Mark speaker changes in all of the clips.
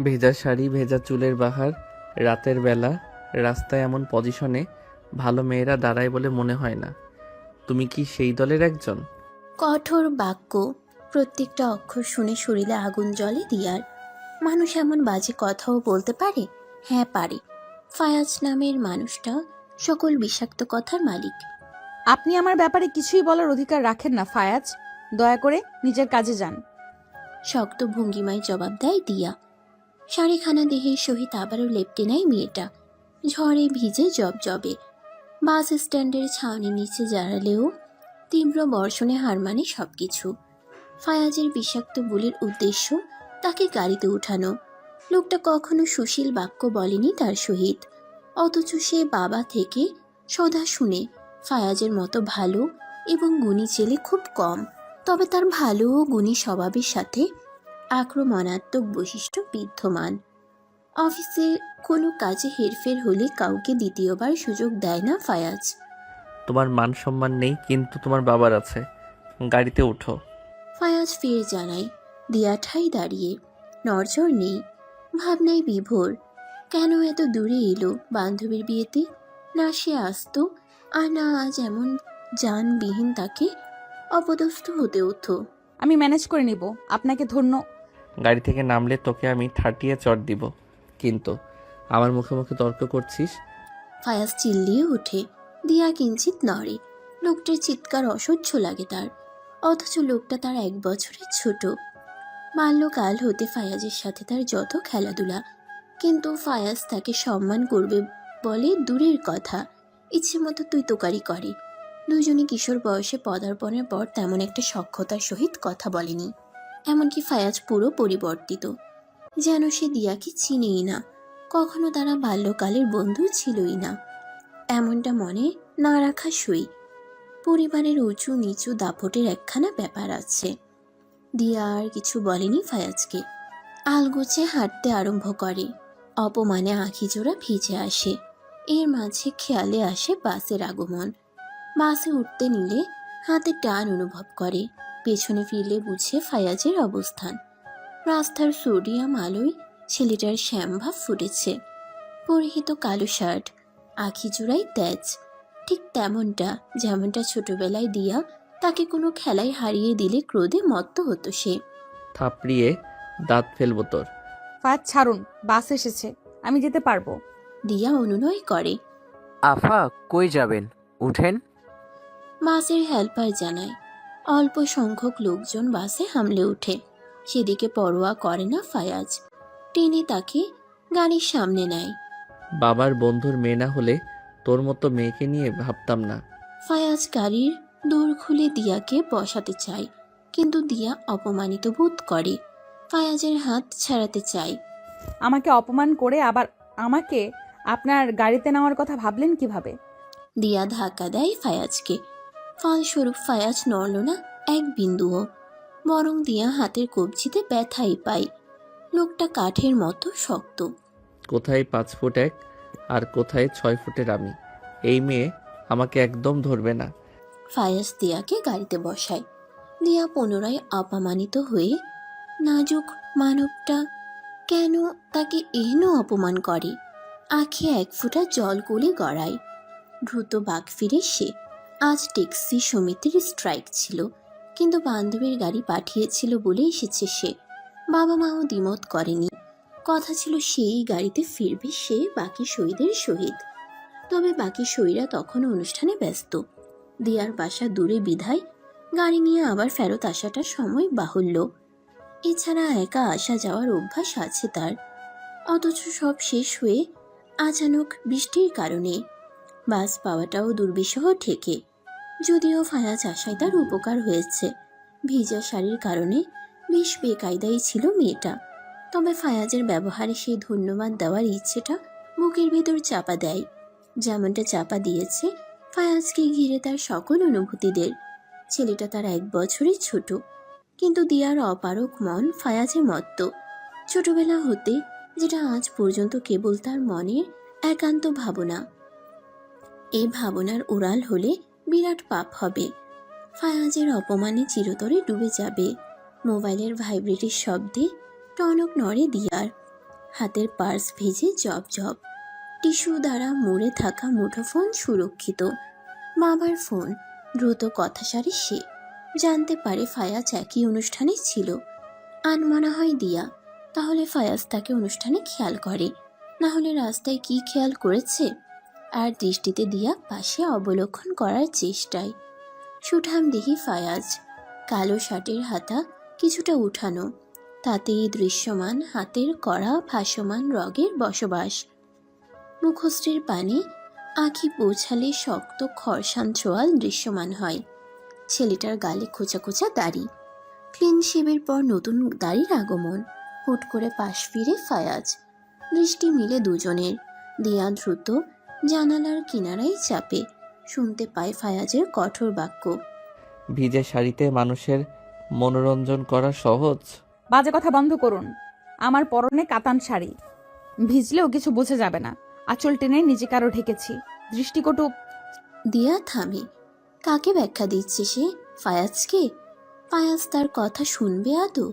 Speaker 1: ভেজা শাড়ি, ভেজা চুলের বাহার, রাতের বেলা রাস্তায় এমন পজিশনে ভালো মেয়েরা দাঁড়ায় বলে মনে হয় না। তুমি কি সেই দলের একজন?
Speaker 2: কঠোর বাক্য, প্রত্যেকটা অক্ষর শুনে শরীরে আগুন জ্বলে দিয়ার। মানুষ এমন বাজে কথাও বলতে পারে? হ্যাঁ পারে। ফায়াজ নামের মানুষটা সকল বিষাক্ত কথার মালিক।
Speaker 3: আপনি আমার ব্যাপারে কিছুই বলার অধিকার রাখেন না ফায়াজ। দয়া করে নিজের কাজে যান।
Speaker 2: শক্ত ভঙ্গিমায় জবাব দেয় দিয়া। শাড়িখানা দেহের সহিত আবারও লেপটে নেয় মেয়েটা। ঝড়ে ভিজে জবজবে। বাস স্ট্যান্ডের ছাউনি নিচে দাঁড়ালেও তীব্র বর্ষণে হার মানে সবকিছু। ফায়াজের বিষাক্ত বুলির উদ্দেশ্য তাকে গাড়িতে উঠানো। লোকটা কখনো সুশীল বাক্য বলেনি তার সহিত, অথচ সে বাবা থেকে সদা শুনে ফায়াজের মতো ভালো এবং গুণী ছেলে খুব কম। তবে তার ভালো ও গুণী স্বভাবের সাথে আক্রমণাত্মক বৈশিষ্ট্য বিদ্যমান। অফিসে কোনো কাজে হেরফের হলে কাউকে দ্বিতীয়বার সুযোগ দেয় না ফায়াজ।
Speaker 1: তোমার মান সম্মান নেই, কিন্তু তোমার বাবার আছে। গাড়িতে ওঠো।
Speaker 2: ফায়াজ ফিরে জানায়। দিয়া ঠাই দাঁড়িয়ে, নড়চড় নেই, ভাবনায় বিভোর। কেন এত দূরে এলো বান্ধবীর বিয়েতে? না সে আসতো, আর না আজ এমন যানবিহীন তাকে অপদস্থ হতে হতো।
Speaker 3: আমি ম্যানেজ করে নিব, আপনাকে ধন্য।
Speaker 1: গাড়ি থেকে নামলে তোকে আমি 30-এ চড় দিব। কিন্তু আমার মুখে মুখে তর্ক করছিস?
Speaker 2: ফায়াজ চিল্লিয়ে ওঠে। দিয়া কিঞ্চিত নড়ে। লোকটার চিৎকার অসহ্য লাগে তার, অথচ লোকটা তার 1 বছরের ছোট। বাল্যকাল হতে ফায়াজের সাথে তার যত খেলাধুলা, কিন্তু ফায়াজ তাকে সম্মান করবে বলে দূরের কথা, ইচ্ছে মতো তুই তোকারি করে। দুজনে কিশোর বয়সে পদার্পণের পর তেমন একটা সখ্যতার সহিত কথা বলেনি। এমনকি ফায়াজ পুরো পরিবর্তিত, যেন সে দিয়াকে চিনেই না, কখনো তারা বাল্যকালের বন্ধু ছিলই না। এমনটা মনে না রাখা সই। পরিবারের উঁচু নিচু দাপটের একখানা ব্যাপার আছে। দিয়া আর কিছু বলেনি ফায়াজকে। আলগোছে হাঁটতে আরম্ভ করে। অপমানে আঁখিজোড়া ভিজে আসে। এর মাঝে খেয়ালে আসে বাসের আগমন। বাসে উঠতে নিলে হাতে টান অনুভব করে। পেছনে ফিরলে বুঝে ফায়াজের অবস্থান। রাস্তার সোডিয়াম আলোয় ছেলেটার শ্যামভাব ফুটেছে। পরিহিত কালো শার্ট, আঁখিজোড়ায় তেজ, ঠিক তেমনটা যেমনটা ছোটবেলায় দিয়া তাকে কোনো খেলায় হারিয়ে দিলে ক্রোধে মত্ত হতো সে।
Speaker 1: থাপড়িয়ে দাঁত ফেলবো তোর।
Speaker 3: ফায়াজ ছাড়ুন, বাস এসেছে, আমি যেতে পারবো।
Speaker 2: দিয়া অনুনয় করে।
Speaker 4: আফা, কই যাবেন? উঠেন।
Speaker 2: বাসের হেল্পার জানায়। অল্প সংখ্যক লোকজন বাসে হামলে ওঠে। সেদিকে পরোয়া করে না ফায়াজ। টেনে তাকে গাড়ির সামনে নেয়।
Speaker 1: বাবার বন্ধুর মেয়ে না হলে তোর মতো মেয়েকে নিয়ে ভাবতাম না।
Speaker 2: ফায়াজ গাড়ির দোর খুলে দিয়াকে বসাতে চায়, কিন্তু দিয়া অপমানিত বোধ করে। ফায়াজের হাত ছাড়াতে চায়।
Speaker 3: আমাকে অপমান করে আবার আমাকে আপনার গাড়িতে নেওয়ার কথা ভাবলেন কিভাবে?
Speaker 2: দিয়া ধাক্কা দেয় ফায়াজকে। ফলস্বরূপ ফায়াজ নড়ল না এক বিন্দুও, বরং দিয়া হাতের কবজিতে ব্যথাই পায়। লোকটা কাঠের মতো শক্ত।
Speaker 1: কোথায় 5 ফুট 1 আর কোথায় 6 ফুটের আমি? এই মেয়ে আমাকে একদম ধরবে না।
Speaker 2: ফায়াজ দিয়াকে গাড়িতে বসায়। দিয়া পুনরায় অপমানিত হয়ে নাজুক মানবটা কেন তাকে এহেন অপমান করে, আঁখে 1 ফোঁটা জল গলে গড়ায়। দ্রুত বাগ ফিরে সে। আজ ট্যাক্সি সমিতির স্ট্রাইক ছিল, কিন্তু বান্ধবীর গাড়ি পাঠিয়েছিল বলে এসেছে সে। বাবা মাও দ্বিমত করেনি। কথা ছিল সেই গাড়িতে ফিরবে সে বাকি সইদের সহিত। তবে বাকি সইরা তখনও অনুষ্ঠানে ব্যস্ত। দিয়ার বাসা দূরে বিধায় গাড়ি নিয়ে আবার ফেরত আসাটা সময় বাহুল্য। এছাড়া একা আসা যাওয়ার অভ্যাস আছে তার। অথচ সব শেষ হয়ে আচানক বৃষ্টির কারণে বাস পাওয়াটাও দুর্বিষহ ঠেকে। যদিও ফায়াজ আশায় তার উপকার হয়েছে। ভিজা শাড়ির কারণে বেশ বেকায়দাই ছিল মেয়েটা। তবে ফায়াজের ব্যবহারে সেই ধন্যবাদ দেওয়ার ইচ্ছেটা বুকের ভেতর চাপা দেয়, যেমনটা চাপা দিয়েছে ফায়াজকে ঘিরে তার সকল অনুভূতিদের। ছেলেটা তার 1 বছরের ছোট, কিন্তু দিয়ার অপারক মন ফায়াজে মত্ত। ছোটবেলা হতে যেটা আজ পর্যন্ত কেবল তার মনের একান্ত ভাবনা। এই ভাবনার উড়াল হলে বিরাট পাপ হবে। ফায়াজের অপমানে চিরতরে ডুবে যাবে। মোবাইলের ভাইব্রেটের শব্দে টনক নড়ে দিয়ার। হাতের পার্স ভিজে জব জব, টিস্যু দ্বারা মুড়ে থাকা মুঠোফোন সুরক্ষিত। বাবার ফোন। দ্রুত কথা সারে সে। জানতে পারে ফায়াজ একই অনুষ্ঠানে ছিল। আনমনা হয় দিয়া, তাহলে ফায়াজ তাকে অনুষ্ঠানে খেয়াল করে, না হলে রাস্তায় কি খেয়াল করেছে। আর দৃষ্টিতে দিয়া পাশে অবলোকন করার চেষ্টায়। সুঠাম দেহি ফায়াজ, কালো শার্টের হাতা কিছুটা উঠানো, তাতেই দৃশ্যমান হাতের করা ভাসমান রগের বসবাস। মুখশ্রীর পানে আঁখি পৌঁছালে শক্ত খরসান চোয়াল দৃশ্যমান হয়। ছেলেটার গালে খোঁচা খোঁচা দাড়ি। ক্লিন শেভের পর নতুন দাড়ির আগমন। হুট করে পাশ ফিরে ফায়াজ। দৃষ্টি মিলে দুজনের। দিয়া দ্রুত জানালার কিনারায় চাপে। শুনতে পায় ফায়াজের কঠোর বাক্য।
Speaker 1: ভিজে শাড়িতে মানুষের মনোরঞ্জন করা সহজ?
Speaker 3: বাজে কথা বন্ধ করুন। আমার পরনে কাতান শাড়ি, ভিজলেও কিছু বোঝা যাবে না। আঁচল টেনে নিজেকে আরো ঢেকেছি। দৃষ্টিকটু।
Speaker 2: দিয়া থামে। কাকে ব্যাখ্যা দিচ্ছে সে? ফায়াজকে? ফায়াজ তার কথা শুনবে আদৌ?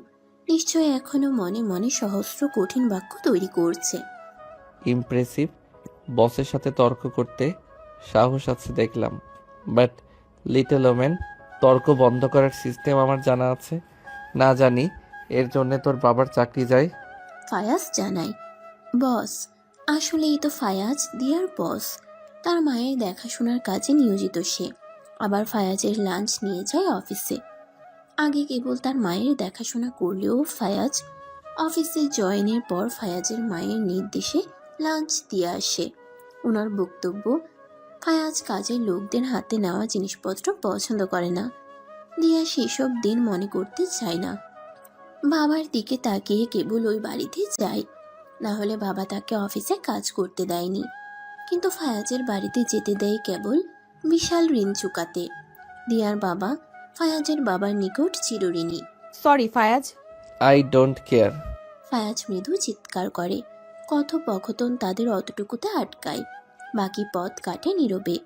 Speaker 2: নিশ্চয় এখনো মনে মনে সহস্র কঠিন বাক্য তৈরি করছে।
Speaker 1: ইমপ্রেসিভ। বসের সাথে তর্ক করতে সাহস আছে দেখলাম, বাট লিটল ওমেন, তর্ক বন্ধ করার সিস্টেম আমার জানা আছে। না জানি এর জন্যে তোর বাবার চাকরি যায়।
Speaker 2: ফায়াজ জানায়। বস? আসলেই তো ফায়াজ দিয়ার বস। তার মায়ের দেখাশোনার কাজে নিয়োজিত সে। আবার ফায়াজের লাঞ্চ নিয়ে যায় অফিসে। আগে কেবল তার মায়ের দেখাশোনা করলেও ফায়াজ অফিসে জয়েনের পর ফায়াজের মায়ের নির্দেশে লাঞ্চ দিয়ে আসে। ওনার বক্তব্য, ফায়াজ কাজের লোকদের হাতে নেওয়া জিনিসপত্র পছন্দ করে না। দিয়া সেসব দিন মনে করতে চায় না। বাবার দিকে তাকিয়ে কেবল ওই বাড়িতে যায়, না হলে বাবা তাকে অফিসে কাজ করতে দেয়নি। কিন্তু ফায়াজের বাড়িতে যেতে দেয় কেবল বিশাল ঋণ চুকাতে। দিয়ার বাবা ফায়াজের বাবার নিকট চিরঋণী।
Speaker 3: Sorry Fayaz.
Speaker 1: I don't care.
Speaker 2: Fayaz মৃদু চিৎকার করে। কথোপকথন তাদের অতটুকুতে আটকায়। বাকি পথ কাটে নীরবে।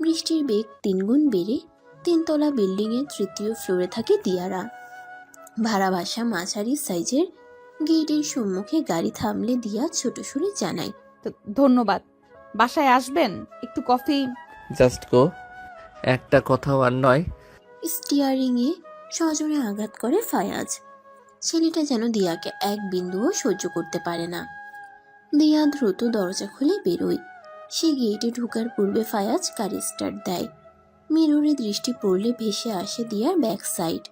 Speaker 2: বৃষ্টির বেগ তিনগুণ বেড়ে 3তলা বিল্ডিংয়ের 3য় ফ্লোরে থাকে দিয়ারা। ভাড়া বাসা মাঝারি সাইজের। গেটের সম্মুখে গাড়ি থামলে দিয়া ছোট সুরে জানায়।
Speaker 3: তো ধন্যবাদ। বাসায় আসবেন? একটু কফি।
Speaker 1: Just go. একটা কথাও আর নয়।
Speaker 2: স্টিয়ারিংয়ে সজোরে আঘাত করে ফায়াজ। ছেলেটা যেন দিয়াকে এক বিন্দুও সহ্য করতে পারে না। দিয়া দ্রুত দরজা খুলে বেরোয়। সে গেটে ঢোকার পূর্বে ফায়াজ গাড়ি স্টার্ট দেয়। মিররে দৃষ্টি পড়লে ভেসে আসে দিয়ার ব্যাক সাইড।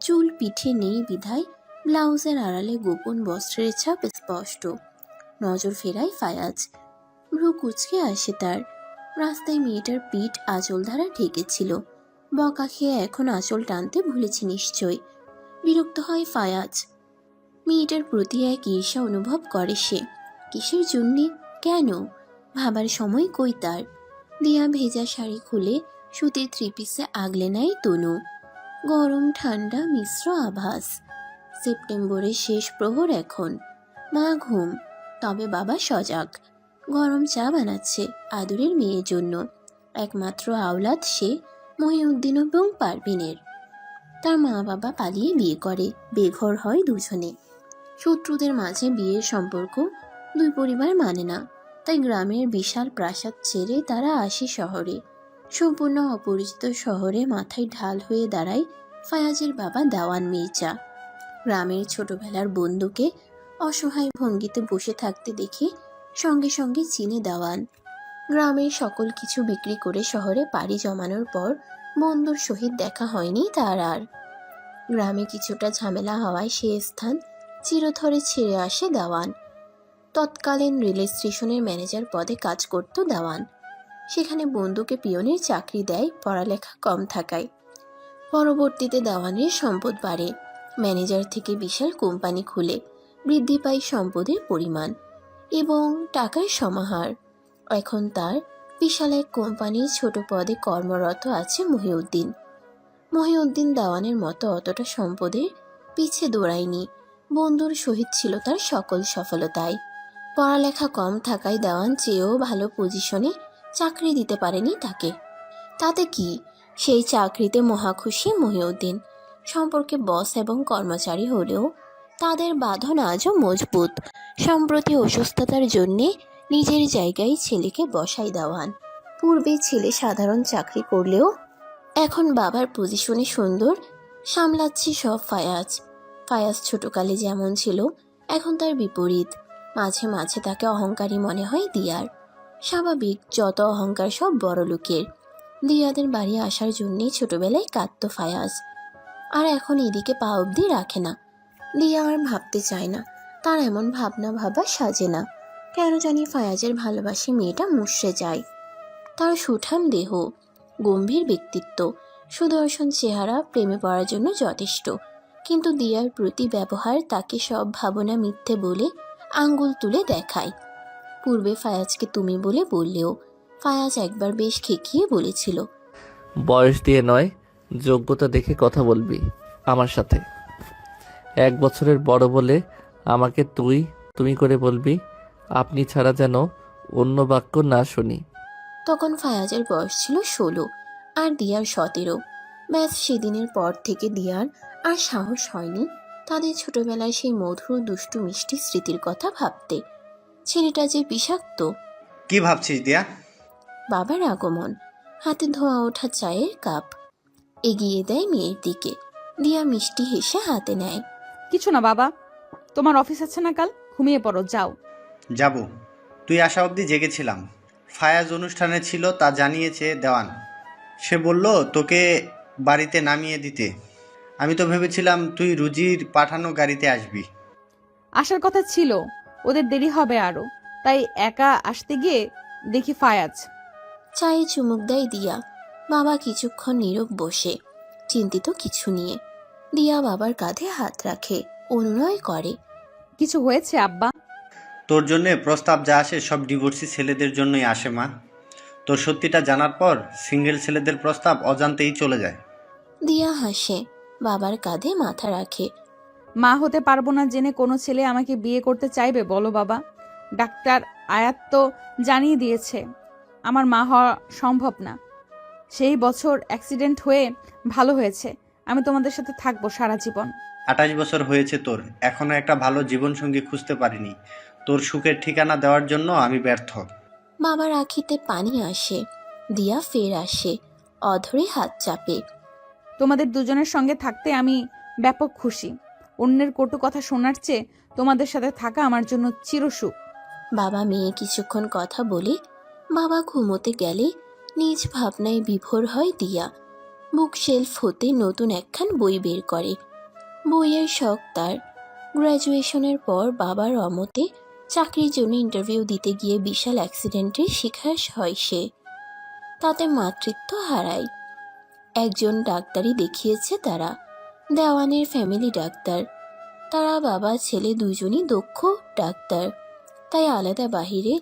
Speaker 2: চুল পিঠে নেই বিধায় ব্লাউজের আড়ালে গোপন বস্ত্রের ছাপ স্পষ্ট। নজর ফেরায় ফায়াজ। ভ্রু কুচকে আসে তার। রাস্তায় মেয়েটার পিঠ আঁচল দ্বারা ঢেকেছিল। বকা খেয়ে এখন আঁচল টানতে ভুলেছে নিশ্চয়। বিরক্ত হয় ফায়াজ। মেয়েটার প্রতি এক ঈর্ষা অনুভব করে সে। কিসের জন্যে? কেন? ভাবার সময় কই তার। দিয়া ভেজা শাড়ি খুলে সুতির 3 পিসে আগলে নেয় তনু। গরম ঠান্ডা মিশ্র আভাস। সেপ্টেম্বরের শেষ প্রহর এখন। মা ঘুম, তবে বাবা সজাগ। গরম চা বানাচ্ছে আদরের মেয়ের জন্য। একমাত্র আওলাদ সে, মহিউদ্দিন এবং পারভিনের। তার মা বাবা পালিয়ে বিয়ে করে, বেঘর হয় দুজনে। শত্রুদের মাঝে বিয়ের সম্পর্ক দুই পরিবার মানে না, তাই গ্রামের বিশাল প্রাসাদ ছেড়ে তারা আসে শহরে। সম্পূর্ণ অপরিচিত শহরে মাথায় ঢাল হয়ে দাঁড়ায় ফায়াজের বাবা দেওয়ান মির্জা। গ্রামের ছোটবেলার বন্ধুকে অসহায় ভঙ্গিতে বসে থাকতে দেখে সঙ্গে সঙ্গে চিনে দেওয়ান। গ্রামের সকল কিছু বিক্রি করে শহরে পাড়ি জমানোর পর বন্ধুর সহিত দেখা হয়নি তার আর। গ্রামে কিছুটা ঝামেলা হওয়ায় সে স্থান চিরতরে ছেড়ে আসে দেওয়ান। তৎকালীন রেল স্টেশনের ম্যানেজার পদে কাজ করত দেওয়ান। সেখানে বন্ধুকে পিয়নের চাকরি দেয় পড়ালেখা কম থাকায়। পরবর্তীতে দেওয়ানের সম্পদ বাড়ে। ম্যানেজার থেকে বিশাল কোম্পানি খুলে বৃদ্ধি পায় সম্পদের পরিমাণ এবং টাকার সমাহার। এখন তার বিশাল এক কোম্পানির ছোট পদে কর্মরত আছে মহিউদ্দিন। মহিউদ্দিন দেওয়ানের মতো অতটা সম্পদের পিছে দৌড়ায়নি। বন্ধুর সহিত ছিল তার সকল সফলতায়। পড়ালেখা কম থাকায় দেওয়ান চেয়েও ভালো পজিশনে চাকরি দিতে পারেনি তাকে। তাতে কি, সেই চাকরিতে মহাখুশি মহিউদ্দিন। সম্পর্কে বস এবং কর্মচারী হলেও তাদের বাঁধন আজও মজবুত। সম্প্রতি অসুস্থতার জন্যে নিজের জায়গায় ছেলেকে বসাই দেওয়ান। পূর্বে ছেলে সাধারণ চাকরি করলেও এখন বাবার পজিশনে সুন্দর সামলাচ্ছে সব ফায়াজ। ফায়াজ ছোটকালে যেমন ছিল এখন তার বিপরীত। মাঝে মাঝে তাকে অহংকারী মনে হয় দিয়ার। স্বাভাবিক, যত অহংকার সব বড় লোকের। দিয়াদের বাড়ি আসার জন্যেই ছোটবেলায় কাঁদত ফায়াজ, আর এখন এদিকে পা অবধি রাখে না। দিয়া আর ভাবতে চায় না, তার এমন ভাবনা ভাবা সাজে না। কেন জানি ফায়াজের ভালোবাসি মেয়েটা মুষড়ে যায়। তার সুঠাম দেহ, গম্ভীর ব্যক্তিত্ব, সুদর্শন চেহারা প্রেমে পড়ার জন্য যথেষ্ট। কিন্তু দিয়ার প্রতি ব্যবহার তাকে সব ভাবনা মিথ্যে বলে আঙ্গুল তুলে দেখায়। পূর্বে ফায়াজকে তুমি বলে বললেও ফায়াজ একবার বেশ খেকিয়ে বলেছিল,
Speaker 1: বয়স দিয়ে নয়, যোগ্যতা দেখে কথা বলবি আমার সাথে। 1 বছরের বড় বলে আমাকে তুই তুমি করে বলবি। আপনি ছাড়া যেন অন্য বাক্য না শুনি।
Speaker 2: তখন ফায়াজের বয়স ছিল 16 আর দিয়ার 17। ব্যাস সেদিনের পর থেকে দিয়ার আর সাহস হয়নি তাদের ছোটবেলায় সেই মধুর দুষ্টু মিষ্টি স্মৃতির কথা ভাবতে। ছেলেটা যে বিষাক্ত।
Speaker 5: কি ভাবছিস দিয়া?
Speaker 2: বাবার আগমন, হাতে ধোয়া ওঠা চায়ের কাপ এগিয়ে দেয় মেয়ের দিকে। দিয়া মিষ্টি হেসে হাতে নেয়।
Speaker 3: কিছু না বাবা, তোমার অফিস আছে না কাল, ঘুমিয়ে পড়ো, যাও।
Speaker 5: যাব। তুই আসা অবধি জেগেছিলাম। ফায়াজ অনুষ্ঠানে ছিল তা জানিয়েছে দেওয়ান। সে বলল তোকে বাড়িতে নামিয়ে দিতে। আমি তো ভেবেছিলাম তুই রুজির পাঠানো গাড়িতে আসবি।
Speaker 3: আসার কথা ছিল, ওদের দেরি হবে আরো, তাই একা আসতে গিয়ে দেখি ফায়াজ।
Speaker 2: চায়ে চুমুক দেয় দিয়া। বাবা কিছুক্ষণ নীরব বসে, চিন্তিত কিছু নিয়ে। দিয়া বাবার কাঁধে হাত রাখে, অনুনয় করে।
Speaker 3: কিছু হয়েছে আব্বা?
Speaker 5: তোর জন্যে প্রস্তাব যা আসে সব ডিভোর্সি ছেলেদের জন্যই আসে মা। তোর সত্যিটা জানার পর সিঙ্গেল ছেলেদের প্রস্তাব অজান্তেই চলে যায়।
Speaker 2: দিয়া হাসে, বাবার কাঁধে মাথা রাখে।
Speaker 3: মা হতে পারবো না জেনে কোনো ছেলে আমাকে বিয়ে করতে চাইবে বলো বাবা? ডাক্তার আয়াত তো জানিয়ে দিয়েছে আমার মা হওয়া সম্ভব না। সেই বছর অ্যাক্সিডেন্ট হয়ে ভালো হয়েছে, আমি তোমাদের সাথে থাকবো সারা জীবন।
Speaker 5: 28 বছর হয়েছে তোর, এখনো একটা ভালো জীবনসঙ্গী খুঁজতে পারিনি। তোর সুখের ঠিকানা দেওয়ার জন্য আমি ব্যর্থ।
Speaker 2: বাবার আখিতে পানি আসে। দিয়া ফের আসে, অধরে হাত চাপে।
Speaker 3: তোমাদের দুজনের সঙ্গে থাকতে আমি ব্যাপক খুশি। অন্যের কটু কথা শোনার চেয়ে তোমাদের সাথে থাকা আমার জন্য চিরসুখ।
Speaker 2: বাবা মেয়ে কিছুক্ষণ কথা বলে বাবা ঘুমোতে গেলে নিজ ভাবনায় বিভোর হয় দিয়া। বুক শেলফ হতে নতুন একখান বই বের করে। বইয়ের শখ তার। গ্র্যাজুয়েশনের পর বাবার অমতে চাকরির জন্য ইন্টারভিউ দিতে গিয়ে বিশাল অ্যাক্সিডেন্টের শিকার হয় সে। তাতে মাতৃত্ব হারায়। একজন ডাক্তারই দেখিয়েছে তারা, দেওয়ানের ফ্যামিলি ডাক্তার। তারা বাবা ছেলে দুজনই দক্ষ ডাক্তার। তাই আলাদা বাহিরে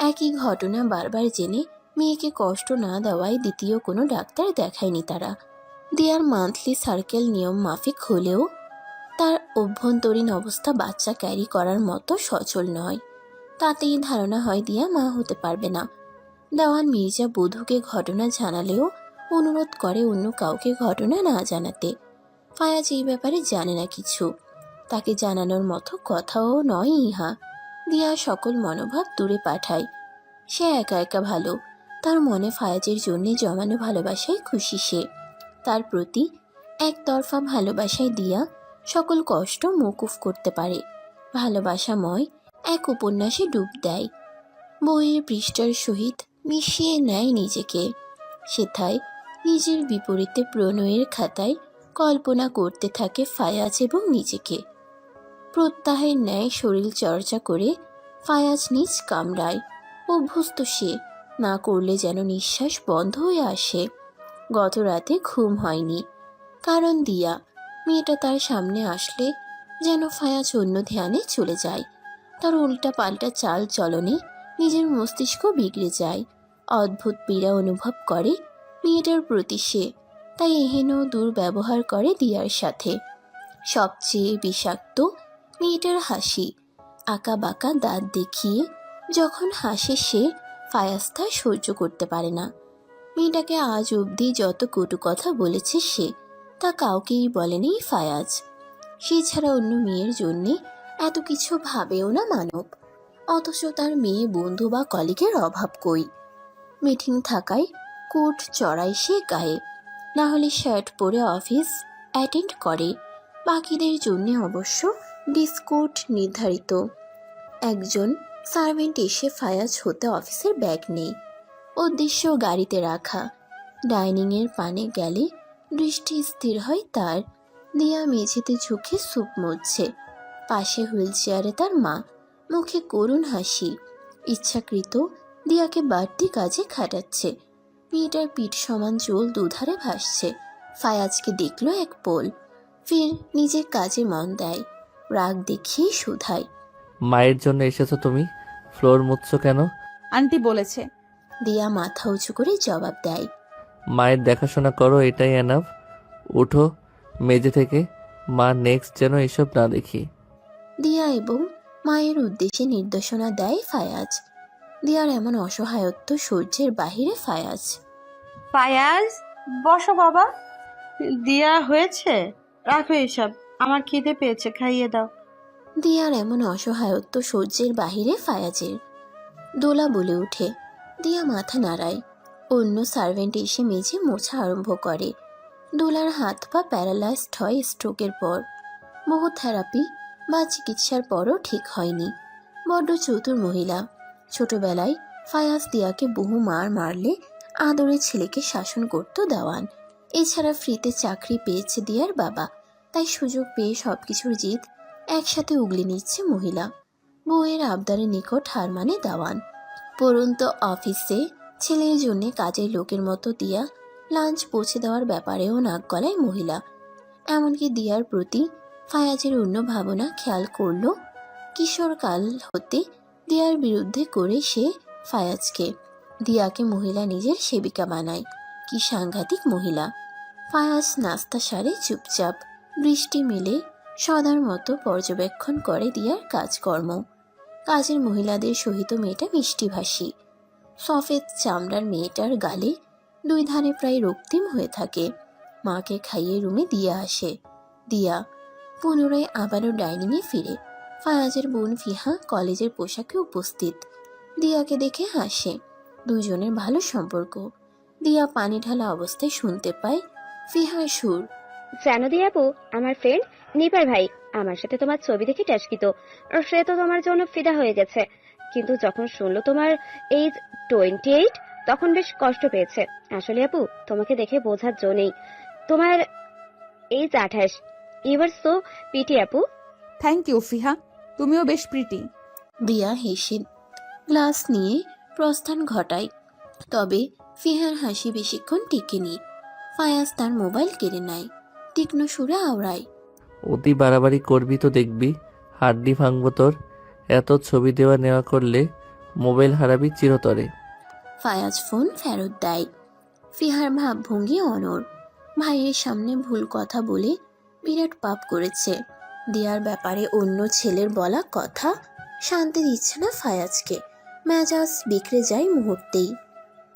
Speaker 2: একই ঘটনা বারবার জেনে মেয়েকে কষ্ট না দেওয়ায় দ্বিতীয় কোনো ডাক্তার দেখায়নি তারা। দিয়ার মান্থলি সার্কেল নিয়ম মাফিক হলেও তার অভ্যন্তরীণ অবস্থা বাচ্চা ক্যারি করার মতো সচল নয়। তাতেই ধারণা হয় দিয়া মা হতে পারবে না। দেওয়ান মির্জা বধূকে ঘটনা জানালেও অনুরোধ করে অন্য কাউকে ঘটনা না জানাতে। ফায়াজ এই ব্যাপারে জানে না কিছু, তাকে জানানোর মতো কথাও নয় ইহা। দিয়া সকল মনোভাব দূরে পাঠায়। সে একা একা ভালো। তার মনে ফায়াজের জন্যে জমানো ভালোবাসায় খুশি সে। তার প্রতি একতরফা ভালোবাসায় দিয়া সকল কষ্ট মকুফ করতে পারে। ভালোবাসাময় এক উপন্যাসে ডুব দেয়। বইয়ের পৃষ্ঠার সহিত মিশিয়ে নেয় নিজেকে। সেথায় নিজের বিপরীতে প্রণয়ের খাতায় কল্পনা করতে থাকে ফায়াজ এবং নিজেকে। প্রত্যাহের ন্যায় শরীর চর্চা করে ফায়াজ নিজ কামড়ায়। অভ্যস্ত সে, না করলে যেন নিঃশ্বাস বন্ধ হয়ে আসে। গত রাতে ঘুম হয়নি, কারণ দিয়া। মেয়েটা তার সামনে আসলে যেন ফায়াজ অন্য ধ্যানে চলে যায়। তার উল্টা পাল্টা চাল চলনে নিজের মস্তিষ্ক বিগড়ে যায়। অদ্ভুত পীড়া অনুভব করে মেয়েটার প্রতি সে, তাই এহেন দুর্ব্যবহার করে দিয়ার সাথে। সবচেয়ে বিষাক্ত মেয়েটার হাসি। আঁকা বাঁকা দাঁত দেখিয়ে যখন হাসে সে, ফায়াজ তা সহ্য করতে পারে না। মেয়েটাকে আজ অবধি যত কটু কথা বলেছে সে, তা কাউকেই বলেনি ফায়াজ। সে ছাড়া অন্য মেয়ের জন্যে এত কিছু ভাবেও না মানব। অথচ তার মেয়ে বন্ধু বা কলিগের অভাব কই। মিটিং থাকায় কোট চড়াই সে গায়ে, না হলে শার্ট পরে অফিস অ্যাটেন্ড করে। বাকিদের জন্য অবশ্য ডিসকোট নির্ধারিত। একজন সার্ভেন্ট এসে ফায়াজ হতে অফিসের ব্যাগ নেই, উদ্দেশ্য গাড়িতে রাখা। ডাইনিংয়ের পানে গেলে দৃষ্টি স্থির হয় তার। দিয়া মেঝেতে ঝুঁকে স্যুপ মুছছে, পাশে হুইল চেয়ারে তার মা, মুখে করুণ হাসি। ইচ্ছাকৃত দিয়াকে বাড়তি কাজে খাটাচ্ছে। মেয়েটার পিঠ সমান চুল দুধারে ভাসছে। ফায়াজকে দেখলো এক পোল, ফির নিজের কাজে মন দেয়। রাগ দেখিয়ে শুধায়।
Speaker 1: মায়ের জন্য এসেছো তুমি, ফ্লোর মুছছো কেন?
Speaker 3: আন্টি বলেছে।
Speaker 2: দিয়া মাথা উঁচু করে জবাব দেয়।
Speaker 1: মায়ের দেখাশোনা করো, এটাই এনাফ। উঠো মেঝে থেকে, মা নেক্সট যেন এসব না দেখি।
Speaker 2: দিয়া এবং মায়ের উদ্দেশ্যে নির্দেশনা দেয় ফায়াজ। দিয়ার এমন অসহায়ত্ব সহ্যের বাহিরে ফায়াজ।
Speaker 6: ফায়াজ, বসো বাবা। দিয়া হয়েছে, রাখো এসব, আমার খিদে পেয়েছে, খাইয়ে দাও।
Speaker 2: দিয়ার এমন অসহায়ত্ব সহ্যের বাহিরে ফায়াজের। দোলা বলে ওঠে। দিয়া মাথা নাড়ায়। অন্য সার্ভেন্ট এসে মেঝে মোছা আরম্ভ করে। দোলার হাত পা প্যারালাইজড হয় স্ট্রোকের পর। বহু থেরাপি বা চিকিৎসার পরও ঠিক হয়নি। বড্ড চতুর মহিলা। ছোটবেলায় ফায়াজ দিয়াকে বহু মার মারলে আদরে ছেলেকে শাসন করত দেওয়ান। এছাড়া ফ্রিতে চাকরি পেয়েছে দিয়ার বাবা, তাই সুযোগ পেয়ে সবকিছুর জিদ একসাথে উগলে নিচ্ছে মহিলা। বউয়ের আবদারের নিকট হার মানে দেওয়ান। পরন্ত অফিসে ছেলের জন্য কাজের লোকের মতো দিয়া লাঞ্চ পৌঁছে দেওয়ার ব্যাপারেও নাক গলায় মহিলা। এমনকি দিয়ার প্রতি ফায়াজের অন্য ভাবনা খেয়াল করল। কিশোরকাল হতে দিয়ার বিরুদ্ধে করে সে ফায়াজকে। দিয়াকে মহিলা নিজের সেবিকা বানায়। কি সাংঘাতিক মহিলা! ফায়াজ নাস্তা সারে চুপচাপ দৃষ্টি মেলে সদার মতো পর্যবেক্ষণ করে দিয়ার কাজকর্ম। কাজের মহিলাদের সহিত মেয়েটা মিষ্টিভাষী। সফেদ চামড়ার মেয়েটার গালে দুই ধারে প্রায় রক্তিম হয়ে থাকে। মাকে খাইয়ে রুমে দিয়া আসে। দিয়া পুনরায় আবারও ডাইনিংয়ে ফিরে। ফায়াজের বোন ফিহা কলেজের পোশাকে উপস্থিত। দিয়াকে দেখে হাসে। দুজনের ভালো সম্পর্ক। দিয়া পানি ঢালা অবস্থায় শুনতে পায় ফিহার সুর।
Speaker 7: জানো দি আপু, আমার ফ্রেন্ড নিপার ভাই আমার সাথে তোমার ছবি দেখে ট্যাসকিত। আর সে তো তোমার জন্য ফিদা হয়ে গেছে, কিন্তু যখন শুনলো তোমার এইজ 28 তখন বেশ কষ্ট পেয়েছে। আসলে আপু, তোমাকে দেখে বোঝার জো নেই, তোমার age 28। You are so pretty আপু।
Speaker 3: থ্যাংক ইউ ফিহা, তুমিও বেশ প্রিটি।
Speaker 2: দিয়া হেসে গ্লাস নিয়ে প্রস্থান ঘটায়। তবে ফিহার হাসি বেশিক্ষণ টিকেনি। ফায়াজ তার মোবাইল কেড়ে নেয়। তীক্ষ্ণ সুরে আওড়ায়।
Speaker 1: অতি বাড়াবাড়ি করবি তো দেখবি হাড্ডি ভাঙবো তোর। এত ছবি দেওয়া নেওয়া করলে মোবাইল হারাবি চিরতরে।
Speaker 2: ফায়াজ ফোন ফেরত দেয়। ফিহার ভাবভঙ্গি অনড়। ভাইয়ের সামনে ভুল কথা বলে বিরাট পাপ করেছে। দিয়ার ব্যাপারে অন্য ছেলের বলা কথা শান্তি দিচ্ছে না ফায়াজকে। মেজাজ বিগড়ে যায় মুহূর্তেই।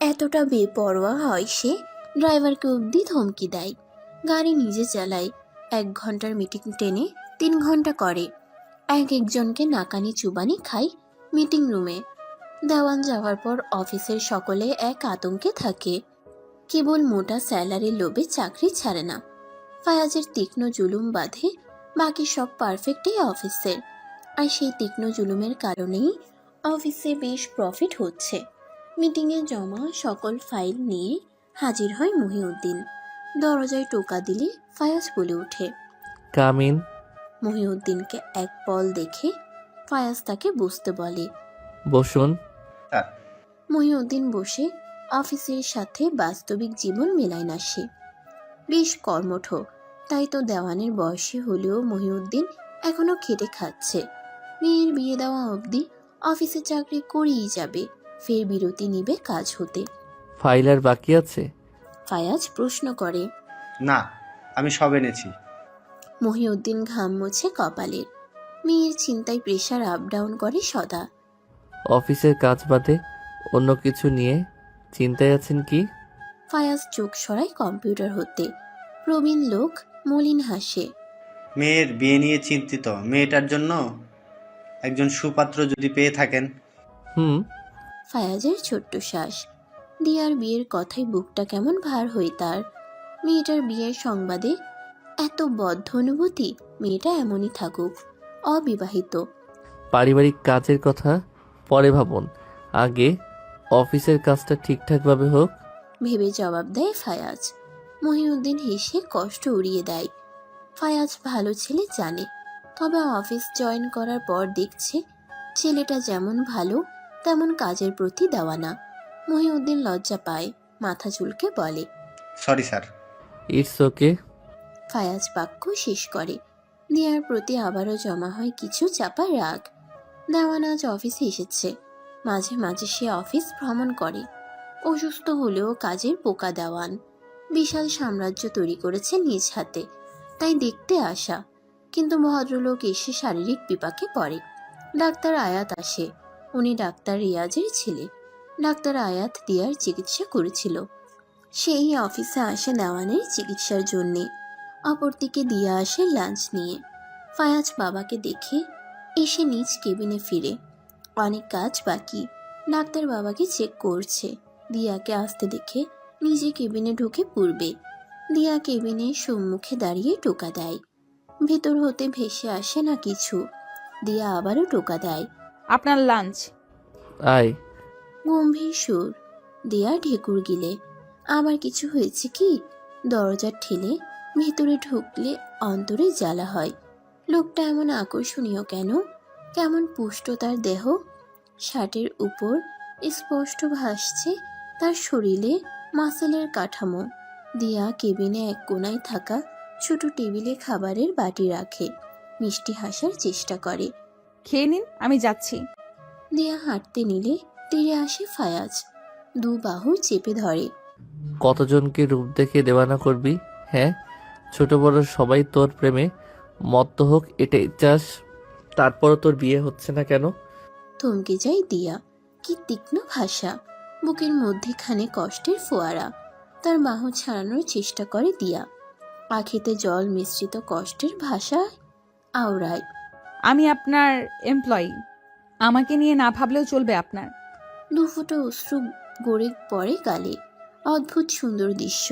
Speaker 2: এতটা বেপরোয়া হয় সে, ড্রাইভারকে অবধি ধমকি দেয়। গাড়ি নিজে চালায়। 1 ঘন্টার মিটিং টেনে 3 ঘন্টা করে। একজনকে নাকানি চুবানি খায় মিটিং রুমে। দেওয়ান যাওয়ার পর অফিসের সকলে এক আতঙ্কে থাকে। কেবল মোটা স্যালারির লোভে চাকরি ছাড়ে না। ফায়াজের তীক্ষ্ণ জুলুম বাঁধে বাকি সব পারফেক্টই অফিসের। আর সেই তীক্ষ্ণ জুলুমের কারণেই অফিসে বেশ প্রফিট হচ্ছে। মিটিংয়ে জমা সকল ফাইল নিয়ে হাজির হয় মহিউদ্দিন। দরজায় টোকা দিলে ফায়াজ বলে ওঠে,
Speaker 1: কাম ইন।
Speaker 2: মহিউদ্দিনকে এক পল দেখে ফায়াজ তাকে বসতে বলে।
Speaker 1: বসুন।
Speaker 5: স্যার।
Speaker 2: মহিউদ্দিন বসে অফিসের সাথে বাস্তবিক জীবন মেলায় না সে। বেশ কর্মঠ, তাই তো দেওয়ানের বয়সী হলেও মহিউদ্দিন এখনো খেটে খাচ্ছে। মেয়ের বিয়ে দেওয়া অবধি অফিসে চাকরি করেই যাবে, ফের বিরতি নিবে কাজ হতে।
Speaker 1: ফাইল আর বাকি আছে?
Speaker 2: ফায়াজ প্রশ্ন করে।
Speaker 5: না, আমি সব এনেছি।
Speaker 2: মহিউদ্দিন ঘাম মুছে কপালের। মেয়ের চিন্তায় প্রেশার আপ ডাউন করে সদা।
Speaker 1: অফিসের কাজ বাদে অন্য কিছু নিয়ে চিন্তায় আছেন কি?
Speaker 2: ফায়াজ চোখ সরায় কম্পিউটার হতে। প্রবীণ লোক মলিন হাসে।
Speaker 5: মেয়ের বিয়ে নিয়ে চিন্তিত। মেয়েটার জন্য একজন সুপাত্র যদি পেয়ে থাকেন।
Speaker 1: হুম।
Speaker 2: ফায়াজের ছোট্ট শ্বাস। দিয়ার বিয়ের কথায় বুকটা কেমন ভার হয়ে তার। মেয়েটার বিয়ের সংবাদে এত বদ্ধ অনুভূতি। মেয়েটা এমনই থাকুক, অবিবাহিত।
Speaker 1: পারিবারিক কাজের কথা পরে ভাবুন, আগে অফিসের কাজটা ঠিকঠাকভাবে হোক।
Speaker 2: ভেবে জবাব দেয় ফায়াজ। মহিউদ্দিন হেসে কষ্ট উড়িয়ে দেয়। ফায়াজ ভালো ছেলে জানে, তবে অফিস জয়েন করার পর দেখছে ছেলেটা যেমন ভালো তেমন কাজের প্রতি দেওয়া না। মহিউদ্দিন লজ্জা পায়, মাথা চুলকে বলে,
Speaker 5: sorry sir.
Speaker 1: It's okay.
Speaker 2: Fayaz বাক্য শেষ করে। দিয়ার প্রতি আবারও জমা হয় কিছু চাপা রাগ। দেওয়ান আজ অফিসে এসেছে। মাঝে মাঝে সে অফিস ভ্রমণ করে। অসুস্থ হলেও কাজের পোকা দেওয়ান। বিশাল সাম্রাজ্য তৈরি করেছে নিজ হাতে, তাই দেখতে আসা। কিন্তু ভদ্রলোক এসে শারীরিক বিপাকে পড়ে। ডাক্তার আয়াত আসে। উনি ডাক্তার রিয়াজের ছেলে। ডাক্তার আয়াত দিয়ার চিকিৎসা করেছিল। সেই অফিসে আসে দেওয়ানের চিকিৎসার জন্যে। অপরদিকে দিয়া আসে লাঞ্চ নিয়ে। ফায়াজ বাবাকে দেখে এসে নিজ কেবিনে ফিরে। অনেক কাজ বাকি। ডাক্তার বাবাকে চেক করছে। দিয়াকে আসতে দেখে নিজে কেবিনে ঢুকে পড়বে। দিয়া কেবিনের সম্মুখে দাঁড়িয়ে টোকা দেয়। ভেতর হতে ভেসে আসে না কিছু। দিয়া আবারও টোকা দেয়।
Speaker 3: আপনার লাঞ্চ।
Speaker 1: আয়।
Speaker 2: গম্ভীর সুর। দিয়া ঢেকুর গিলে। আবার কিছু হয়েছে কি? দরজা ঠেলে ভেতরে ঢুকলে অন্তরে জ্বালা হয়। লোকটা এমন আকর্ষণীয় কেন? কেমন পুষ্ট তার দেহ। শার্টের উপর স্পষ্ট ভাসছে তার শরীরে মাসেলের কাঠামো। দিয়া কেবিনে এক কোনায় থাকা ছোট টেবিলে খাবারের বাটি রাখে। মিষ্টি হাসার চেষ্টা করে।
Speaker 3: খেয়ে নিন, আমি যাচ্ছি।
Speaker 2: দিয়া হাঁটতে নিলে তীরে আসে ফায়াজ। দু বাহু চেপে ধরে।
Speaker 1: কতজনকে রূপ দেখে দেওয়ানা করবি? হ্যাঁ, ছোট বড় সবাই তোর প্রেমে মত্ত হোক এটাই চাস? তারপরও তোর বিয়ে হচ্ছে না কেন?
Speaker 2: থমকে যায় দিয়া। কি তীক্ষ্ণ ভাষা। বুকের মধ্যেখানে কষ্টের ফোয়ারা। তার বাহু ছাড়ানোর চেষ্টা করে দিয়া। আখিতে জল মিশ্রিত কষ্টের ভাষা আওড়ায়।
Speaker 3: আমি আপনার এমপ্লয়ি, আমাকে নিয়ে না ভাবলেও চলবে আপনার।
Speaker 2: দুফোঁটা অশ্রু গড়ে পড়ে গালে। অদ্ভুত সুন্দর দৃশ্য।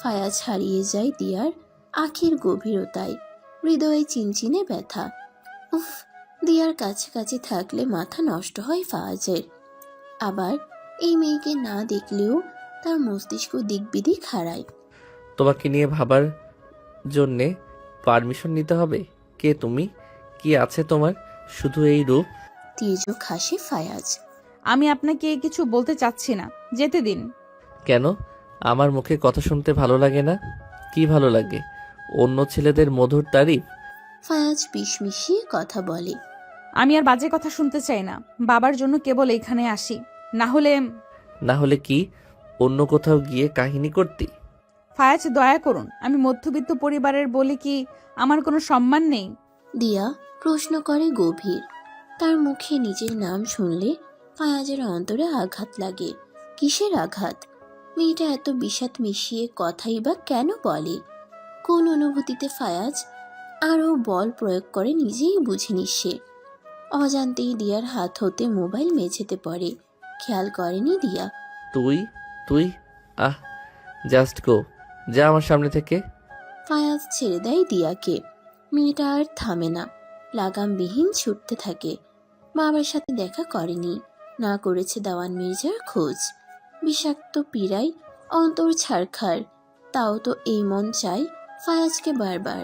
Speaker 2: ফায়াজ হারিয়ে যায় দিয়ার আখির গভীরতায়। হৃদয়ে চিনচিনে ব্যথা। উফ, দিয়ার কাছাকাছি থাকলে মাথা নষ্ট হয় ফায়াজের। আবার এই মেয়েকে না দেখলেও তার মস্তিষ্ক দিকবিদিক হারায়।
Speaker 1: তোমাকে নিয়ে ভাবার জন্যে পারমিশন নিতে হবে? কে তুমি? কি আছে তোমার? শুধু এই রূপ?
Speaker 2: তির্যক হাসে ফায়াজ।
Speaker 3: আমি আপনাকে কিছু বলতে চাচ্ছি না, যেতে দিন।
Speaker 1: কেন? আমার মুখে কথা শুনতে ভালো লাগে না? কি ভালো লাগে? অন্য ছেলেদের মধুর তারিফ?
Speaker 2: ফায়াজ বিষ মিশিয়ে কথা বলে।
Speaker 3: আমি আর বাজে কথা শুনতে চাই না। বাবার জন্য কেবল এখানে আসি, না হলে।
Speaker 1: না হলে কি অন্য কোথাও গিয়ে কাহিনী করতি?
Speaker 3: ফায়াজ, দয়া করুন। আমি মধ্যবিত্ত পরিবারের বলে কি আমার কোনো সম্মান নেই?
Speaker 2: দিয়া প্রশ্ন করে গভীর। তার মুখে নিজের নাম শুনলে ফায়াজের অন্তরে আঘাত লাগে। কিসের আঘাত? মেয়েটা এত বিষাদ মিশিয়ে কথাই বা কেন বলে? কোন অনুভূতিতে ফায়াজ আরও বল প্রয়োগ করে নিজেই বুঝেনি সে। অজান্তেই দিয়ার হাত হতে মোবাইল মেঝেতে পড়ে। খেয়াল করেনি দিয়া।
Speaker 1: তুই তুই আহ, জাস্ট গো, যা আমার সামনে থেকে।
Speaker 2: ফায়াজ ছেড়ে দেয় দিয়াকে। মেয়েটা আর থামে না, লাগামবিহীন ছুটতে থাকে। বাবার সাথে দেখা করেনি, না করেছে দেওয়ান মির্জার খোঁজ। বিষাক্ত পীড়ায় অন্তর ছাড়খাড়। তাও তো এই মন চাই ফায়াজকে বারবার।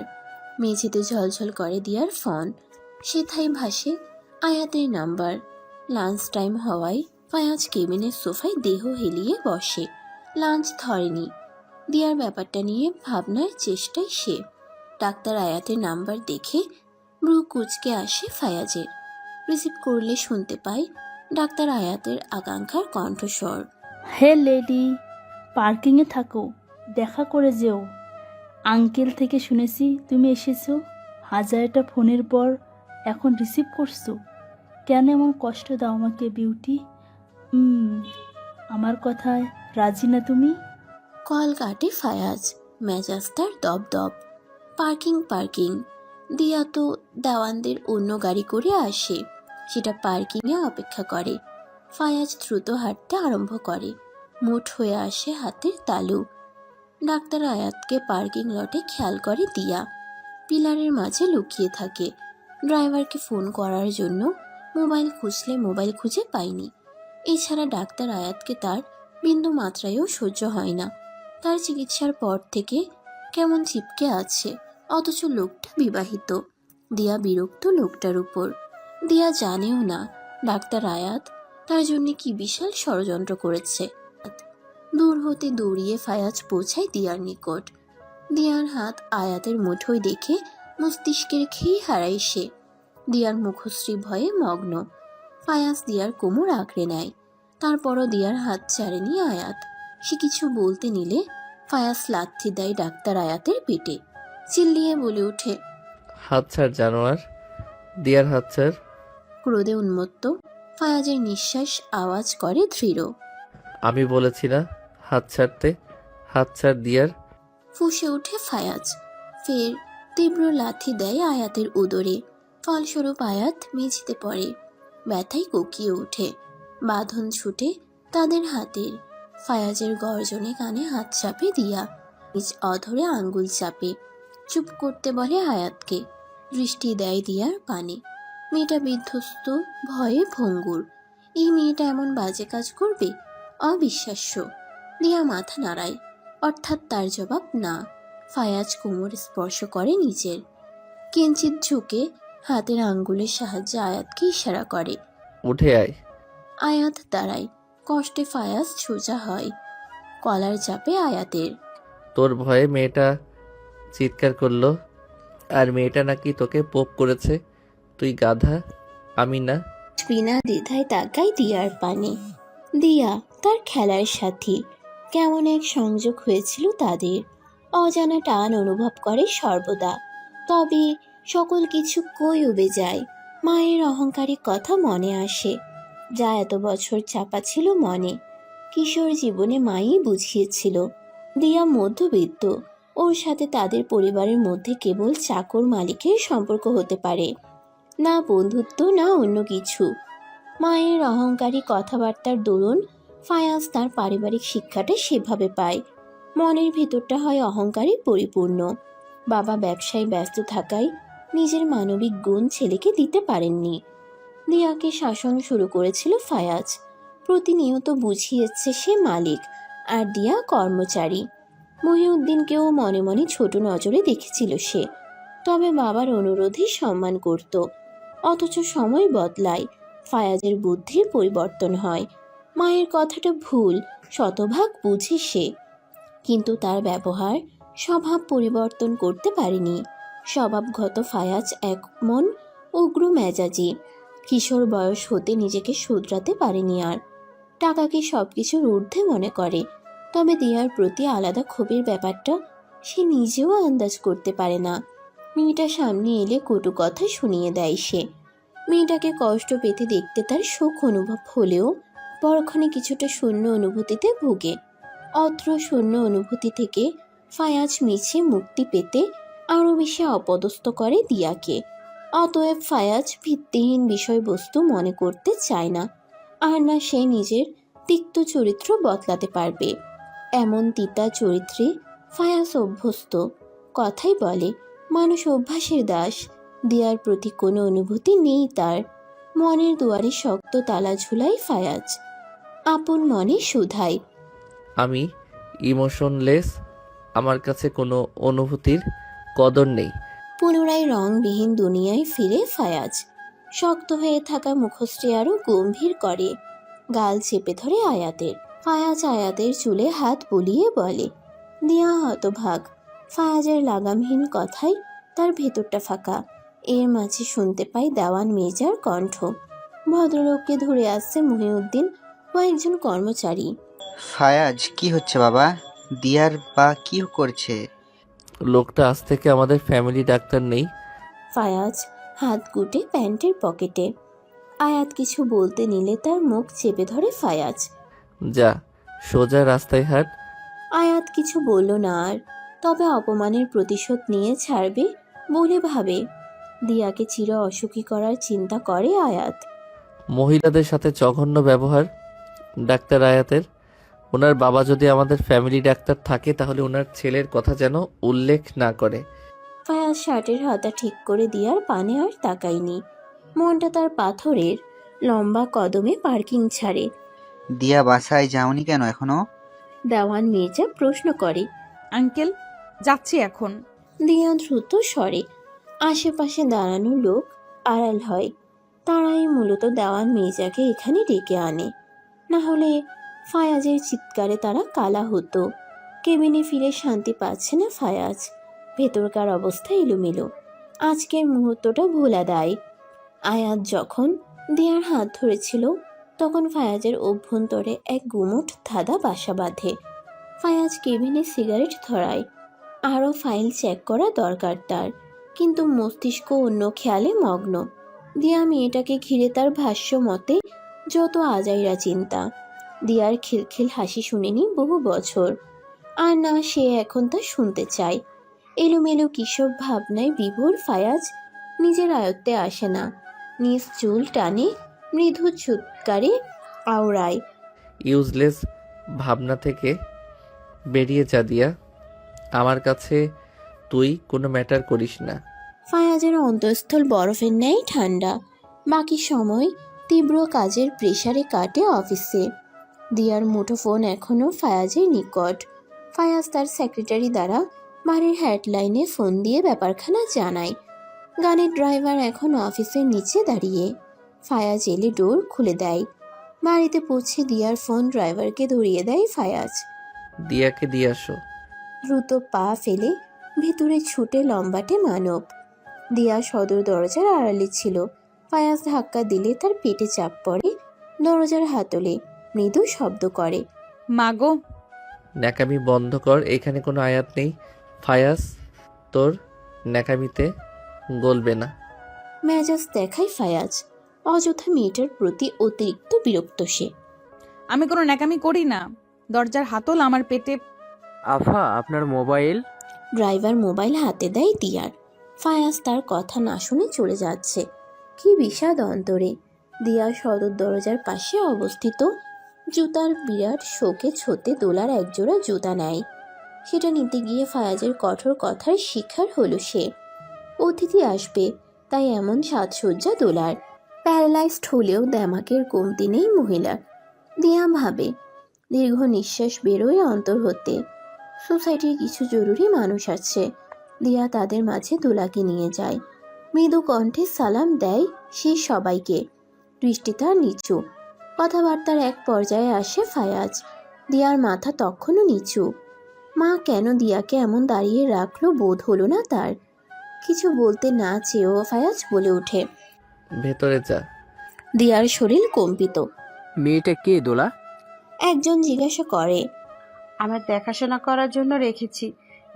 Speaker 2: মেঝেতে ঝলঝল করে দিয়ার ফোন। সেথায় ভাসে আয়াতের নাম্বার। লাঞ্চ টাইম হওয়ায় ফায়াজ কেবিনের সোফায় দেহ হেলিয়ে বসে। লাঞ্চ ধরেনি। দিয়ার ব্যাপারটা নিয়ে ভাবনার চেষ্টায় সে। ডাক্তার আয়াতের নাম্বার দেখে ব্রু কুচকে আসে ফায়াজের। রিসিভ করলে শুনতে পাই ডাক্তার আয়াতের আকাঙ্ক্ষার কণ্ঠস্বর।
Speaker 8: হে লেডি, পার্কিংয়ে থাকো, দেখা করে যেও। আঙ্কেল থেকে শুনেছি তুমি এসেছো। হাজারটা ফোনের পর এখন রিসিভ করছো। কেন এমন কষ্ট দাও আমাকে বিউটি? আমার কথায় রাজি না তুমি?
Speaker 2: কল কাটে ফায়াজ। মেজাজ তার দপ দপ। Parking parking. দিয়া তো দেওয়ানদের অন্য গাড়ি করে আসে, সেটা পার্কিংয়ে অপেক্ষা করে। ফায়াজ দ্রুত হাঁটতে আরম্ভ করে, মুঠ হয়ে আসে হাতের তালু। ডাক্তার আয়াতকে পার্কিং লটে খেয়াল করে দিয়া, পিলারের মাঝে লুকিয়ে থাকে। ড্রাইভারকে ফোন করার জন্য মোবাইল খুঁজলে মোবাইল খুঁজে পায়নি। এছাড়া ডাক্তার আয়াতকে তার বিন্দু মাত্রায়ও সহ্য হয় না। তার চিকিৎসার পর থেকে কেমন চিপকে আছে, অথচ লোকটা বিবাহিত। দিয়া বিরক্ত লোকটার উপর। দিয়া জানেও না ডাক্তার আয়াত তার জন্য কি বিশাল ষড়যন্ত্র করেছে। দূর হতে দৌড়িয়ে ফায়াজ পৌঁছায় দিয়ার নিকট। দিয়ার হাত আয়াতের মুঠোয় দেখে মস্তিষ্কের খেই হারায় সে। দিয়ার মুখশ্রী ভয়ে মগ্ন। ফায়াজ দিয়ার কোমর আঁকড়ে নেয়, তারপরও দিয়ার হাত ছাড়েনি আয়াত। সে কিছু বলতে নিলে ফায়াজ লাথি দেয় ডাক্তার আয়াতের পেটে। চিল্লিয়ে বলে ওঠে,
Speaker 1: হাত ছাড় জানোয়ার, দিয়ার হাত ছাড়।
Speaker 2: ক্রোধে উন্মত্ত ফায়াজের নিঃশ্বাস আওয়াজ করে দৃঢ়।
Speaker 1: আমি বলেছি না হাত ছাড়তে, হাত ছাড় দিয়ার।
Speaker 2: ফুঁসে ওঠে ফায়াজ, ফের তীব্র লাথি দেয় আয়াতের উদরে। ফলস্বরূপ আয়াত মেঝেতে পড়ে, ব্যথায় কোকিয়ে ওঠে। বাঁধন ছুটে তাদের হাতের। ফায়াজের গর্জনে কানে হাত চাপে দিয়া, নিজ অধরে আঙ্গুল চাপে। চুপ করতে বলে আয়াতকে। দৃষ্টি দেয় দিয়ার পানে। মেয়েটা বিধ্বস্ত, ভয়ে ভঙ্গুর। এই মেয়েটা এমন বাজে কাজ করবে? অবিশ্বাস্য। দিয়া মাথা নাড়ায়, অর্থাৎ তার জবাব না। ফায়াজ কোমর স্পর্শ করে নিজের। কিঞ্চিত ঝুঁকে হাতের আঙ্গুলের সাহায্যে আয়াতকে ইশারা করে।
Speaker 1: উঠে আয়।
Speaker 2: আয়াত দাঁড়ায়। কষ্টে ফায়াজ সোজা হয়। কলার চাপে আয়াতের।
Speaker 1: তোর ভয়ে মেয়েটা চিৎকার করলো, আর মেয়েটা নাকি তোকে পোপ করেছে। তুই গাধা, আমি না।
Speaker 2: বিনা দ্বিধায় তাকায় দিয়ার পানে। দিয়া তার খেলার সাথী। কেমন এক সংযোগ হয়েছিল তাদের। অজানা টান অনুভব করে সর্বদা। তবে সকল কিছু কই উবে যায়। মায়ের অহংকারী কথা মনে আসে, যা এত বছর চাপা ছিল মনে। কিশোর জীবনে মাই বুঝিয়েছিল। দিয়া মধ্যবিত্ত, ওর সাথে তাদের পরিবারের মধ্যে কেবল চাকর মালিকের সম্পর্ক হতে পারে, না বন্ধুত্ব না অন্য কিছু। মায়ের অহংকারী কথাবার্তার দরুন ফায়াজ তার পারিবারিক শিক্ষাটা সেভাবে পায়। মনের ভিতরটা হয় অহংকারে পরিপূর্ণ। বাবা ব্যবসায় ব্যস্ত থাকায় নিজের মানবিক গুণ ছেলেকে দিতে পারেননি। দিয়াকে শাসন শুরু করেছিল ফায়াজ। প্রতিনিয়ত বুঝিয়েছে সে মালিক, আর দিয়া কর্মচারী। মহিউদ্দিনকেও মনে মনে ছোট নজরে দেখেছিল সে, তবে বাবার অনুরোধই সম্মান করত। অথচ সময় বদলায়, ফায়াজের বুদ্ধির পরিবর্তন হয়। মায়ের কথাটা ভুল শতভাগ বুঝে সে, কিন্তু তার ব্যবহার স্বভাব পরিবর্তন করতে পারেনি। স্বভাবগত ফায়াজ এক মন উগ্র মেজাজি। কিশোর বয়স হতে নিজেকে শুধরাতে পারেনি আর। টাকাকে সবকিছুর ঊর্ধ্বে মনে করে। তবে দিয়ার প্রতি আলাদা ক্ষোভের ব্যাপারটা সে নিজেও আন্দাজ করতে পারে না। মেয়েটা সামনে এলে কটু কথা শুনিয়ে দেয় সে। মেয়েটাকে কষ্ট পেতে দেখতে তার সুখ অনুভব হলেও পরক্ষণে কিছুটা শূন্য অনুভূতিতে ভোগে। অত্র শূন্য অনুভূতি থেকে ফায়াজ মিছে মুক্তি পেতে আরও বেশি অপদস্থ করে দিয়াকে। অতএব ফায়াজ ভিত্তিহীন বিষয়বস্তু মনে করতে চায় না, আর না সে নিজের তিক্ত চরিত্র বদলাতে পারবে। এমন তিতা চরিত্রে ফায়াজ অভ্যস্ত। কথাই বলে, মানুষ অভ্যাসের দাস। দিয়ার প্রতি কোনো অনুভূতি নেই তার। মনের দুয়ারে শক্ত তালা ঝুলাই ফায়াজ। আপন মনে শুধায়,
Speaker 1: আমি ইমোশনলেস, আমার কাছে কোনো অনুভূতির কদর নেই।
Speaker 2: পুনরায় রংবিহীন দুনিয়ায় ফিরে ফায়াজ। শক্ত হয়ে থাকা মুখশ্রী আরো গম্ভীর করে। গাল চেপে ধরে আয়াতের। ফায়াজ আয়াতের চুলে হাত বুলিয়ে বলে। দিয়া হতভাগ। ফায়াজের লাগামহীন কথায় তার ভেতরটা ফাঁকা। এর মাঝে শুনতে পাই দেওয়ান মির্জার কণ্ঠ। ভদ্রলোককে ধরে আসছে মহিউদ্দিন ও একজন কর্মচারী।
Speaker 9: ফায়াজ, কি হচ্ছে বাবা? দিয়ার বা কি করছে?
Speaker 1: লোকটা আজ থেকে আমাদের ফ্যামিলি ডাক্তার নেই।
Speaker 2: ফায়াজ হাত গুটে প্যান্টের পকেটে। আয়াত কিছু বলতে নিলে তার মুখ চেপে ধরে ফায়াজ।
Speaker 1: যা, সোজা রাস্তায় হাঁট।
Speaker 2: আয়াত কিছু বলল না আর, তবে অপমানের প্রতিশোধ নিয়ে ছাড়বে বলে ভাবে। দিয়াকে চির অসুখী করার চিন্তা করে আয়াত।
Speaker 1: মহিলাদের সাথে জঘন্য ব্যবহার ডাক্তার আয়াতের। ওনার বাবা যদি আমাদের ফ্যামিলি ডাক্তার থাকে তাহলে ওনার ছেলের কথা যেন উল্লেখ না করে।
Speaker 2: ফায়াজ শার্টের হাতা ঠিক করে দিয়ার পানে আর তাকায়নি। মনটা তার পাথরের। লম্বা কদমে পার্কিং ছাড়ে।
Speaker 9: দিয়া বাসায় যাওনি কেন এখনো?
Speaker 2: দেওয়ান মির্জা প্রশ্ন করে।
Speaker 3: আঙ্কেল, যাচ্ছি এখন।
Speaker 2: দিয়া দ্রুত সরে। আশেপাশে দাঁড়ানো লোক আড়াল হয়। তারাই মূলত দেওয়ান মির্জাকে এখানে ডেকে আনে। না হলে ফায়াজের চিৎকারে তারা কালা হতো। কেবিনে ফিরে শান্তি পাচ্ছে না ফায়াজ। ভেতরকার অবস্থা এলোমেলো। আজকের মুহূর্তটা ভোলা দেয়। আয়াত যখন দিয়ার হাত ধরেছিল তখন ফায়াজের অভ্যন্তরে এক গুমোট ধাঁধা বাসা বাঁধে। ফায়াজ কেবিনে সিগারেট ধরায়। আরও ফাইল চেক করা দরকার তার, কিন্তু মস্তিষ্ক অন্য খেয়ালে মগ্ন। দিয়া মেয়েটাকে ঘিরে তার ভাষ্য মতে যত আজাইরা চিন্তা। দিয়ার খিলখিল হাসি শুনেনি বহু বছর, আর না সে এখন তা শুনতে চায়। এলোমেলো কিসব ভাবনায় বিভোর ফায়াজ নিজের আয়ত্তে আসে না। নিজ চুল টানে, মৃদু চুৎকারে আওড়ায়।
Speaker 1: ইউজলেস ভাবনা থেকে বেরিয়ে যা দিয়া। আমার কাছে তুই কোনো ম্যাটার করিস না।
Speaker 2: ফায়াজের অন্তঃস্থল বরফের ন্যায় ঠান্ডা। বাকি সময় তীব্র কাজের প্রেসারে কাটে অফিসে। দিয়ার মুঠোফোন এখনও ফায়াজের নিকট। ফায়াজ তার সেক্রেটারি দ্বারা বাড়ির হেডলাইনে ফোন দিয়ে ব্যাপারখানা জানায়। গাড়ির ড্রাইভার এখন অফিসের নিচে দাঁড়িয়ে। ফায়াজ এলে ডোর খুলে দেয়। বাড়িতে পৌঁছে দিয়ার ফোন ড্রাইভারকে ধরিয়ে দেয় ফায়াজ।
Speaker 1: দিয়াকে দিয়ে আসো।
Speaker 2: দ্রুত পা ফেলে ভেতরে ছুটে লম্বাটে মানব। দিয়া সদর দরজার আড়ালে ছিল। ফায়াজ ধাক্কা দিলে তার পেটে চাপ পড়ে। দরজার হাতলে মৃদু শব্দ করে।
Speaker 3: মাগো,
Speaker 1: ন্যাকামি বন্ধ কর, এখানে কোনো আয়াত নেই। ফায়াজ, তোর ন্যাকামিতে গলবে না।
Speaker 2: মেজাজ দেখায় ফায়াজ। অযথা মেয়েটার প্রতি অতিরিক্ত বিরক্ত সে।
Speaker 3: আমি কোনো ন্যাকামি করি না। দরজার হাতল আমার পেটে।
Speaker 4: আফা, আপনার মোবাইল।
Speaker 2: ড্রাইভার মোবাইল হাতে দেয় দিয়ার। ফায়াজ তার কথা না শুনে চলে যাচ্ছে। কি বিষাদ অন্তরে। দিয়া সদর দরজার পাশে অবস্থিত জুতার বিরাট শোকেজ হতে দোলার একজোড়া জুতা নেয়। সেটা নিতে গিয়ে ফায়াজের কঠোর কথার শিকার হলো সে। অতিথি আসবে, তাই এমন সাজসজ্জা দোলার। প্যারালাইজড হলেও দেমাকের কমতি নেই মহিলার। দিয়া ভাবে। দীর্ঘ নিঃশ্বাস বেরোয় অন্তর হতে। সোসাইটির কিছু জরুরি মানুষ আছে। দিয়া তাদের মাঝে দোলাকে নিয়ে যায়। মৃদু কণ্ঠে সালাম দেয় সে সবাইকে। দৃষ্টি তার নিচু। কথাবার্তার এক পর্যায়ে আসে ফায়াজ। দিয়ার মাথা তখনও নিচু। মা কেন দিয়াকে এমন দাঁড়িয়ে রাখলো বোধ হলো না তার। কিছু বলতে না চেয়েও ফায়াজ বলে ওঠে,
Speaker 1: ভেতরে যা।
Speaker 2: দিয়ার শরীর কম্পিত।
Speaker 4: মেয়েটা কে দোলা?
Speaker 2: একজন জিজ্ঞাসা করে।
Speaker 6: আমার দেখাশোনা করার জন্য রেখেছি।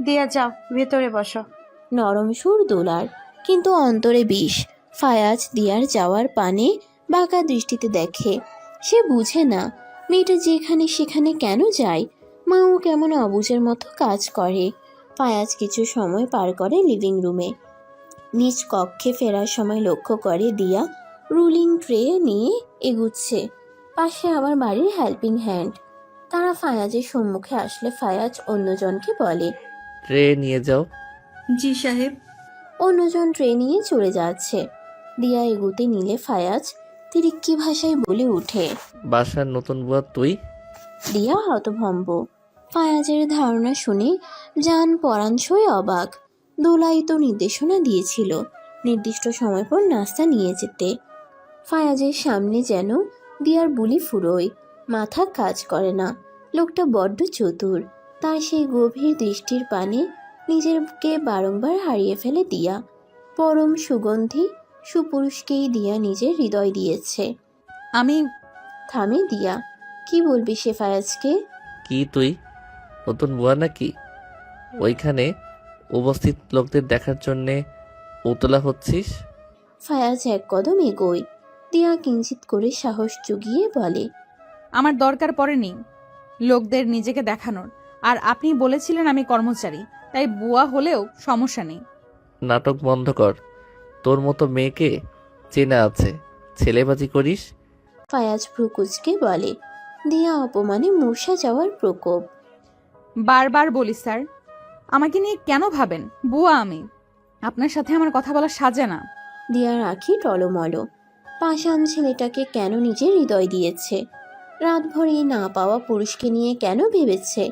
Speaker 6: দিয়া যাও, ভেতরে বসো।
Speaker 2: নরম সুর দোলার, কিন্তু অন্তরে বিষ। ফায়াজ দিয়ার যাওয়ার পানে বাঁকা দৃষ্টিতে দেখে। সে বুঝে না মেয়েটা যেখানে সেখানে কেন যায়। মাও কেমন অবুঝের মতো কাজ করে। ফায়াজ কিছু সময় পার করে লিভিং রুমে। নিজ কক্ষে ফেরার সময় লক্ষ্য করে দিয়া রুলিং ট্রে নিয়ে এগুচ্ছে। পাশে আবার বাড়ির হেল্পিং হ্যান্ড। তারা ফায়াজের সম্মুখে আসলে ফায়াজ অন্যজনকে বলে,
Speaker 1: ট্রে নিয়ে যাও।
Speaker 10: জি সাহেব।
Speaker 2: অন্যজন ট্রে নিয়ে চলে যাচ্ছে। দিয়া এগুতে নিলে ফায়াজ তিরিক্কি ভাষায় বলে ওঠে,
Speaker 1: বাসার নতুন বুয়া তুই?
Speaker 2: দিয়া হতভম্ব। ফায়াজের ধারণা শুনে জান পরাঞ্ছই অবাক। দোলাই তো নির্দেশনা দিয়েছিল নির্দিষ্ট সময় পর নাস্তা নিয়ে যেতে। ফায়াজের সামনে যেন দিয়ার বুলি ফুরোয়। মাথা কাজ করে না। লোকটা বড্ড চতুর। তার সেই গভীর দৃষ্টির পানে নিজেকে বারংবার হারিয়ে ফেলে দিয়া। পরম সুগন্ধি সুপুরুষকেই দিয়া নিজের হৃদয় দিয়েছে।
Speaker 3: আমি
Speaker 2: থামে দিয়া। কি বলবি সে ফায়াজকে?
Speaker 1: কি তুই নতুন বুয়া নাকি? ওইখানে উপস্থিত লোকদের দেখার জন্যে উতলা হচ্ছিস?
Speaker 2: ফায়াজ এক কদম এগোয়। দিয়া কিঞ্চিত করে সাহস জুগিয়ে বলে,
Speaker 3: আমার দরকার পড়েনি লোকদের নিজেকে দেখানোর। আর আপনি বলেছিলেন আমি কর্মচারী, তাই বুয়া হলেও সমস্যা নেই।
Speaker 1: নাটক বন্ধ কর। তোর মতো মেয়েকে চেনা আছে, ছেলেবাজি করিস।
Speaker 2: ফায়াজ ভ্রু কুচকে বলে। দিয়া অপমানে মূর্ছা যাওয়ার প্রকোপ।
Speaker 3: বারবার বলি স্যার, আমাকে নিয়ে কেন ভাবেন? বুয়া আমি, আপনার সাথে আমার কথা বলা সাজে না।
Speaker 2: দিয়ার আঁখি টলমল। পাষাণ ছেলেটাকে কেন নিজের হৃদয় দিয়েছে? রাত ভরে না পাওয়া পুরুষকে নিয়ে কেন ভেবেছে?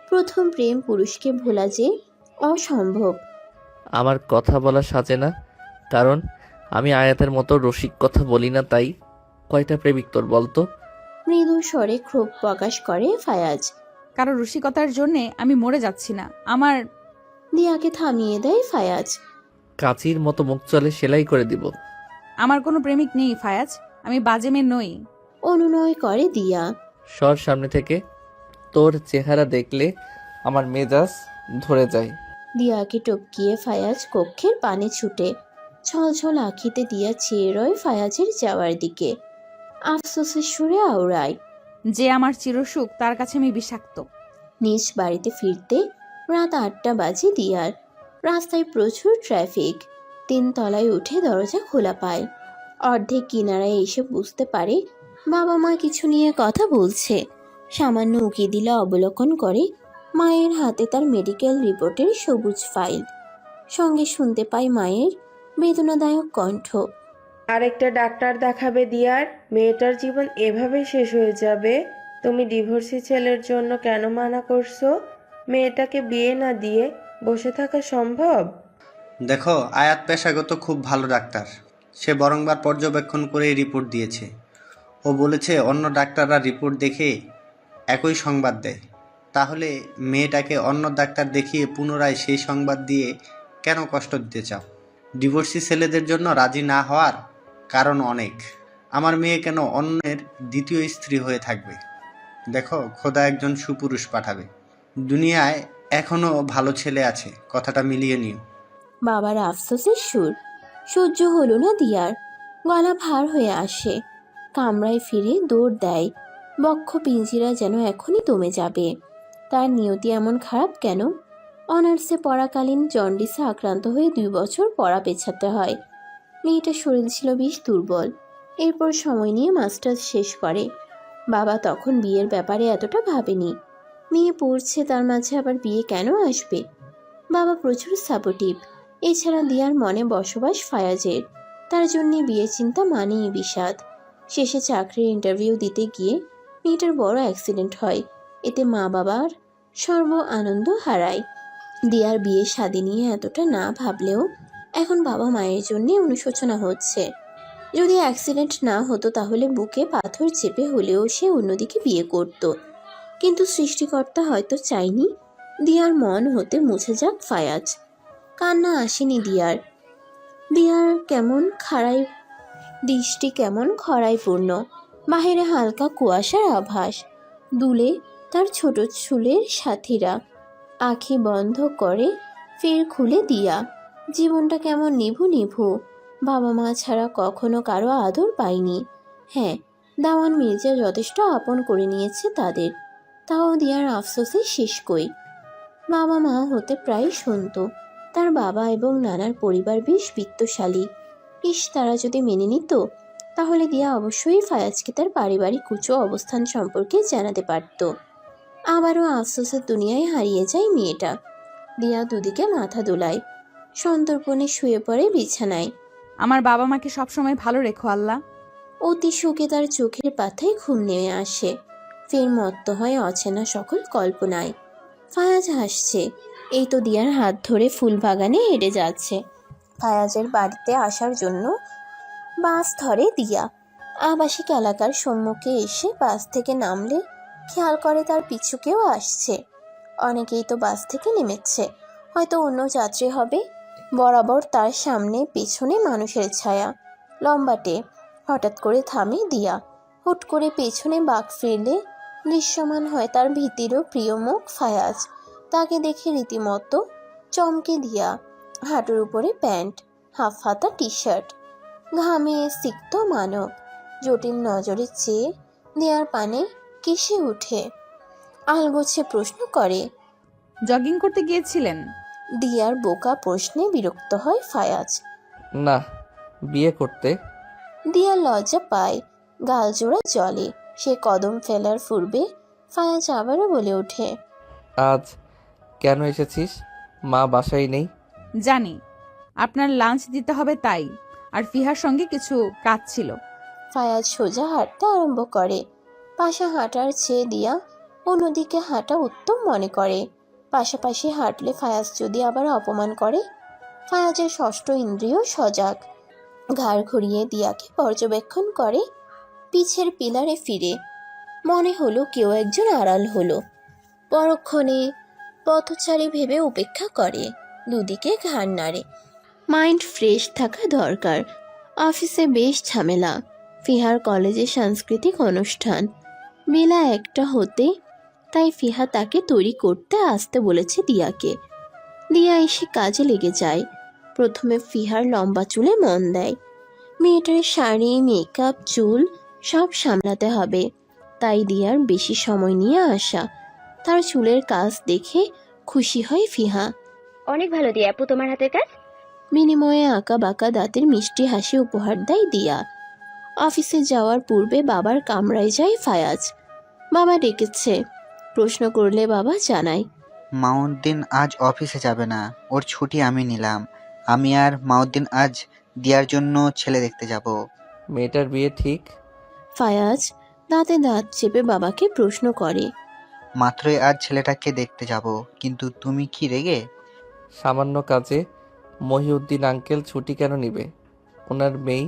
Speaker 2: প্রথম প্রেম পুরুষকে ভোলা যে অসম্ভব।
Speaker 1: আমার কথা বলা সাজে না, কারণ আমি আয়াতের মতো রসিক কথা বলি না, তাই। কয়টা প্রেমিক তোর বলতো?
Speaker 2: মৃদু স্বরে ক্ষোভ প্রকাশ করে ফায়াজ।
Speaker 3: কারো রসিকতার জন্যে আমি মরে যাচ্ছি না। আমার
Speaker 2: দিয়াকে থামিয়ে দেয় ফায়াজ।
Speaker 1: কাচির মতো মুখ চলে সেলাই করে দিব।
Speaker 3: আমার কোনো প্রেমিক নেই ফায়াজ, আমি বাজে মেয়ে নই।
Speaker 2: অনুনয় করে দিয়া।
Speaker 1: সর সামনে থেকে, তোর চেহারা দেখলে আমার মেজাজ ধরে যায়।
Speaker 2: দিয়াকে টপকিয়ে ফায়াজ কক্ষের পানে ছুটে। ছলছল আঁখিতে দিয়া চেয়ে রয় ফায়াজের যাওয়ার দিকে। আফসোসের সুরে আওড়ায়।
Speaker 3: যে আমার চিরসুখ তার কাছে আমি বিষাক্ত।
Speaker 2: নিজ বাড়িতে ফিরতে রাত 8টা বাজে দিয়ার। রাস্তায় প্রচুর ট্রাফিক। 3 তলায় উঠে দরজা খোলা পায়। অর্ধেক কিনারায় এসে বুঝতে পারে বাবা মা কিছু নিয়ে কথা বলছে। সামান্য উকি দিলে অবলোকন করে মায়ের হাতে তার মেডিকেল রিপোর্টের সবুজ ফাইল। সঙ্গে শুনতে পায় মায়ের বেদনাদায়ক কণ্ঠ।
Speaker 10: আরেকটা ডাক্তার দেখাবে দিয়ার, মেয়েটার জীবন এভাবে শেষ হয়ে যাবে। তুমি ডিভোর্সি ছেলের জন্য কেন মানা করছো? মেয়েটাকে বিয়ে না দিয়ে বসে থাকা সম্ভব?
Speaker 5: দেখো, আয়াত পেশাগত খুব ভালো ডাক্তার। সে বারংবার পর্যবেক্ষণ করে রিপোর্ট দিয়েছে। ও বলেছে অন্য ডাক্তাররা রিপোর্ট দেখে একই সংবাদ দেয়। তাহলে মেয়েটাকে অন্য ডাক্তার দেখিয়ে পুনরায় সেই সংবাদ দিয়ে কেন কষ্ট দিতে চাও? ডিভোর্সি ছেলেদের জন্য রাজি না হওয়ার কারণ অনেক। আমার মেয়ে কেন অন্যের দ্বিতীয় স্ত্রী হয়ে থাকবে? দেখো, খোদা একজন সুপুরুষ পাঠাবে। দুনিয়ায় এখনো ভালো ছেলে আছে, কথাটা মিলিয়ে নিও।
Speaker 2: বাবার আফসোসের সুর সহ্য হলো না দিয়ার। গলা ভার হয়ে আসে। কামরায় ফিরে দৌড় দেয়। বক্ষ পিঞ্জিরা যেন এখনই দমে যাবে। তার নিয়তি এমন খারাপ কেন? অনার্সে পড়াকালীন জন্ডিসে আক্রান্ত হয়ে 2 বছর পড়া পেছাতে হয়। মেয়েটার শরীর ছিল বেশ দুর্বল। এরপর সময় নিয়ে মাস্টার্স শেষ করে। বাবা তখন বিয়ের ব্যাপারে এতটা ভাবেনি। মেয়ে পড়ছে, তার মাঝে আবার বিয়ে কেন আসবে? বাবা প্রচুর সাপোর্টিভ। এছাড়া দিয়ার মনে বসবাস ফায়াজের। তার জন্যে বিয়ে চিন্তা মানেই বিষাদ। শেষে চাকরির ইন্টারভিউ দিতে গিয়ে মেয়েটার বড় অ্যাক্সিডেন্ট হয়। এতে মা বাবার সর্ব আনন্দ হারায়। দিয়ার বিয়ে শাদী নিয়ে এতটা না ভাবলেও এখন বাবা মায়ের জন্যে অনুশোচনা হচ্ছে। যদি অ্যাক্সিডেন্ট না হতো তাহলে বুকে পাথর চেপে হলেও সে অন্যদিকে বিয়ে করত। কিন্তু সৃষ্টিকর্তা হয়তো চায়নি দিয়ার মন হতে মুছে যাক ফায়াজ। কান্না আসেনি দিয়ার। দিয়ার কেমন খাড়াই দৃষ্টি কেমন খরায় পূর্ণ। বাহিরে হালকা কুয়াশার আভাস। দুলে তার ছোট চুলের সাথীরা। আঁখি বন্ধ করে ফের খুলে দিয়া। জীবনটা কেমন নিভু নিভু। বাবা মা ছাড়া কখনো কারো আদর পায়নি। হ্যাঁ, দাওয়ান মির্জা যথেষ্ট আপন করে নিয়েছে তাদের। তাও দিয়ার আফসোসে শেষ কই। বাবা মা হতে প্রায় শুনত তার বাবা এবং নানার পরিবার বেশ বিত্তশালী। তারা যদি মেনে নিত তাহলে দিয়া অবশ্যই ফায়াজকে তার পারিবারিক উঁচু অবস্থান সম্পর্কে জানাতে পারত। আবারও আফসোসের দুনিয়ায় হারিয়ে যায় মেয়েটা। দিয়া দুদিকে মাথা দোলায়। সন্তর্পণে শুয়ে পড়ে বিছানায়।
Speaker 3: আমার বাবা মাকে সবসময় ভালো রেখো আল্লাহ।
Speaker 2: অতি শোকে তার চোখের পাতায় ঘুম নেমে আসে। ফের মত্ত হয় অচেনা সকল কল্পনায়। ফায়াজ হাসছে। এই তো দিয়ার হাত ধরে ফুল বাগানে হেঁটে যাচ্ছে। ফায়াজের বাড়িতে আসার জন্য বাস ধরে দিয়া। আবাসিক এলাকার সম্মুখে এসে বাস থেকে নামলে খেয়াল করে তার পিছু কেউ আসছে। অনেকেই তো বাস থেকে নেমেছে, হয়তো অন্য যাত্রী হবে। বরাবর তার সামনে পেছনে মানুষের ছায়া, লম্বাটে। হঠাৎ করে থামে দিয়া। হুট করে পেছনে বাঁক ফিরলে দৃশ্যমান হয় তার ভীতিরও প্রিয় মুখ ফায়াজ। তাকে দেখে রীতিমতো চমকে দিয়া। হাঁটুর উপরে প্যান্ট, হাফ হাতা টি শার্ট, ঘামে সিক্ত মানব। জটিল নজরে চেয়ে দেয়ার পানে কেসে উঠে। আলগোছে প্রশ্ন করে,
Speaker 3: জগিং করতে গিয়েছিলেন?
Speaker 2: দিয়ার বোকা প্রশ্নে বিরক্ত হয় ফায়াজ।
Speaker 1: না, বিয়ে করতে।
Speaker 2: দিয়া লজ্জা পায়, গালজোড়া জলে। সে কদম ফেলার পূর্বে ফায়াজ আবারও বলে ওঠে,
Speaker 1: আজ কেন এসেছিস? মা বাসায় নেই।
Speaker 3: জানি আপনার লাঞ্চ দিতে হবে তাই, আর ফিহার সঙ্গে কিছু কাজ ছিল।
Speaker 2: ফায়াজ সোজা হাঁটতে আরম্ভ করে। পাশে হাঁটার চেয়ে দিয়া অন্যদিকে হাঁটা উত্তম মনে করে। পাশাপাশি হাঁটলে ফায়াজ যদি আবার অপমান করে। ফায়াজের ষষ্ঠ ইন্দ্রিয় সজাগ। ঘাড় ঘুরিয়ে দিয়াকে পর্যবেক্ষণ করে। পিছের পিলারে ফিরে মনে হলো কেউ একজন আড়াল হলো। পরক্ষণে পথচারী ভেবে উপেক্ষা করে, দুদিকে ঘাড় নাড়ে। মাইন্ড ফ্রেশ থাকা দরকার। অফিসে বেশ ঝামেলা। ফিহার কলেজে সাংস্কৃতিক অনুষ্ঠান বেলা 1টা হতে, তাই ফিহা তাকে তৈরি করতে আসতে বলেছে দিয়াকে। দিয়া এসে কাজে লেগে যায়। প্রথমে ফিহার লম্বা চুলে মন দেয়। মেয়েটার শাড়ি, মেকআপ, চুল সব সামলাতে হবে, তাই দিয়ার বেশি সময় নিয়ে আসা। তার চুলের কাজ দেখে খুশি হয় ফিহা।
Speaker 7: অনেক ভালো দিয়া আপু তোমার হাতের কাজ।
Speaker 2: বিনিময়ে আঁকা বাঁকা দাঁতের মিষ্টি হাসি উপহার দেয় দিয়া। অফিসে যাওয়ার পূর্বে বাবার কামরায় যায় ফায়াজ। বাবা ডেকেছে। প্রশ্ন করলে বাবা জানায়,
Speaker 9: মাউদ্দিন আজ অফিসে যাবে না, ওর ছুটি আমি নিলাম। আমি আর মাউদ্দিন আজ দিয়ার জন্য ছেলে দেখতে যাব।
Speaker 1: মেয়েটার বিয়ে ঠিক?
Speaker 2: ফায়াজ দাঁতে দাঁত চেপে বাবাকে প্রশ্ন করে।
Speaker 9: মাত্রই আজ ছেলেটাকে দেখতে যাব, কিন্তু তুমি কি রেগে?
Speaker 1: সামান্য কাজে মহিউদ্দিন আঙ্কেল ছুটি কেন নিবে? ওনার মেয়ে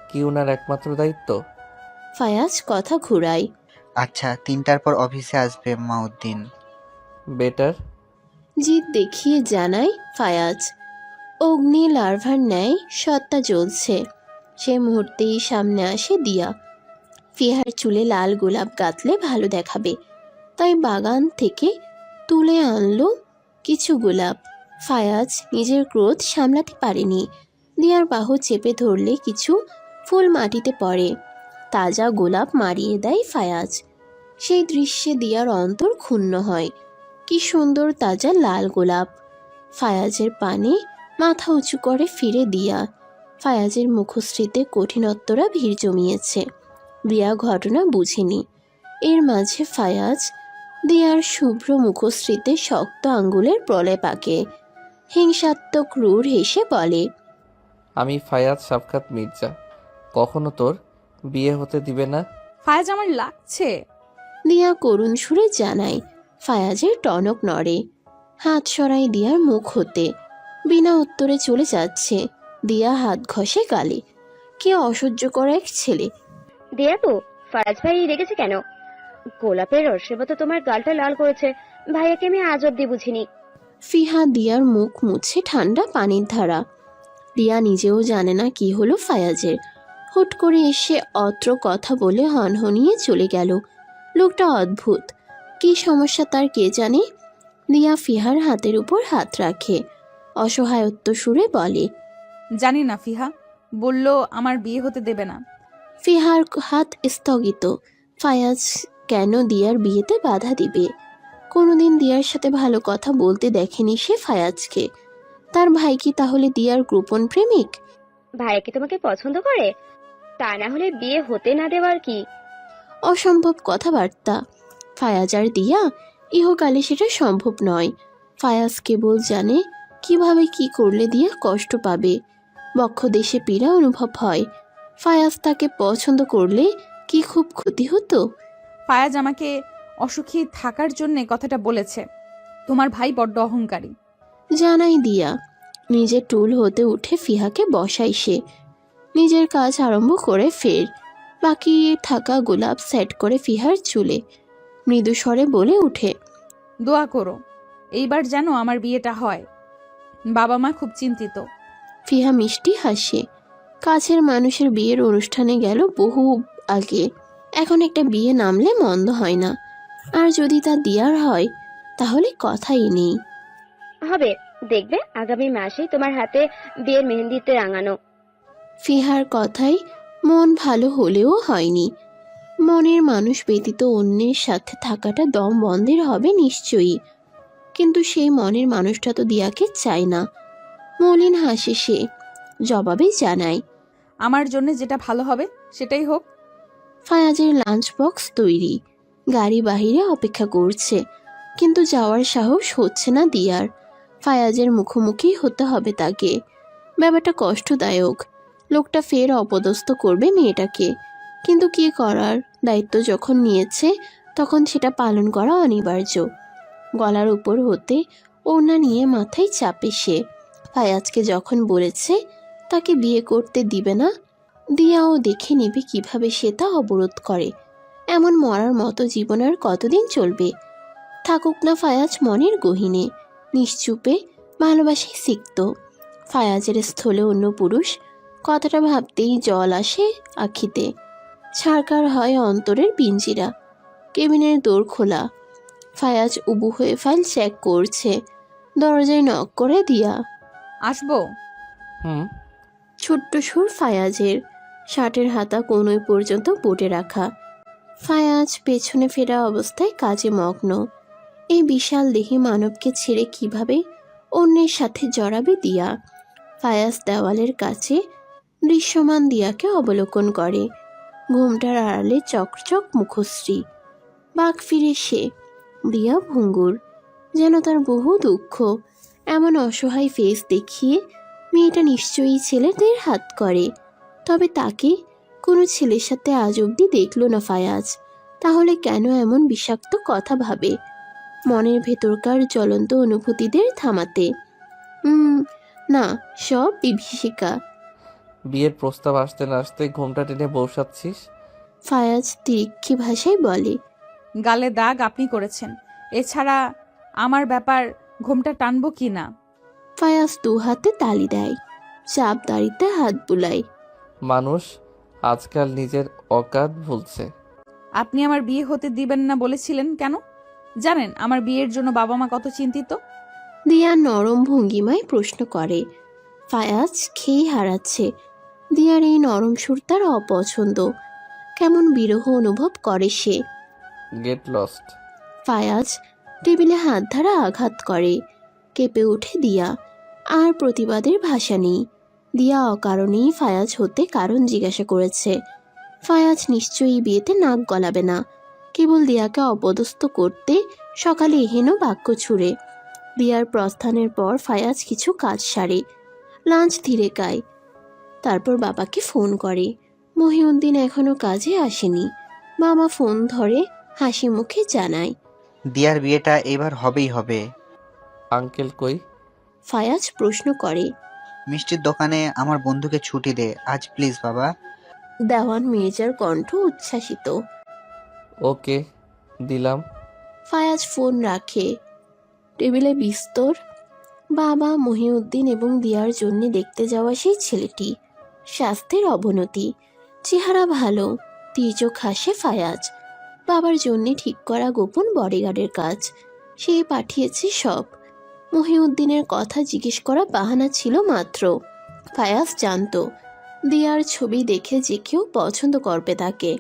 Speaker 1: কি ওনার একমাত্র দায়িত্ব?
Speaker 2: ফায়াজ কথা ঘুরায়।
Speaker 9: আচ্ছা, 3টার পর অফিসে আসবে মাউদ্দিন।
Speaker 1: বেটার।
Speaker 2: জিদ দেখিয়ে জানায় ফায়াজ। অগ্নি লার্ভার ন্যায় সত্তা জ্বলছে। সে মুহূর্তেই সামনে আসে দিয়া। ফিহার চুলে লাল গোলাপ গাঁথলে ভালো দেখাবে, তাই বাগান থেকে তুলে আনলো কিছু গোলাপ। ফায়াজ নিজের ক্রোধ সামলাতে পারেনি। দিয়ার বাহু চেপে ধরলে কিছু ফুল মাটিতে পড়ে। তাজা গোলাপ মারিয়ে দেয় ফায়াজ। সেই দৃশ্যে দিয়ার অন্তর ক্ষুণ্ণ হয়। কি সুন্দর তাজা লাল গোলাপ! ফায়াজের পানে মাথা উঁচু করে ফিরে দিয়া। ফায়াজের মুখশ্রীতে কঠিনত্বরা ভিড় জমিয়েছে। দিয়া ঘটনা বুঝেনি। এর মাঝে ফায়াজ দিয়ার শুভ্র মুখশ্রীতে শক্ত আঙ্গুলের প্রলেপ আঁকে। হিংসাত্মক ক্রূর হেসে বলে,
Speaker 1: আমি ফায়াজ সাফকাত মির্জা, কখনো তোর বিয়ে হতে দিবে না।
Speaker 3: ফায়াজ আমার লাগছে।
Speaker 2: দিয়া করুণ সুরে জানায়। ফায়াজের টনক নড়ে। হাত সরাই দিয়ার মুখ হতে। বিনা উত্তরে চলে যাচ্ছে। দিয়া হাত ঘষে গালে। কে অসহ্য করা এক ছেলে!
Speaker 7: দিয়া আপু, ফারাজ ভাই রেগেছে কেন? গোলাপের রসের মতো তোমার গালটা লাল করেছে। ভাইয়াকে আমি আজ অব্দি বুঝিনি।
Speaker 2: ফিহা দিয়ার মুখ মুছে ঠান্ডা পানির ধারা। দিয়া নিজেও জানে না কি হলো ফায়াজের। হুট করে এসে অত্র কথা বলে হনহনিয়ে চলে গেল। লোকটা অদ্ভুত। কি সমস্যা তার কে জানে। দিয়া ফিহার হাতের উপর হাত রাখে। অসহায়ত্ব সুরে বলে,
Speaker 3: জানি না ফিহা, বলল আমার বিয়ে হতে দেবে না।
Speaker 2: ফিহার হাত স্থগিত। ফায়াজ কেন দিয়ার বিয়েতে বাধা দিবে? কোনোদিন দিয়ার সাথে ভালো কথা বলতে দেখেনি সে ফায়াজকে। তার ভাই কি তাহলে দিয়ার গোপন প্রেমিক?
Speaker 7: ভাইয়া কি তোমাকে পছন্দ করে? তা না হলে বিয়ে হতে না দেওয়ার কি?
Speaker 2: অসম্ভব কথাবার্তা। ফায়াজ আর দিয়া ইহকালে সেটা সম্ভব নয়। ফায়াজ কেবল জানে কিভাবে কি করলে দিয়া কষ্ট পাবে। বক্ষ দেশে পীড়া অনুভব হয়। ফায়াজ তাকে পছন্দ করলে কি খুব ক্ষতি হতো?
Speaker 3: ফায়াজ আমাকে অসুখী থাকার জন্য কথাটা বলেছে। তোমার ভাই বড্ড অহংকারী।
Speaker 2: জানাই দিয়া। নিজের টুল হতে উঠে ফিহাকে বসাই সে। নিজের কাজ আরম্ভ করে ফের বাকি থাকা গোলাপ সেট করে ফিহার চুলে। মৃদু স্বরে বলে উঠে,
Speaker 3: দোয়া করো এইবার যেন আমার বিয়েটা হয়। বাবা মা খুব চিন্তিত।
Speaker 2: ফিহা মিষ্টি হাসে। কাছের মানুষের বিয়ের অনুষ্ঠানে গেল বহু আগে। এখন একটা বিয়ে নামলে মন্দ হয় না। আর যদি তা দিয়ার হয় তাহলে কথাই নেই।
Speaker 7: হবে, দেখবে আগামী মাসেই তোমার হাতে বিয়ের মেহেন্দিতে রাঙানো।
Speaker 2: ফিহার কথাই মন ভালো হলেও হয়নি। মনের মানুষ ব্যতীত অন্যের সাথে থাকাটা দম বন্ধের হবে নিশ্চয়ই। কিন্তু সেই মনের মানুষটা তো দিয়াকে চায় না। মলিন হাসে সে। জবাবে জানায়,
Speaker 3: আমার জন্য যেটা ভালো হবে সেটাই হোক।
Speaker 2: ফায়াজের লাঞ্চ বক্স তৈরি, গাড়ি বাহিরে অপেক্ষা করছে, কিন্তু যাওয়ার সাহস হচ্ছে না দিয়ার। ফায়াজের মুখোমুখি হতে হবে তাকে। ব্যাপারটা কষ্টদায়ক। লোকটা ফের অপদস্থ করবে মেয়েটাকে, কিন্তু কি করার, দায়িত্ব যখন নিয়েছে তখন সেটা পালন করা অনিবার্য। গলার উপর হতে ওড়না নিয়ে মাথায় চাপে সে। ফায়াজকে যখন বলেছে তাকে বিয়ে করতে দিবে না, দিয়াও দেখে নেবে কিভাবে সে তা অবরোধ করে। এমন মরার মতো জীবন আর কতদিন চলবে? থাকুক না ফায়াজ মনের গহীনে, নিশ্চুপে ভালোবাসায় সিক্ত। ফায়াজের স্থলে অন্য পুরুষ, কথাটা ভাবতেই জল আসে আখিতে। ছারকার হয় অন্তরের পিঞ্জিরা। কেবিনের দোর খোলা। ফায়াজ উবু হয়ে ফাইল চেক করছে। দরজায় নক করে দিয়া।
Speaker 3: আসবো?
Speaker 1: হুম।
Speaker 2: ছোট্ট সুর ফায়াজের। শার্টের হাতা কোনোই পর্যন্ত বোটে রাখা। ফায়াজ পেছনে ফেরা অবস্থায় কাজে মগ্ন। এই বিশাল দেহি মানবকে ছেড়ে কিভাবে অন্যের সাথে জড়াবে দিয়া? ফায়াজ দেওয়ালের কাছে দৃশ্যমান দিয়াকে অবলোকন করে। ঘুমটার আড়ালে চকচক মুখশ্রী। বাঘ ফিরে সে। দিয়া ভঙ্গুর, যেন তার বহু দুঃখ। এমন অসহায় ফেস দেখিয়ে মেয়েটা নিশ্চয়ই ছেলেদের হাত করে। তবে তাকে কোনো ছেলের সাথে আজ অবধি দেখল না ফায়াজ। তাহলে কেন এমন বিষাক্ত কথা ভাবে মনের ভেতরকার জ্বলন্ত অনুভূতিদের থামাতে? না, সব বিভীষিকা।
Speaker 1: বিয়ের প্রস্তাব আসতে না আসতে ঘুমটা টেনে বসাচ্ছিস?
Speaker 2: ফায়াজ তিরিক্ষি ভাষায় বলে।
Speaker 3: গালে দাগ আপনি করেছেন, এছাড়া আমার ব্যাপার ঘুমটা টানবো কি না।
Speaker 2: ফায়াজ দু হাতে তালি দেয়, চাপ দাড়িতে হাত বুলায়।
Speaker 1: মানুষ আজকাল নিজের অকাত ভুলছে।
Speaker 3: আপনি আমার বিয়ে হতে দিবেন না বলেছিলেন কেন? জানেন আমার বিয়ের জন্য বাবা মা কত চিন্তিত।
Speaker 2: দিয়া নরম ভঙ্গিমায় প্রশ্ন করে। ফায়াজ খেয়ে হারাচ্ছে। দিয়ার এই নরম সুর তার অপছন্দ। কেমন বিরহ অনুভব করে সে।
Speaker 1: Get lost.
Speaker 2: ফায়াজ টেবিলে হাত ধারা আঘাত করে। কেঁপে ওঠে দিয়া। আর প্রতিবাদের ভাষা নেই। দিয়া অকারণেই ফায়াজ হতে কারণ জিজ্ঞাসা করেছে। ফায়াজ নিশ্চয়ই বিয়েতে নাক গলাবে না, কেবল দিয়াকে অপদস্থ করতে সকালে এহেন বাক্য ছুড়ে। দিয়ার প্রস্থানের পর ফায়াজ কিছু কাজ সারে, লাঞ্চ ধীরে খায়, তারপর বাবাকে ফোন করে। মহিউদ্দিন এখনো কাজে আসেনি। মামা ফোন ধরে হাসি মুখে জানায়,
Speaker 9: দিয়ার বিয়েটা এবার হবেই হবে।
Speaker 1: আঙ্কেল কই?
Speaker 2: ফায়াজ প্রশ্ন করে।
Speaker 9: মিষ্টির দোকানে আমার বন্ধুকে ছুটি দে আজ প্লিজ বাবা।
Speaker 2: দেওয়ান মির্জার কণ্ঠ উচ্ছ্বাসিত।
Speaker 1: ওকে, দিলাম।
Speaker 2: ফায়াজ ফোন রাখে। টেবিলে বিস্তর। বাবা, মহিউদ্দিন এবং দিয়ার জন্য দেখতে যাওয়া সেই ছেলেটি। স্বাস্থ্যের অবনতি, চেহারা ভালো, তির্যক হাসে ফায়াজ। বাবার জন্যে ঠিক করা গোপন বডিগার্ডের কাজ, সে পাঠিয়েছে সব। মহিউদ্দিনের কথা জিজ্ঞেস করা বাহানা ছিল মাত্র। ফায়াজ জানতো দিয়ার ছবি দেখে যে কেউ পছন্দ করবে তাকে।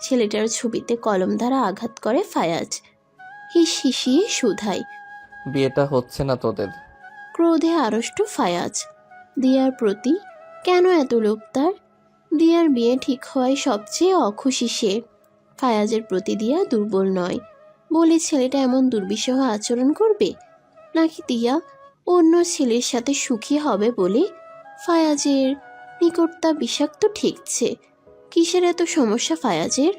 Speaker 2: ছেলেটার ছবিতে কলম দ্বারা আঘাত করে ফায়াজ। হিস হিসিয়ে শুধায়,
Speaker 1: বিয়েটা হচ্ছে না তোদের?
Speaker 2: ক্রোধে আড়ষ্ট ফায়াজ। দিয়ার প্রতি কেন এত লোভ তার? দিয়ার বিয়ে ঠিক হওয়ায় সবচেয়ে অখুশি সে। ফায়াজের প্রতি দিয়া দুর্বল নয় বলে ছেলেটা এমন দুর্বিষহ আচরণ করবে, নাকি দিয়া অন্য ছেলের সাথে সুখী হবে বলে ফায়াজের নিকটতা বিষাক্ত ঠেকছে? কিসের এত সমস্যা ফায়াজের?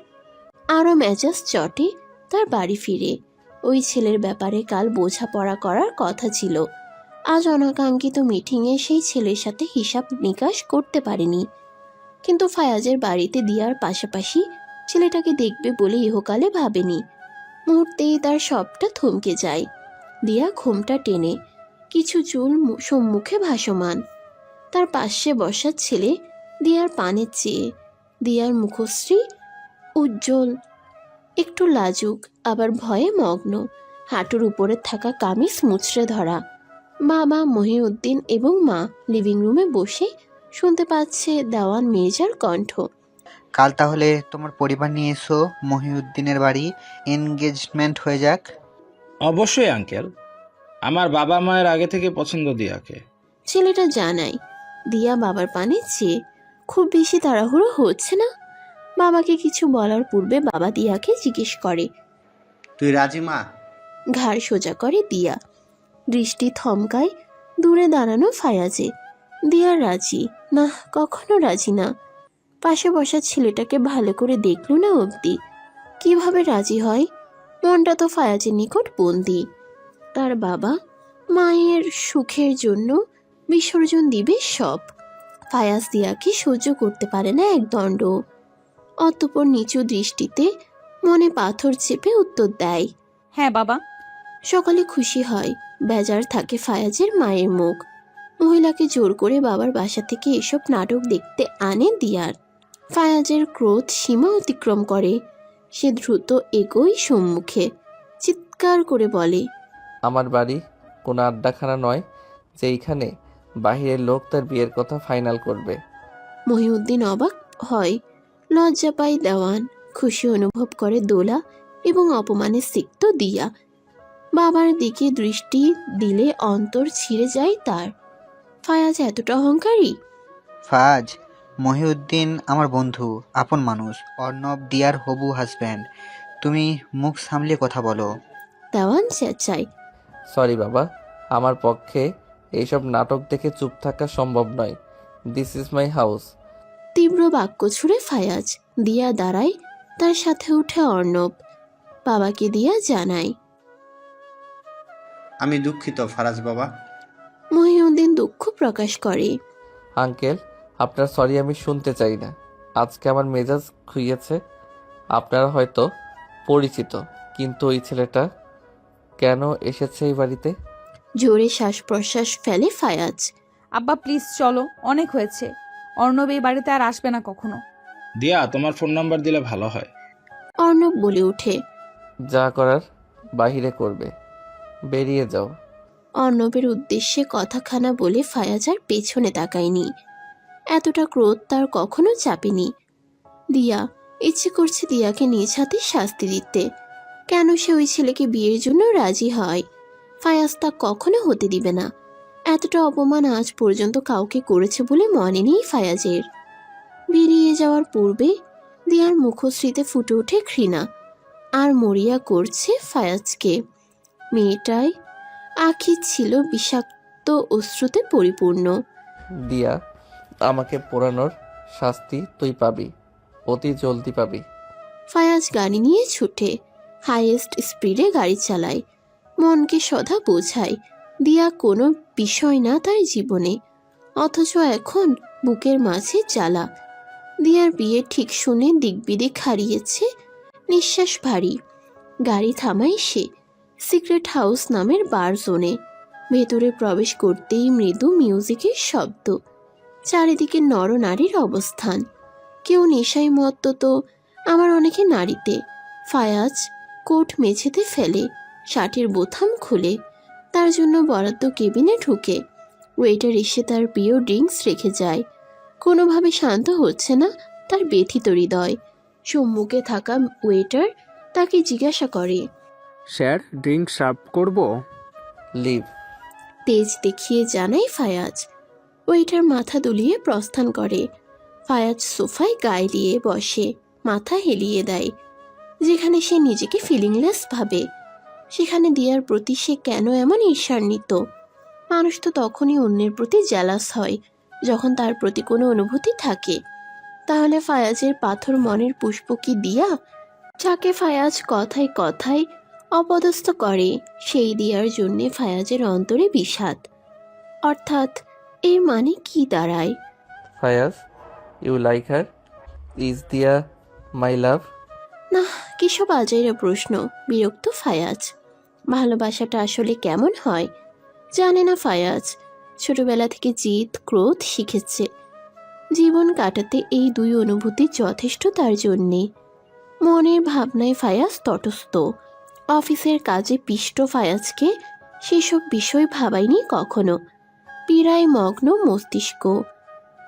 Speaker 2: আরও মেজাজ চটে তার বাড়ি ফিরে। ওই ছেলের ব্যাপারে কাল বোঝাপড়া করার কথা ছিল। আজ অনাকাঙ্ক্ষিত মিটিংয়ে সেই ছেলের সাথে হিসাব নিকাশ করতে পারেনি। কিন্তু ফায়াজের বাড়িতে দিয়ার পাশাপাশি ছেলেটাকে দেখবে বলে ইহকালে ভাবেনি। মুহূর্তেই তার সবটা থমকে যায়। দিয়া ঘোমটা টেনে, কিছু চুল সম্মুখে ভাসমান। তার পাশে বসা ছেলে দিয়ার পানের চেয়ে। দিয়ার মুখশ্রী উজ্জ্বল, একটু লাজুক, আবার ভয়ে মগ্ন। হাঁটুর উপরে থাকা কামিজ মুচড়ে ধরা। বাবা, মহিউদ্দিন এবং মা লিভিং রুমে বসে শুনতে পাচ্ছে দেওয়ান মির্জার কণ্ঠ।
Speaker 9: কাল তাহলে তোমার পরিবার নিয়ে এসো মহিউদ্দিনের বাড়ি, এনগেজমেন্ট হয়ে যাক।
Speaker 11: অবশ্যই আঙ্কেল, আমার বাবা মায়ের আগে থেকে পছন্দ দিয়াকে।
Speaker 2: ছেলেটা জানায় দিয়া বাবার পানে চেয়ে। খুব বেশি তাড়াহুড়ো হচ্ছে না? বাবাকে কিছু বলার পূর্বে বাবা দিয়াকে জিজ্ঞেস করে।
Speaker 5: তুই রাজি মা?
Speaker 2: ঘাড় সোজা করে দিয়া। দৃষ্টি থমকায় দূরে দাঁড়ানো ফায়াজে। দিয়া রাজি না, কখনো রাজি না। পাশে বসা ছেলেটাকে ভালো করে দেখল না অবধি। কিভাবে রাজি হয়? মনটা তো ফায়াজের নিকট বন্দি। তার বাবা মায়ের সুখের জন্য বিসর্জন দিবে সব। ফায়াজ দিয়াকে সহ্য করতে পারে না এক দণ্ড। অতঃপর নিচু দৃষ্টিতে মনে পাথর চেপে উত্তর দেয়।
Speaker 3: হ্যাঁ বাবা।
Speaker 2: সকালে খুশি হয়, বেজার থাকে ফায়াজের মায়ের মুখ। মহিলাকে জোর করে বাবার বাসা থেকে এসব নাটক দেখতে আনে দিয়ার। ফায়াজের ক্রোধ সীমা অতিক্রম করে। সে দ্রুত এগোয় সম্মুখে, চিৎকার করে বলে,
Speaker 1: আমার বাড়ি কোনো আড্ডাখানা নয় যে এইখানে বাহিরের লোক তার বিয়ের কথা ফাইনাল করবে।
Speaker 2: মহিউদ্দিন অবাক হয়, লজ্জা পায় দেওয়ান, খুশি অনুভব করে দোলা এবং অপমানে সিক্ত দিয়া। বাবার দিকে দৃষ্টি দিলে অন্তর ছিঁড়ে যায় তার। ফায়াজ এতটা অহংকারী?
Speaker 9: ফাজ, মহিউদ্দিন আমার বন্ধু, আপন মানুষ, অর্ণব দিয়ার হবু হাজব্যান্ড। তুমি মুখ সামলিয়ে কথা বলো।
Speaker 2: দেওয়ান চেঁচায়।
Speaker 1: সরি বাবা, আমার পক্ষে এইসব নাটক দেখে চুপ থাকা সম্ভব নয়। This is my house.
Speaker 2: তীব্র বাক্য ছুড়ে ফায়াজ। দিয়া দাঁড়ায়, তার সাথে উঠে অর্ণব। বাবাকে দিয়া জানায়।
Speaker 5: আমি দুঃখিত ফারাজ বাবা।
Speaker 2: মহিউদ্দিন দুঃখ প্রকাশ করে।
Speaker 1: আঙ্কেল, আপনার সরি আমি শুনতে চাই না। আজকে আমার মেজাজ খুইয়েছে। আপনারা হয়তো পরিচিত, কিন্তু ওই ছেলেটা কেন এসেছে এই বাড়িতে?
Speaker 2: জোরে শ্বাস প্রশ্বাস ফেলে ফায়াজ।
Speaker 3: আব্বা প্লিজ চলো, অনেক হয়েছে। অর্ণব এই বাড়িতে আর আসবে না কখনো।
Speaker 11: দিয়া, তোমার ফোন নাম্বার দিলে ভালো হয়।
Speaker 2: অর্ণব বলে ওঠে।
Speaker 1: যা করার বাহিরে করবে, বেরিয়ে যাও।
Speaker 2: অর্ণবের উদ্দেশ্যে কথাখানা বলে ফায়াজ আর পেছনে তাকায়নি। এতটা ক্রোধ তার কখনো চাপেনি। দিয়া ইচ্ছে করছে দিয়াকে নিজ হাতে শাস্তি দিতে। কেন সে ওই ছেলেকে বিয়ের জন্য রাজি হয়? ফায়াজ তা কখনো হতে দিবে না। এতটা অপমান আজ পর্যন্ত কাউকে করেছে বলে মনে নেই ফায়াজের। বেরিয়ে যাওয়ার পূর্বে দিয়ার মুখশ্রীতে ফুটে ওঠে ঘৃণা, আর মরিয়া করছে ফায়াজকে। মেয়েটাই আখি ছিল বিষাক্ত অশ্রুতে পরিপূর্ণ।
Speaker 1: দিয়া, আমাকে পোড়ানোর শাস্তি তুই পাবি, অতি জলদি পাবি।
Speaker 2: ফায়াজ গাড়ি নিয়ে ছুটে হাইয়েস্ট স্পিডে গাড়ি চালায়। মনকে সদা বোঝায় দিয়া কোনো বিষয় না তার জীবনে, অথচ এখন বুকের মাঝে জ্বালা। দিয়ার বিয়ে ঠিক শুনে দিকবিদিক হারিয়েছে, নিঃশ্বাস ভারী। গাড়ি থামায় সে সিক্রেট হাউস নামের বার জোনে। ভেতরে প্রবেশ করতেই মৃদু মিউজিকের শব্দ, চারিদিকে নরনারীর অবস্থান। কেউ নেশায় মত্ত তো আমার অনেকে নারীতে। ফায়াজ কোট মেঝেতে ফেলে, শার্টের বোতাম খুলে তার জন্য বরাদ্দ কেবিনে ঢুকে। ওয়েটার এসে তার প্রিয় ড্রিঙ্কস রেখে যায়। কোনোভাবে শান্ত হচ্ছে না তার ব্যথিত হৃদয়। সম্মুখে থাকা ওয়েটার তাকে জিজ্ঞাসা করে,
Speaker 4: স্যার, ড্রিঙ্ক সার্ভ করব?
Speaker 1: লিভ।
Speaker 2: তেজ দেখিয়ে জানায় ফায়াজ। ওয়েটার মাথা দুলিয়ে প্রস্থান করে। ফায়াজ সোফায় গায়ে দিয়ে বসে, মাথা হেলিয়ে দেয়। যেখানে সে নিজেকে ফিলিংলেস ভাবে, সেখানে দিয়ার প্রতি সে কেন এমন ঈর্ষান্বিত? মানুষ তো তখনই অন্যের প্রতি জ্যালাস হয় যখন তার প্রতি কোনো অনুভূতি থাকে। তাহলে ফায়াজের পাথর মনের পুষ্প কি দিয়া, যাকে ফায়াজ কথায় কথায় অপদস্থ করে, সেই দিয়ার জন্যে ফায়াজের অন্তরে বিষাদ? অর্থাৎ এর মানে কি দাঁড়ায়?
Speaker 1: Fayaz, you like her? Is Diya my লাভ?
Speaker 2: না, কিসব আজাইরা প্রশ্ন। বিরক্ত ফায়াজ। ভালোবাসাটা আসলে কেমন হয় জানে না ফায়াজ। ছোটবেলা থেকে জিদ ক্রোধ শিখেছে। জীবন কাটাতে এই দুই অনুভূতি যথেষ্ট তার জন্যে। মনের ভাবনায় ফায়াজ তটস্থ। অফিসের কাজে পিষ্ট ফায়াজকে সেসব বিষয় ভাবায়নি কখনো। পীড়ায় মগ্ন মস্তিষ্ক।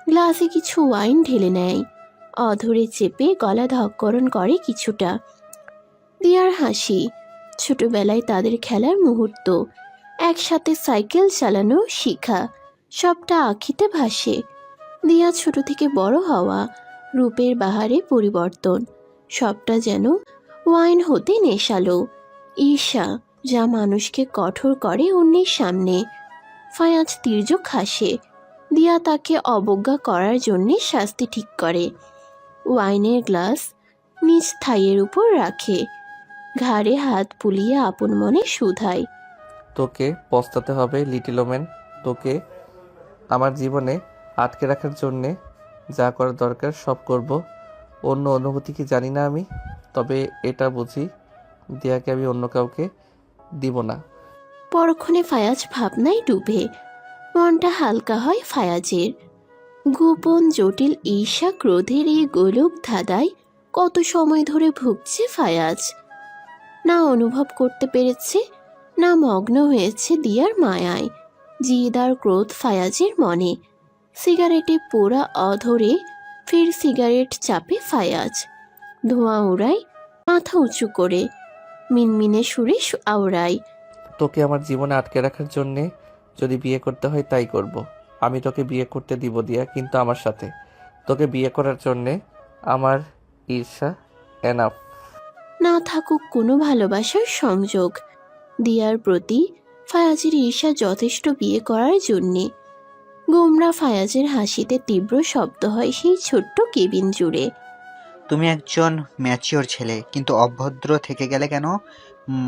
Speaker 2: গ্লাসে কিছু ওয়াইন ঢেলে নেয়, অধরে চেপে গলা ধক্করণ করে কিছুটা। দিয়ার হাসি, ছোটবেলায় তাদের খেলার মুহূর্ত, একসাথে সাইকেল চালানো শিখা, সবটা আখিতে ভাসে। দিয়া ছোট থেকে বড় হওয়া, রূপের বাহারে পরিবর্তন, সবটা যেন ওয়াইন হতে নেশালো। ঈর্ষা যা মানুষকে কঠোর করে অন্যের সামনে। ফায়াজ তির্যক হাসে। দিয়া তাকে অবজ্ঞা করার জন্যে শাস্তি ঠিক করে। ওয়াইনের গ্লাস নিজ থাইয়ের উপর রাখে, ঘাড়ে হাত বুলিয়ে আপন মনে শুধায়।
Speaker 1: তোকে পস্তাতে হবে লিটল ওম্যান। তোকে আমার জীবনে আটকে রাখার জন্যে যা করার দরকার সব করব। অন্য অনুভূতি কি জানি না আমি, তবে এটা বুঝি দিয়াকে আমি অন্য কাউকে দিব না।
Speaker 2: পরক্ষণে ফায়াজ ভাবনায় ডুবে। মনটা হালকা হয় ফায়াজের। গোপন জটিল ঈর্ষা ক্রোধের এই গোলক ধাঁধায় কত সময় ধরে ভুগছে ফায়াজ। না অনুভব করতে পেরেছে, না মগ্ন হয়েছে দিয়ার মায়ায়। জিদ আর ক্রোধ ফায়াজের মনে। সিগারেটে পোড়া অধরে ফের সিগারেট চাপে ফায়াজ। ধোঁয়া উড়ায় মাথা উঁচু করে, মিনমিনে সুরে আওড়ায়।
Speaker 1: তোকে আমার জীবনে আটকে রাখার জন্যে যদি বিয়ে করতে হয় তাই করব। আমি তোকে বিয়ে করতে দিব দিয়া, কিন্তু আমার সাথে। তোকে বিয়ে করার জন্যে আমার ঈর্ষা এনাফ।
Speaker 2: না থাকুক কোনো ভালোবাসার সংযোগ, দিয়ার প্রতি ফায়াজের ঈর্ষা যথেষ্ট বিয়ে করার জন্যে। গোমরা ফায়াজের হাসিতে তীব্র শব্দ হয় সেই ছোট্ট কেবিন জুড়ে।
Speaker 9: তুমি একজন ম্যাচিওর ছেলে, কিন্তু অভদ্র থেকে গেলে কেন?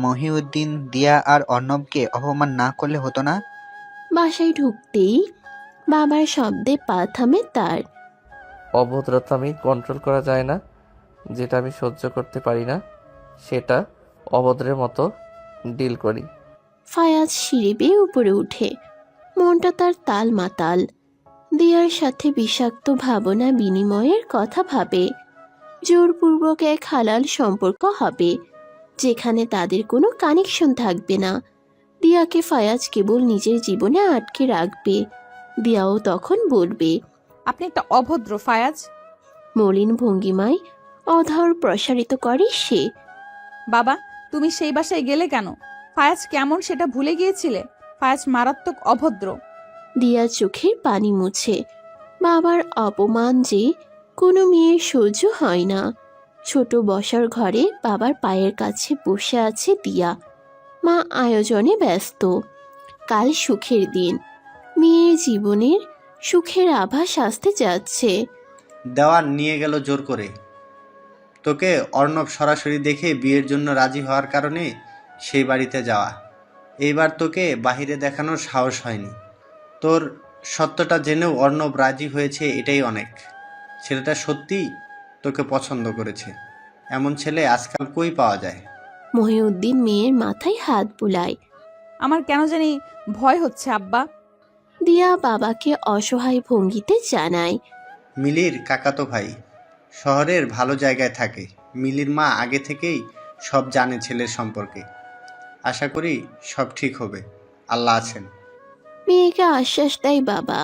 Speaker 9: মহিউদ্দিন, দিয়া আর অর্ণবকে অপমান না করলে হতো না?
Speaker 2: বাসায় ঢুকতেই বাবার শব্দে পা থামে তার।
Speaker 1: অভদ্রতা আমি কন্ট্রোল করা যায় না। যেটা আমি সহ্য করতে পারি না সেটা অভদ্রের মতো ডিল করি।
Speaker 2: ফায়াজ সিঁড়ি বেয়ে উপরে উঠে। মনটা তার তাল মাতাল। দিয়ার সাথে বিষাক্ত ভাবনা বিনিময়ের কথা ভাবে। জোরপূর্বক এক হালাল সম্পর্ক হবে, যেখানে তাদের কোনো কানেকশন থাকবে না। দিয়াকে ফায়াজ কেবল নিজের জীবনে আটকে রাখবে। দিয়াও তখন বলবে,
Speaker 3: আপনি একটা অভদ্র ফায়াজ।
Speaker 2: মলিন ভঙ্গিমায় অধর প্রসারিত করে সে।
Speaker 3: বাবা, তুমি সেই বাসায় গেলে কেন? ফায়াজ কেমন সেটা ভুলে গিয়েছিলে? ফায়াজ মারাত্মক অভদ্র।
Speaker 2: দিয়া চোখের পানি মুছে। বাবার অপমান যে কোনো মেয়ের সহ্য হয় না। ছোট বসার ঘরে বাবার পায়ের কাছে বসে আছে দিয়া। মা আয়োজনে ব্যস্ত। কাল সুখের দিন, মেয়ের জীবনের সুখের আভাস আসতে যাচ্ছে।
Speaker 5: দেওয়ান নিয়ে গেল জোর করে। তোকে অর্ণব সরাসরি দেখে বিয়ের জন্য রাজি হওয়ার কারণে সেই বাড়িতে যাওয়া। এইবার তোকে বাহিরে দেখানোর সাহস হয়নি। তোর সত্যটা জেনেও অর্ণব রাজি হয়েছে, এটাই অনেক। ছেলেটা সত্যিই তোকে পছন্দ করেছে। এমন ছেলে আজকাল কই পাওয়া যায়?
Speaker 2: মহিউদ্দিন মেয়ের মাথায় হাত বুলায়।
Speaker 3: আমার কেন জানি ভয় হচ্ছে আব্বা।
Speaker 2: দিয়া বাবাকে অসহায় ভঙ্গিতে জানায়।
Speaker 5: মিলির কাকাতো ভাই শহরের ভালো জায়গায় থাকে। মিলির মা আগে থেকেই সব জানে ছেলের সম্পর্কে। আশা করি সব ঠিক হবে, আল্লাহ আছেন।
Speaker 2: মেয়েকে আশ্বাস দেয় বাবা।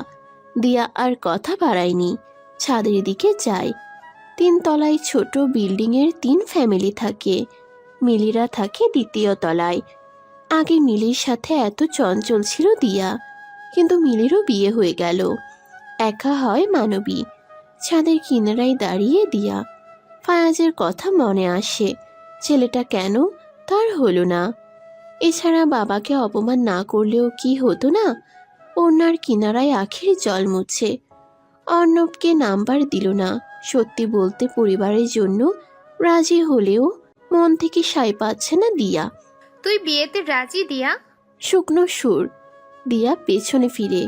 Speaker 2: দিয়া আর কথা বাড়ায়নি, ছাদের দিকে যায়। 3 তলায় ছোট বিল্ডিংয়ের 3 ফ্যামিলি থাকে। মিলিরা থাকে 2য় তলায়। আগে মিলির সাথে এত চঞ্চল ছিল দিয়া, কিন্তু মিলিরও বিয়ে হয়ে গেল। একা হয় মানবী। ছাদের কিনারায় দাঁড়িয়ে দিয়া ফায়াজের কথা মনে আসে। ছেলেটা কেন তার হলো না? এছাড়া বাবাকে অপমান না করলেও কি হতো না? ওনার কিনারায় আখির জল মুছে। অর্ণবকে নাম্বার দিল না। সত্যি বলতে পরিবারের জন্য রাজি হলেও মন থেকে সায় পাচ্ছে না দিয়া।
Speaker 12: তুই বিয়েতে রাজি দিয়া?
Speaker 2: শুকনো সুর। দিয়া পেছনে ফিরে।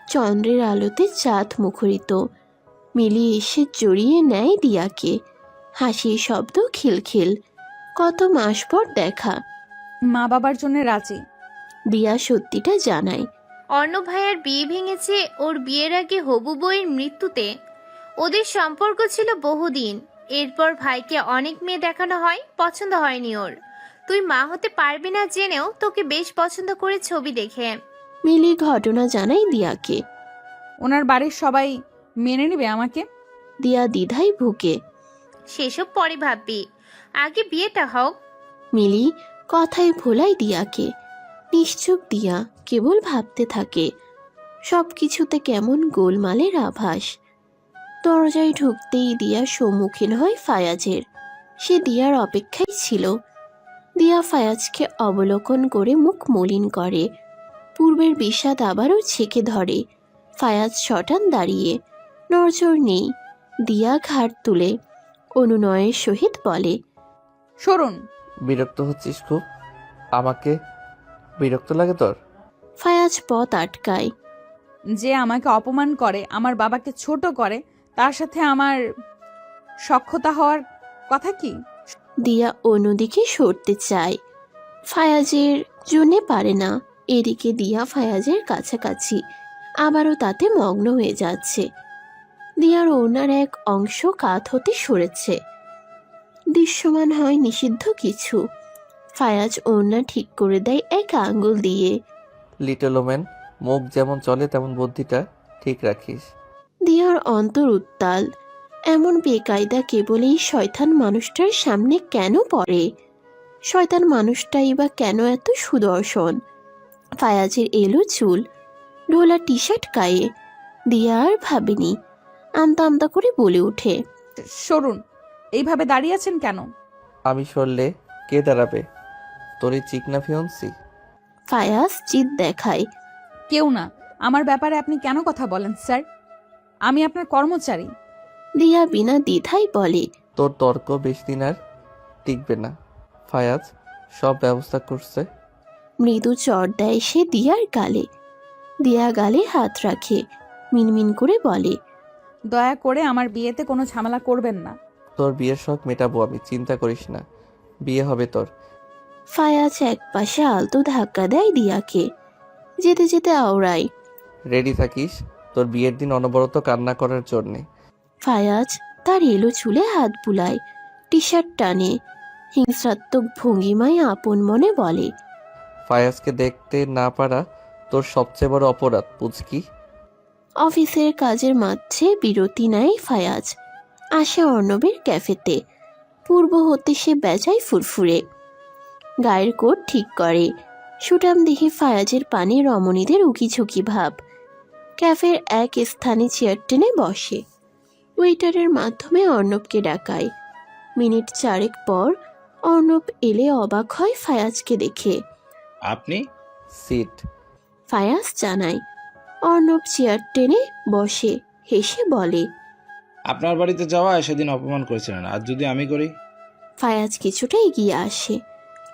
Speaker 2: চন্দ্রের আলোতে চাঁদ মুখরিত। মিলি এসে জড়িয়ে নেয় দিয়াকে। হাসির শব্দ খিলখিল। কত মাস পর দেখা।
Speaker 3: মা বাবার জন্য রাজি।
Speaker 2: দিয়া সত্যিটা জানায়।
Speaker 12: অর্ণব ভাইয়ার বিয়ে ভেঙেছে ওর বিয়ের আগে হবু বউয়ের মৃত্যুতে। ওদের সম্পর্ক ছিল বহুদিন। এরপর ভাইকে অনেক মেয়ে দেখানো হয়, পছন্দ হয়নি ওর। তুই মা হতে পারবি না জেনেও তোকে বেশ পছন্দ করে ছবি দেখে।
Speaker 2: মিলি ঘটনা জানাই দিয়াকে।
Speaker 3: ওনার বাড়ির সবাই মেনে নেবে আমাকে?
Speaker 2: দিয়া দ্বিধায় ভুকে।
Speaker 12: সেসব পরে ভাববি, আগে বিয়েটা হোক।
Speaker 2: মিলি কথায় ভোলাই দিয়াকে। নিশ্চুপ দিয়া কেবল ভাবতে থাকে। সব কিছুতে কেমন গোলমালের আভাস। দরজায় ঢুকতেই দিয়ার সম্মুখীন হয় ফায়াজের। সে দিয়ার অপেক্ষায় ছিল। দিয়া ফায়াজকে অবলোকন করে মুখ মলিন করে। পূর্বের বিষাদ আবারও ছেকে ধরে। ফায়াজ শটান দাঁড়িয়ে, নড়চড় নেই। দিয়া ঘাড় তুলে অনুনয়ের সহিত বলে,
Speaker 3: সরুন।
Speaker 1: বিরক্ত হচ্ছিস খুব? আমাকে বিরক্ত লাগে তোর?
Speaker 2: ফায়াজ পথ আটকায়।
Speaker 3: যে আমাকে অপমান করে, আমার বাবাকে ছোট করে, তার সাথে আমার সখ্যতা হওয়ার কথা কি?
Speaker 2: দিয়া অন্যদিকে সরতে চায়। ফায়াজের জন্যে পারে না। এদিকে দিয়া ফায়াজের কাছাকাছি, আবারও তাতে মগ্ন হয়ে যাচ্ছে। দিয়ার ওনার এক অংশ কাত হতে সরেছে। দৃশ্যমান হয় নিষিদ্ধ কিছু। ফায়াজ ওড়না ঠিক করে দেয় এক আঙ্গুল দিয়ে।
Speaker 1: লিটল ওম্যান, মুখ যেমন চলে তেমন বুদ্ধিটা ঠিক রাখিস।
Speaker 2: দিয়ার অন্তর উত্তাল। এমন বেকায়দা কেবল এই শয়তান মানুষটার সামনে কেন পড়ে? শয়তান মানুষটাই বা কেন এত সুদর্শন? ফায়াজের এলো চুল, ঢোলা টি শার্ট গায়ে। দিয়া আর ভাবেনি, আমতা আমতা করে বলে ওঠে,
Speaker 3: সরুন। এইভাবে দাঁড়িয়ে আছেন কেন?
Speaker 1: আমি সরলে কে দাঁড়াবে? তোর এই চিকনা ফিয়ন্সি?
Speaker 2: ফায়াজ জিদ দেখায়।
Speaker 3: কেউ না। আমার ব্যাপারে আপনি কেন কথা বলেন স্যার? আমি আপনার কর্মচারী।
Speaker 2: দিয়া বিনা দ্বিধায় বলে,
Speaker 1: তোর তর্ক বেশি দিন আর টিকবে না। ফায়াজ সব ব্যবস্থা করছে।
Speaker 2: মৃদু চড় দেয় সে দিয়ার গালে। দিয়া গালে হাত রাখে, মিনমিন করে বলে,
Speaker 3: দয়া করে আমার বিয়েতে কোনো ঝামেলা করবেন না।
Speaker 1: তোর বিয়ের শখ মেটাবো আমি, চিন্তা করিস না। বিয়ে হবে তোর।
Speaker 2: ফায়াজ এক পাশে আলতো ধাক্কা দেয় দিয়াকে। যেতে যেতে আওড়ায়,
Speaker 1: রেডি থাকিস তোর বিয়ের দিন অনবরত কান্না করার জন্যে।
Speaker 2: ফায়াজ তার এলো চুলে হাত বুলায়, টি শার্ট টানে। হিংসাত্মক ভঙ্গিমায় আপন মনে বলে,
Speaker 1: ফায়াজকে দেখতে না পারা তোর সবচেয়ে বড় অপরাধ, বুঝকি?
Speaker 2: অফিসের কাজের মাঝে বিরতি নেয় ফায়াজ। আসে অর্ণবের ক্যাফেতে। পূর্ব হতে সে বেজায় ফুরফুরে। গায়ের কোট ঠিক করে। সুঠাম দেখে ফায়াজের পানে রমণীদের উকিঝুঁকি ভাব। ক্যাফের এক স্থানে চেয়ার টেনে বসে। ওয়েটারের মাধ্যমে অর্ণবকে ডাকায়। মিনিট চারেক পর অর্ণব এলে অবাক হয় ফায়াজকে দেখে।
Speaker 11: আপনি?
Speaker 1: সিট।
Speaker 2: ফায়াজ জানায়। অর্ণব চেয়ার টেনে বসে, হেসে বলে,
Speaker 11: আপনার বাড়িতে যাওয়া সেদিন অপমান করেছিলেন, আর যদি আমি করি?
Speaker 2: ফায়াজ কিছুটা এগিয়ে আসে,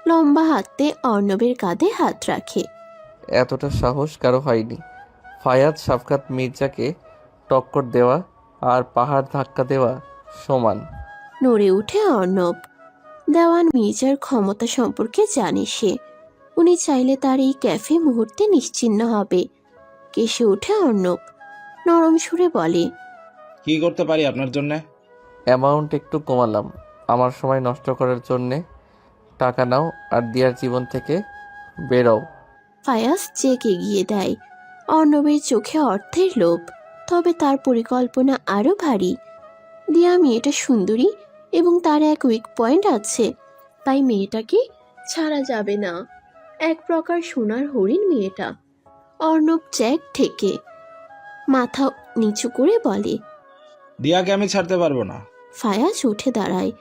Speaker 2: লম্বা হাতে অর্ণবের কাঁধে হাত রাখে।
Speaker 1: এতটা সাহস কারো হয়নি। ফায়াজ শাফকাত মির্জাকে টক্কর দেওয়া আর পাহাড় ধাক্কা দেওয়া সমান।
Speaker 2: নড়ে উঠে অর্ণব। দেওয়ান মির্জার ক্ষমতা সম্পর্কে জানে সে। উনি চাইলে তার এই ক্যাফে মুহূর্তে নিশ্চিহ্ন হবে। কেসে ওঠে অর্ণব, নরম সুরে বলে,
Speaker 11: কি করতে পারি আপনার জন্যে?
Speaker 1: অ্যামাউন্ট একটু কমালাম আমার সময় নষ্ট করার জন্যে। টাকা নাও আর দিয়ার জীবন থেকে বেরও।
Speaker 2: ফায়াজ চেক এগিয়ে দেয়। অর্ণবের চোখে অর্থের লোভ, তবে তার পরিকল্পনা আরো ভারী। দিয়া মেয়েটা সুন্দরী এবং তার এক উইক পয়েন্ট আছে, তাই মেয়েটাকে ছাড়া যাবে না। এক প্রকার সোনার হরিণ মেয়েটা। অর্ণব চেক ঠেকে মাথা নিচু করে বলে,
Speaker 11: দিয়াকে আমি ছাড়তে পারবো না।
Speaker 2: ফায়াজ উঠে দাঁড়ায়।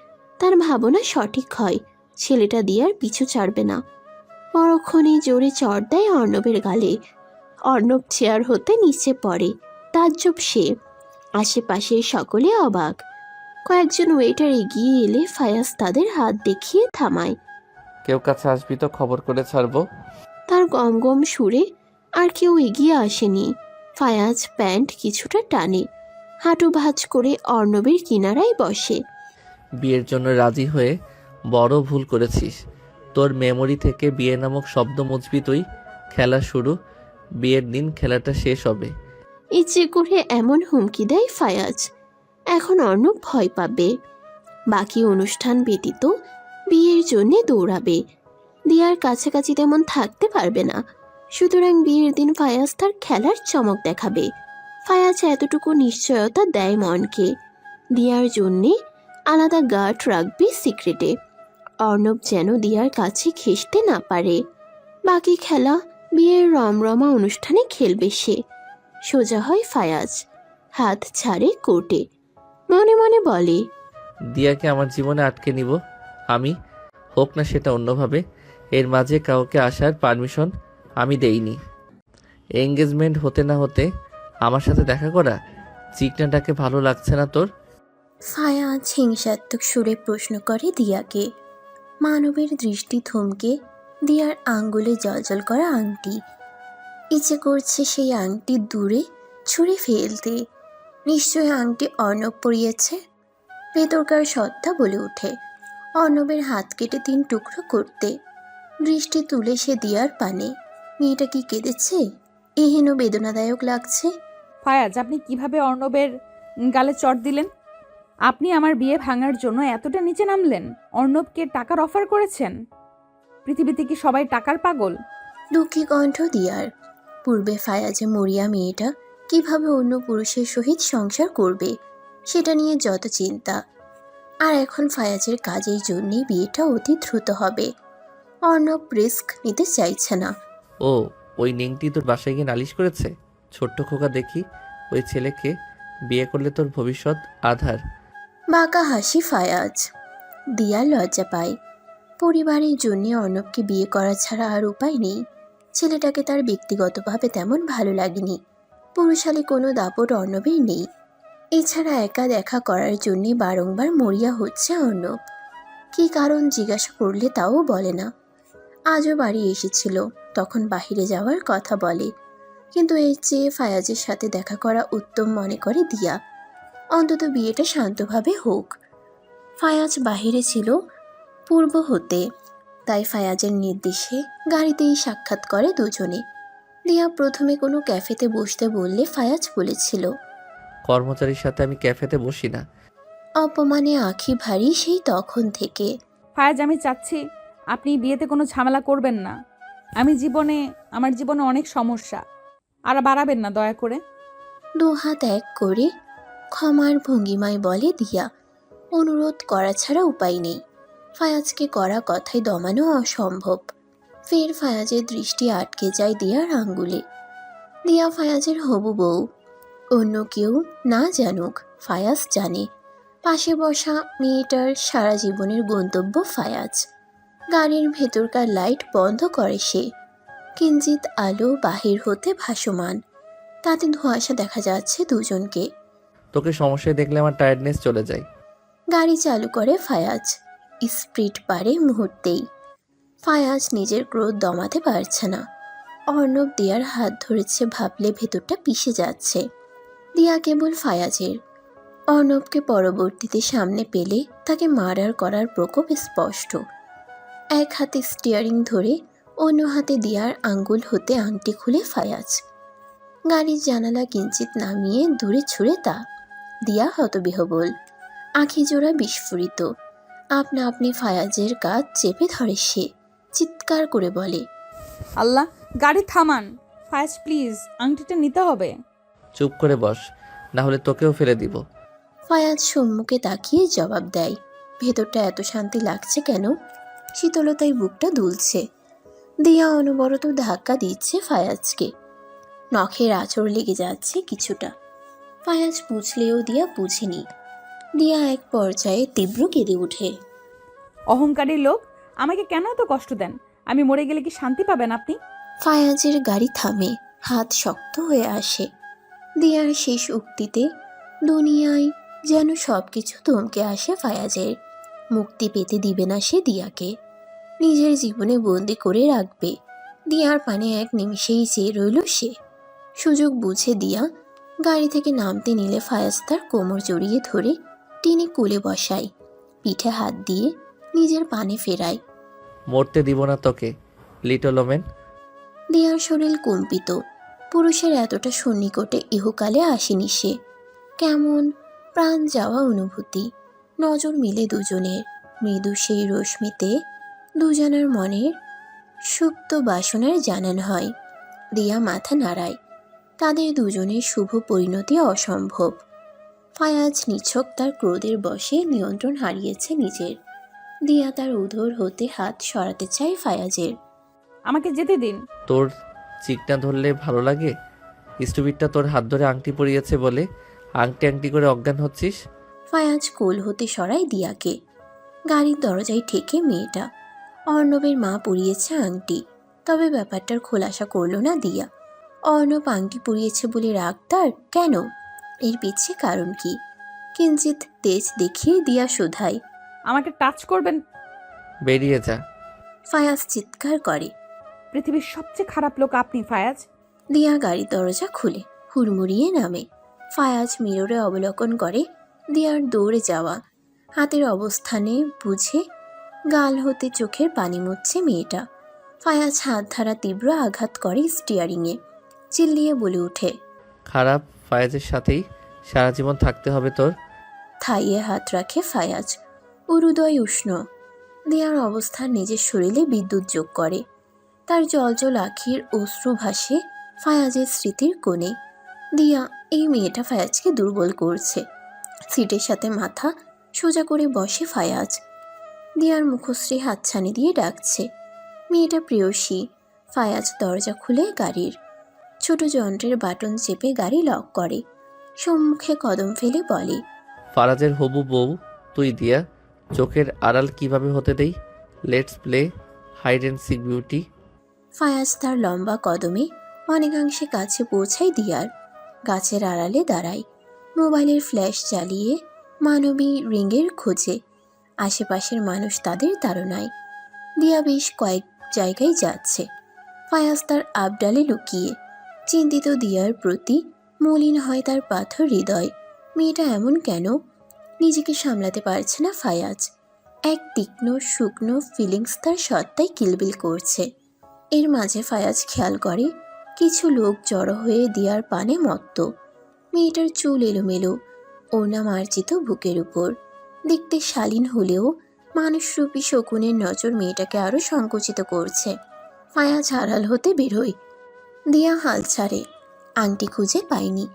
Speaker 2: তার ভাবনা সঠিক হয়, ছেলেটা দিয়ার পিছু ছাড়বে না। পরক্ষণে জোরে চড় দেয় অর্ণবের গালে। অর্ণব চেয়ার হতে নিচে পড়ে। তাজ্জব সে। আশেপাশের সকলে অবাক। কয়েকজন ওয়েটার এগিয়ে এলে ফায়াজ তাদের হাত দেখিয়ে থামায়।
Speaker 1: কেউ কাছে আসবি তো খবর করে ছাড়বো।
Speaker 2: তার গম গম সুরে। আর কেউ এগিয়ে আসেনি। ফায়াজ প্যান্ট কিছুটা টানে, হাঁটু ভাঁজ করে অর্ণবের কিনারায় বসে।
Speaker 1: বিয়ের জন্য রাজি হয়ে বড় ভুল করেছিস। তোর মেমোরি থেকে বিয়ে নামক শব্দ মুছবি তুই। খেলা শুরু, বিয়ের দিন খেলাটা শেষ হবে।
Speaker 2: ইচ্ছে করে এমন হুমকি দেয় ফায়াজ। এখন অর্ণব ভয় পাবে। বাকি অনুষ্ঠান ব্যতীত বিয়ের জন্য দৌড়াবে। দিয়ার কাছাকাছি তেমন থাকতে পারবে না। সুতরাং বিয়ের দিন ফায়াজ তার খেলার চমক দেখাবে। ফায়াজ এতটুকু নিশ্চয়তা দেয় মনকে। দিয়ার জন্যে আলাদা গার্ড রাখবে সিক্রেটে। অর্ণব যেন দিয়ার কাছে ঘেঁষতে না পারে। বাকি খেলা বিয়ের রমরমা অনুষ্ঠানে খেলবে সে। সোজা হয় ফায়াজ, হাত ছাড়ে কোর্টে, মনে মনে বলে,
Speaker 1: দিয়াকে আমার জীবনে আটকে নিব আমি, হোক না সেটা অন্যভাবে। এর মাঝে কাউকে আসার পারমিশন আমি দেইনি। এঙ্গেজমেন্ট হতে না হতে আমার সাথে দেখা করা, চিকনাটাকে ভালো লাগছে না তোর?
Speaker 2: ফায়াজ হিংসাত্মক সুরে প্রশ্ন করে দিয়াকে। মানবের দৃষ্টি থমকে দিয়ার আঙ্গুলে জলজল করা আংটি। ইচ্ছে করছে সেই আংটি দূরে ছুঁড়ে ফেলতে। নিশ্চয় আংটি অর্ণব পরিয়েছে। ভেতরকার সত্তা বলে ওঠে, অর্ণবের হাত কেটে 3 টুকরো করতে। দৃষ্টি তুলে সে দিয়ার পানে। মেয়েটা কি কেঁদেছে? এহেন বেদনাদায়ক লাগছে।
Speaker 3: ফায়াজ, আপনি কিভাবে অর্ণবের গালে চড় দিলেন? আপনি আমার বিয়ে ভাঙার জন্য এতটা নিচে নামলেন? অর্ণবকে টাকার অফার করেছেন? পৃথিবীতে কি সবাই টাকার পাগল?
Speaker 2: দুঃখী কণ্ঠ দিয়ার। পূর্বে ফায়াজে মরিয়া মেয়েটা কিভাবে অন্য পুরুষের সহিত সংসার করবে সেটা নিয়ে যত চিন্তা। আর এখন ফায়াজের কাজের জন্যই বিয়েটা অতি দ্রুত হবে। অর্ণব রিস্ক নিতে চাইছে না।
Speaker 1: ও, ওই নেংটি তোর বাসায় গিয়ে নালিশ করেছে? ছোট্ট খোকা দেখি, ওই ছেলেকে বিয়ে করলে তোর ভবিষ্যৎ আধার।
Speaker 2: বাঁকা হাসি ফায়াজ। দিয়া লজ্জা পায়। পরিবারের জন্য অর্ণবকে বিয়ে করা ছাড়া আর উপায় নেই। ছেলেটাকে তার ব্যক্তিগতভাবে তেমন ভালো লাগেনি। পুরুষালী কোনো দাপট অর্ণবের নেই। এছাড়া একা দেখা করার জন্যে বারংবার মরিয়া হচ্ছে অর্ণব। কী কারণ জিজ্ঞাসা করলে তাও বলে না। আজও বাড়ি এসেছিল, তখন বাহিরে যাওয়ার কথা বলে, কিন্তু এর চেয়ে ফায়াজের সাথে দেখা করা উত্তম মনে করে দিয়া। অন্তত বিয়েটা শান্তভাবে হোক। ফায়াজ বাহিরে ছিল পূর্ব হতে, তাই ফায়াজের নির্দেশে গাড়িতেই সাক্ষাৎ করে দুজনে। দিয়া প্রথমে কোনো ক্যাফেতে বসতে বললে ফায়াজ বলেছিল,
Speaker 1: কর্মচারীর সাথে আমি ক্যাফেতে বসি না।
Speaker 2: অপমানে আঁখি ভারী সেই তখন থেকে।
Speaker 3: ফায়াজ, আমি চাচ্ছি আপনি বিয়েতে কোনো ঝামেলা করবেন না। আমার জীবনে অনেক সমস্যা, আর বাড়াবেন না দয়া করে।
Speaker 2: 2 হাত এক করে ক্ষমার ভঙ্গিমায় বলে দিয়া। অনুরোধ করা ছাড়া উপায় নেই। ফায়াজকে করা কথাই দমানো অসম্ভব। ফের ফায়াজের দৃষ্টি আটকে যায় দিয়ার আঙ্গুলে। দিয়া ফায়াজের হবু বউ। অন্য কেউ না জানুক, ফায়াজ জানে। পাশে বসা মেয়েটার সারা জীবনের গন্তব্য ফায়াজ। গাড়ির ভেতরকার লাইট বন্ধ করে সে। কিঞ্চিত আলো বাহির হতে ভাসমান, তাতে ধোঁয়াশা দেখা যাচ্ছে দুজনকে।
Speaker 1: তোকে সমস্যায় দেখলে আমার টায়ার্ডনেস চলে যায়।
Speaker 2: গাড়ি চালু করে ফায়াজ। স্পিড বাড়ে মুহূর্তেই। ফায়াজ নিজের ক্রোধ দমাতে পারছে না। অর্ণব দিয়ার হাত ধরেছে ভাবলে ভেতরটা পিষে যাচ্ছে। দিয়া কেবল ফায়াজের। অর্ণবকে পরবর্তীতে সামনে পেলে তাকে মার্ডার করার প্রকোপ স্পষ্ট। এক হাতে স্টিয়ারিং ধরে অন্য হাতে দিয়ার আঙ্গুল হতে আংটি খুলে ফায়াজ। গাড়ির জানালা কিঞ্চিত নামিয়ে দূরে ছুঁড়ে তা। দিয়া হতবিহবল, আঁখি জোড়া বিস্ফোরিত। আপনা আপনি ফায়াজের কাজ চেপে ধরে সে। চিৎকার করে বলে,
Speaker 3: আল্লাহ, গাড়ি থামান। ফায়াজ প্লিজ, আংটিটা নিতে হবে।
Speaker 1: চুপ করে বস, না হলে তোকেও ফেলে দিব।
Speaker 2: ফায়াজ সম্মুখে তাকিয়ে জবাব দেয়, ভেতরটা এত শান্তি লাগছে কেন? শীতলতায় বুকটা দুলছে। দিয়া অনবরত ধাক্কা দিচ্ছে ফায়াজকে। নখের আঁচড় লেগে যাচ্ছে কিছুটা। ফায়াজ বুঝলেও দিয়া বুঝেনি। দিয়া এক পর্যায়ে তীব্র কেঁদে ওঠে।
Speaker 3: অহংকারী লোক, আমাকে কেন এত কষ্ট দেন? আমি মরে গেলে কি শান্তি পাবেন আপনি?
Speaker 2: ফায়াজের গাড়ি থামে, হাত শক্ত হয়ে আসে। দিয়ার শেষ উক্তিতে দুনিয়ায় যেন সবকিছু থমকে আসে ফায়াজের। মুক্তি পেতে দিবে না সে দিয়াকে। নিজের জীবনে বন্দি করে রাখবে। দিয়ার পানে এক নিমিষেই চেয়ে রইল সে। সুযোগ বুঝে দিয়া গাড়ি থেকে নামতে নিলে ফায়াজ তার কোমর জড়িয়ে ধরে টেনে কোলে বসায়। পিঠে হাত দিয়ে নিজের পানে ফেরায়।
Speaker 1: মরতে দিব না তোকে, লিটল ওমেন।
Speaker 2: দিয়ার শরীর কম্পিত। পুরুষের এতটা সন্নিকটে ইহকালে আসেনি সে। কেমন প্রাণ যাওয়া অনুভূতি। নজর মিলে দুজনের। মৃদু সেই রশ্মিতে দুজনের মনের সুপ্ত বাসনার জানান হয়। দিয়া মাথা নাড়ায়। তাদের দুজনের শুভ পরিণতি অসম্ভব। ফায়াজ নিছক তার ক্রোধের বশে নিয়ন্ত্রণ হারিয়েছে নিজের। দিয়া তার উদর হতে হাত সরাতে চায় ফায়াজের।
Speaker 3: আমাকে যেতে দিন।
Speaker 1: তোর চিকনা ধরলে ভালো লাগে? স্টুপিডটা তোর হাত ধরে আংটি পরিয়েছে বলে আংটি আংটি করে অজ্ঞান হচ্ছিস।
Speaker 2: ফায়াজ কোল হতে সরায় দিয়াকে। গাড়ির দরজায় ঠেকে মেয়েটা। অর্ণবের মা পরিয়েছে আংটি, তবে ব্যাপারটার খোলাসা করল না দিয়া। অর্ণব আংটি পরিয়েছে বলে রাগ তার কেন? এর পিছে কারণ কি? কিঞ্চিত তেজ দেখিয়ে দিয়া শোধায়।
Speaker 3: আমাকে টাচ করবেন?
Speaker 1: বেরিয়ে যা।
Speaker 2: ফায়াজ চিৎকার করে।
Speaker 3: পৃথিবীর সবচেয়ে খারাপ লোক আপনি ফায়াজ।
Speaker 2: দিয়া গাড়ির দরজা খুলে হুড়মুড়িয়ে নামে। ফায়াজ মিররে অবলোকন করে দিয়ার দৌড়ে যাওয়া। হাতের অবস্থানে বুঝে গাল হতে চোখের পানি মুছছে মেয়েটা। ফায়াজ হাত ধারা তীব্র আঘাত করে স্টিয়ারিংয়ে। চিল্লিয়ে বলে ওঠে,
Speaker 1: খারাপ ফায়াজের সাথেই সারা জীবন থাকতে হবে তোর।
Speaker 2: থাইয়ে হাত রাখে ফায়াজ। উরুদয় উষ্ণ। দিয়ার অবস্থান নিজের শরীরে বিদ্যুৎ যোগ করে। তার জলজল আখির অশ্রু ভাসে ফায়াজের স্মৃতির কোণে। দিয়া এই মেয়েটা ফায়াজকে দুর্বল করছে। সিটের সাথে মাথা সোজা করে বসে ফায়াজ। দিয়ার মুখশ্রী হাতছানি দিয়ে ডাকছে। মেয়েটা প্রেয়সী। ফায়াজ দরজা খুলে গাড়ির ছোট যন্ত্রের বাটন চেপে গাড়ি লক করে। সম্মুখে কদম ফেলে বলে,
Speaker 1: ফারাজের হবু বউ তুই দিয়া। চোখের আড়াল কিভাবে হতে দেই? Let's play hide and seek beauty.
Speaker 2: Fayaz তার লম্বা কদমে অনেকাংশে কাছে পৌঁছায় দিয়ার। গাছের আড়ালে দাঁড়ায়। মোবাইলের ফ্ল্যাশ জ্বালিয়ে মানবী রিংয়ের খোঁজে। আশেপাশের মানুষ তাদের তাড়নায়। দিয়া বেশ কয়েক জায়গায় যাচ্ছে। ফায়াজ তার আবডালে লুকিয়ে। চিন্তিত দিয়ার প্রতি মলিন হয় তার পাথর হৃদয়। মেয়েটা এমন কেন? নিজেকে সামলাতে পারছে না ফায়াজ। এক তীক্ষ্ণ শুকনো ফিলিংস তার সত্তায় কিলবিল করছে। এর মাঝে ফায়াজ খেয়াল করে কিছু লোক জড়ো হয়ে দিয়ার পানে মত্ত। মেয়েটার চুল এলোমেলো, ওড়না মার্জিত বুকের উপর। দেখতে শালীন হলেও মানুষরূপী শকুনের নজর মেয়েটাকে আরো সংকুচিত করছে। ফায়াজ আড়াল হতে বেরোয়। দিয়া হাল ছাড়ে। আংটি খুঁজে পায়নি।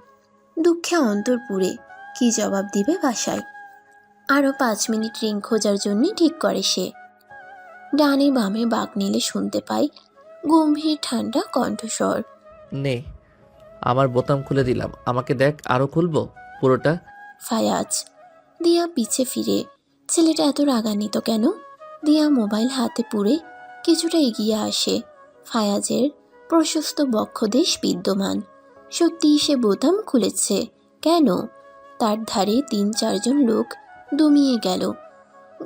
Speaker 2: দুঃখে অন্তর পুড়ে কি জবাব দিবে বাসায়। আরও 5 মিনিট রিং খোঁজার জন্য ঠিক করে সে। ডানে বামে বাঁক নিলে শুনতে পায় গম্ভীর ঠান্ডা কণ্ঠস্বর।
Speaker 1: নে, আমার বোতাম খুলে দিলাম, আমাকে দেখ আরো খুলবো পুরোটা।
Speaker 2: ফায়াজ। দিয়া পিছে ফিরে। ছেলেটা এত রাগান্বিত কেন? দিয়া মোবাইল হাতে পুরে কিছুটা এগিয়ে আসে। ফায়াজের প্রশস্ত বক্ষদেশ বিদ্যমান। সত্যিই সে বোতাম খুলেছে। কেন? তার ধারে 3-4 জন লোক দমিয়ে গেল।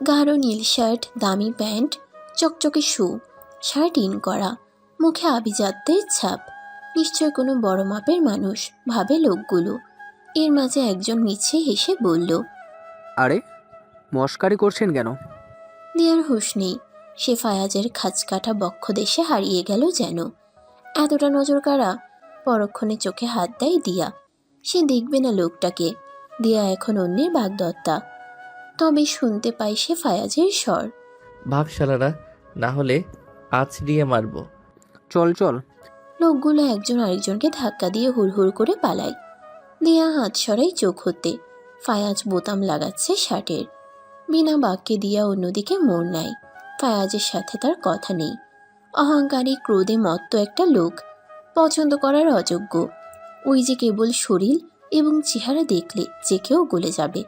Speaker 2: গাঢ় নীল শার্ট, দামি প্যান্ট, চকচকে শু, শার্ট ইন করা, মুখে আভিজাত্যের ছাপ। নিশ্চয় কোনো বড় মাপের মানুষ, ভাবে লোকগুলো। এর মাঝে একজন মিছে হেসে বলল,
Speaker 4: আরে মস্কারি করছেন কেন?
Speaker 2: দিয়ার হুঁশ নেই। সে ফায়াজের খাঁচকাটা বক্ষদেশে হারিয়ে গেল যেন। এতটা নজর কাড়া? পরক্ষণে চোখে হাত দেয় দিয়া। সে দেখবে না লোকটাকে। দিয়া এখন অন্যের বাগদত্তা। তবে শুনতে পায় সে ফায়াজের স্বর।
Speaker 1: ভাগ শালারা, না হলে আঁচ দিয়ে মারবো।
Speaker 4: চল চল।
Speaker 2: লোকগুলো একজন আরেকজনকে ধাক্কা দিয়ে হুড়হুড় করে পালায়। দিয়া হাত সরাই চোখ হতে। ফায়াজ বোতাম লাগাচ্ছে শার্টের। বিনা বাক্যে দিয়া অন্যদিকে মোড় নেয়। ফায়াজের সাথে তার কথা নেই। অহংকারী ক্রোধে মত্ত একটা লোক। পছন্দ করার অযোগ্য। ওই যে কেবল শরীর এবং চেহারা দেখলে যে কেউ গলে যাবে।